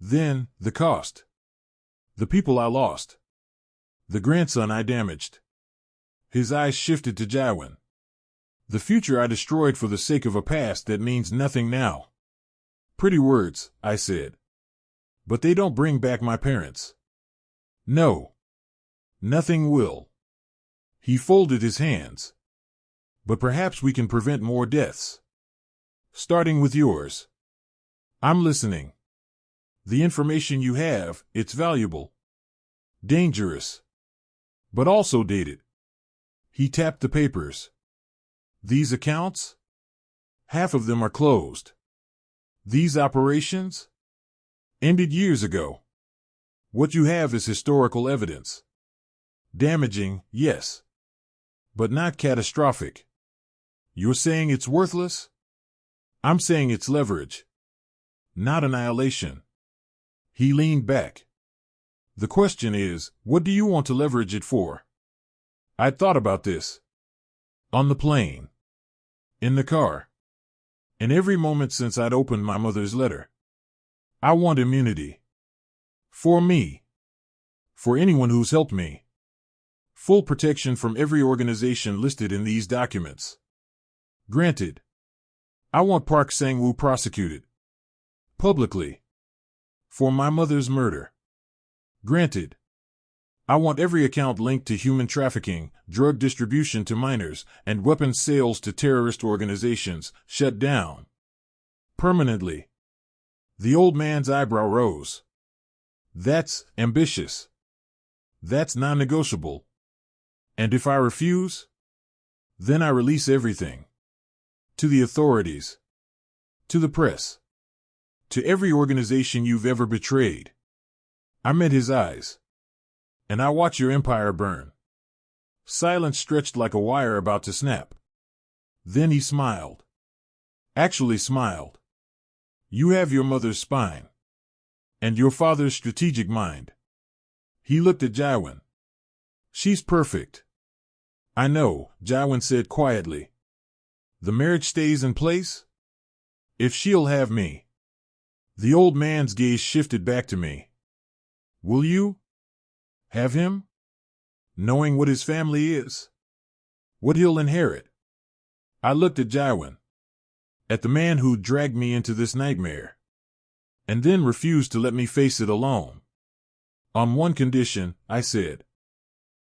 Then, the cost. The people I lost. The grandson I damaged. His eyes shifted to Jiwon. The future I destroyed for the sake of a past that means nothing now. Pretty words, I said. But they don't bring back my parents. No. Nothing will. He folded his hands. But perhaps we can prevent more deaths. Starting with yours. I'm listening. The information you have, it's valuable. Dangerous. But also dated. He tapped the papers. These accounts? Half of them are closed. These operations? Ended years ago. What you have is historical evidence. Damaging, yes. But not catastrophic. You're saying it's worthless? I'm saying it's leverage. not annihilation. He leaned back. The question is, what do you want to leverage it for? I'd thought about this. On the plane. In the car. In every moment since I'd opened my mother's letter. I want immunity. For me. For anyone who's helped me. Full protection from every organization listed in these documents. Granted. I want Park Sang-woo prosecuted. Publicly. For my mother's murder. Granted. I want every account linked to human trafficking, drug distribution to minors, and weapons sales to terrorist organizations shut down. Permanently. The old man's eyebrow rose. That's ambitious. That's non-negotiable. And if I refuse? Then I release everything. To the authorities. To the press. To every organization you've ever betrayed. I met his eyes. And I watch your empire burn. Silence stretched like a wire about to snap. Then he smiled. Actually smiled. You have your mother's spine. And your father's strategic mind. He looked at Jiwon. She's perfect. I know, Jiwon said quietly. The marriage stays in place? If she'll have me. The old man's gaze shifted back to me. Will you? Have him? Knowing what his family is? What he'll inherit? I looked at Jiwon. At the man who dragged me into this nightmare. And then refused to let me face it alone. On one condition, I said.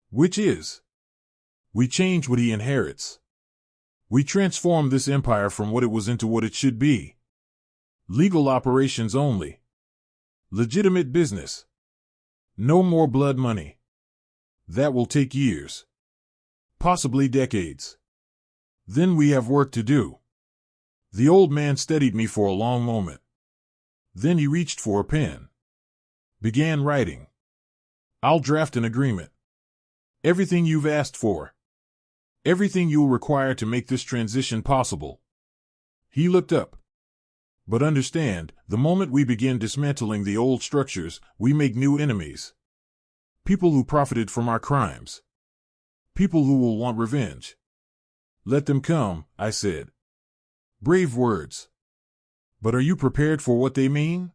Which is? We change what he inherits. We transform this empire from what it was into what it should be. Legal operations only. Legitimate business. No more blood money. That will take years. Possibly decades. Then we have work to do. The old man studied me for a long moment. Then he reached for a pen. Began writing. I'll draft an agreement. Everything you've asked for. Everything you'll require to make this transition possible. He looked up. But understand, the moment we begin dismantling the old structures, we make new enemies. People who profited from our crimes. People who will want revenge. Let them come, I said. Brave words. But are you prepared for what they mean?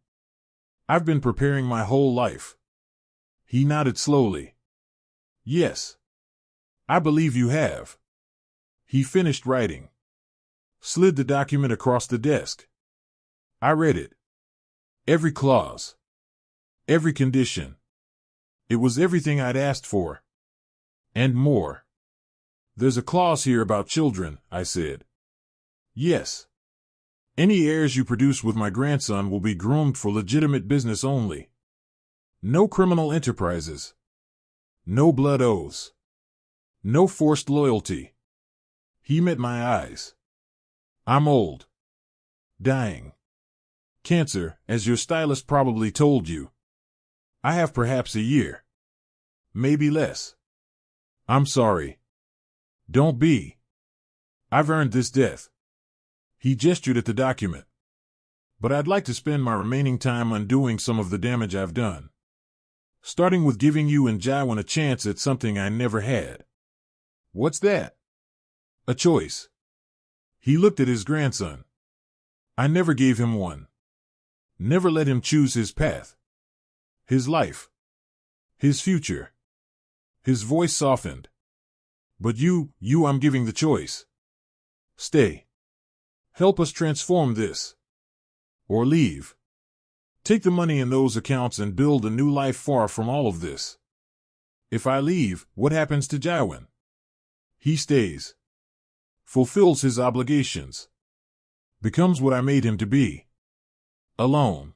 I've been preparing my whole life. He nodded slowly. Yes. I believe you have. He finished writing. Slid the document across the desk. I read it. Every clause. Every condition. It was everything I'd asked for. And more. There's a clause here about children, I said. Yes. Any heirs you produce with my grandson will be groomed for legitimate business only. No criminal enterprises. No blood oaths. No forced loyalty. He met my eyes. I'm old. Dying. Cancer, as your stylist probably told you. I have perhaps a year. Maybe less. I'm sorry. Don't be. I've earned this death. He gestured at the document. But I'd like to spend my remaining time undoing some of the damage I've done. Starting with giving you and Jiwon a chance at something I never had. What's that? A choice. He looked at his grandson. I never gave him one. Never let him choose his path. His life. His future. His voice softened. But you, I'm giving the choice. Stay. Help us transform this. Or leave. Take the money in those accounts and build a new life far from all of this. If I leave, what happens to Jiwon? He stays. Fulfills his obligations. Becomes what I made him to be. Alone.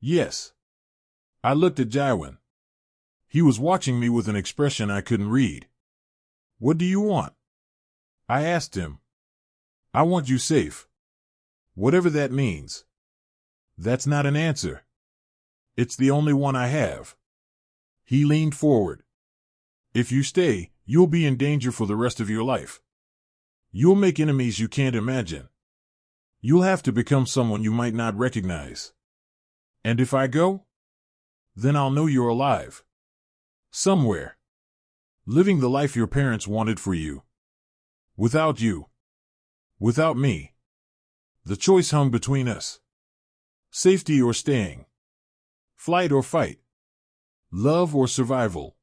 Yes. I looked at Jiwon. He was watching me with an expression I couldn't read. What do you want? I asked him. I want you safe. Whatever that means. That's not an answer. It's the only one I have. He leaned forward. If you stay, you'll be in danger for the rest of your life. You'll make enemies you can't imagine. You'll have to become someone you might not recognize. And if I go, then I'll know you're alive. Somewhere. Living the life your parents wanted for you. Without you. Without me. The choice hung between us. Safety or staying. Flight or fight. Love or survival.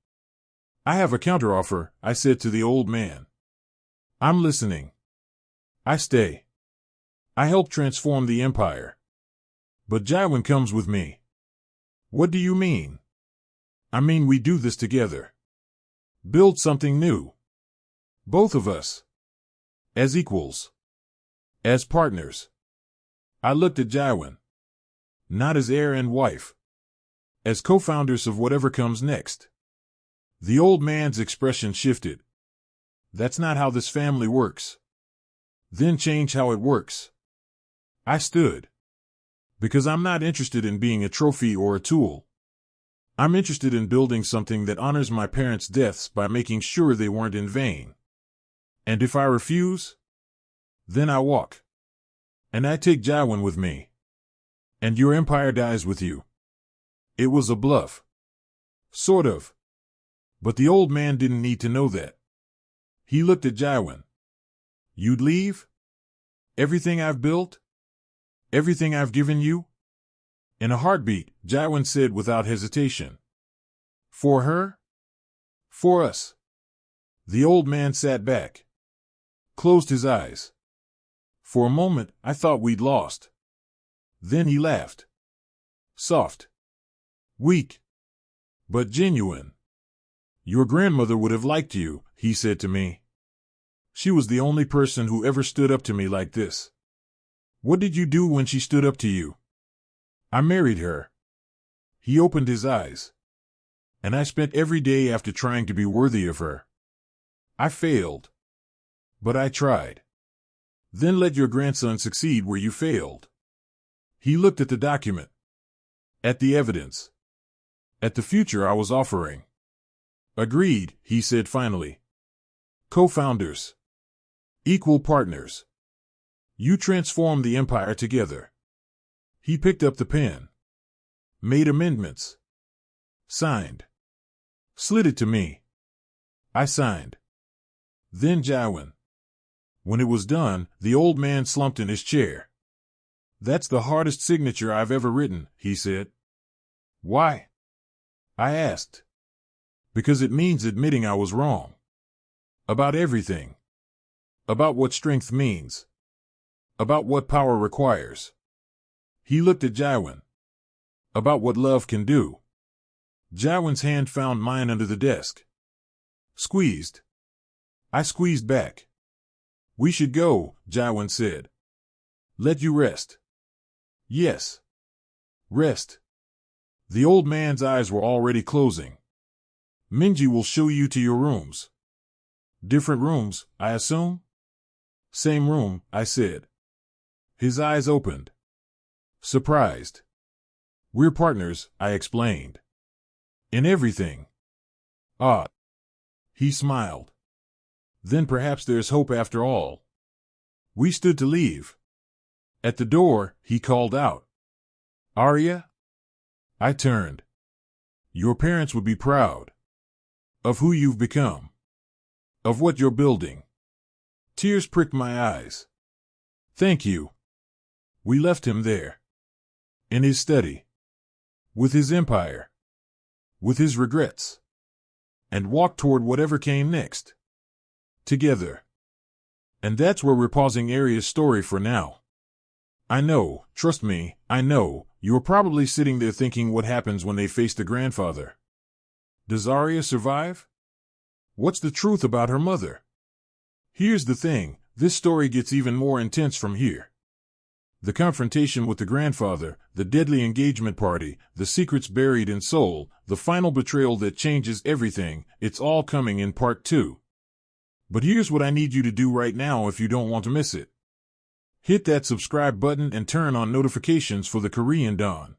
I have a counteroffer, I said to the old man. I'm listening. I stay. I help transform the empire. But Jiwon comes with me. What do you mean? I mean we do this together. Build something new. Both of us. As equals. As partners. I looked at Jiwon. Not as heir and wife. As co-founders of whatever comes next. The old man's expression shifted. That's not how this family works. Then change how it works. I stood. Because I'm not interested in being a trophy or a tool. I'm interested in building something that honors my parents' deaths by making sure they weren't in vain. And if I refuse, then I walk. And I take Jiwon with me. And your empire dies with you. It was a bluff. Sort of. But the old man didn't need to know that. He looked at Jiwon. You'd leave? Everything I've built? Everything I've given you? In a heartbeat, Jiwon said without hesitation. For her? For us. The old man sat back. Closed his eyes. For a moment, I thought we'd lost. Then he laughed. Soft. Weak. But genuine. Your grandmother would have liked you, he said to me. She was the only person who ever stood up to me like this. What did you do when she stood up to you? I married her. He opened his eyes. And I spent every day after trying to be worthy of her. I failed. But I tried. Then let your grandson succeed where you failed. He looked at the document. At the evidence. At the future I was offering. Agreed, he said finally. Co-founders. Equal partners. You transform the empire together. He picked up the pen. Made amendments. Signed. Slid it to me. I signed. Then Jiwon. When it was done, the old man slumped in his chair. That's the hardest signature I've ever written, he said. Why? I asked. Because it means admitting I was wrong. About everything. About what strength means. About what power requires. He looked at Jiwon. About what love can do. Jiwon's hand found mine under the desk. Squeezed. I squeezed back. We should go, Jiwon said. Let you rest. Yes. Rest. The old man's eyes were already closing. Minji will show you to your rooms. Different rooms, I assume? Same room, I said. His eyes opened. Surprised. We're partners, I explained. In everything. Ah. He smiled. Then perhaps there's hope after all. We stood to leave. At the door, he called out. Aria? I turned. Your parents would be proud. Of who you've become. Of what you're building. Tears pricked my eyes. Thank you. We left him there. In his study. With his empire. With his regrets. And walked toward whatever came next. Together. And that's where we're pausing Aria's story for now. I know, trust me, I know, you're probably sitting there thinking what happens when they face the grandfather. Does Aria survive? What's the truth about her mother? Here's the thing, this story gets even more intense from here. The confrontation with the grandfather, the deadly engagement party, the secrets buried in Seoul, the final betrayal that changes everything, it's all coming in part 2. But here's what I need you to do right now if you don't want to miss it. Hit that subscribe button and turn on notifications for the Korean Dawn.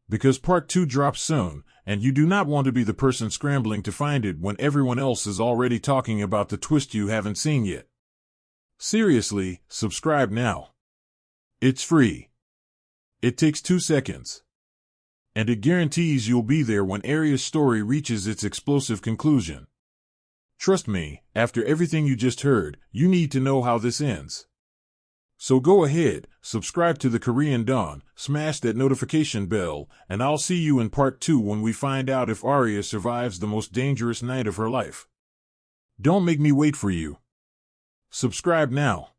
Because part 2 drops soon, and you do not want to be the person scrambling to find it when everyone else is already talking about the twist you haven't seen yet. Seriously, subscribe now. It's free. It takes 2 seconds. And it guarantees you'll be there when Aria's story reaches its explosive conclusion. Trust me, after everything you just heard, you need to know how this ends. So go ahead, subscribe to the Korean Dawn, smash that notification bell, and I'll see you in part 2 when we find out if Aria survives the most dangerous night of her life. Don't make me wait for you. Subscribe now.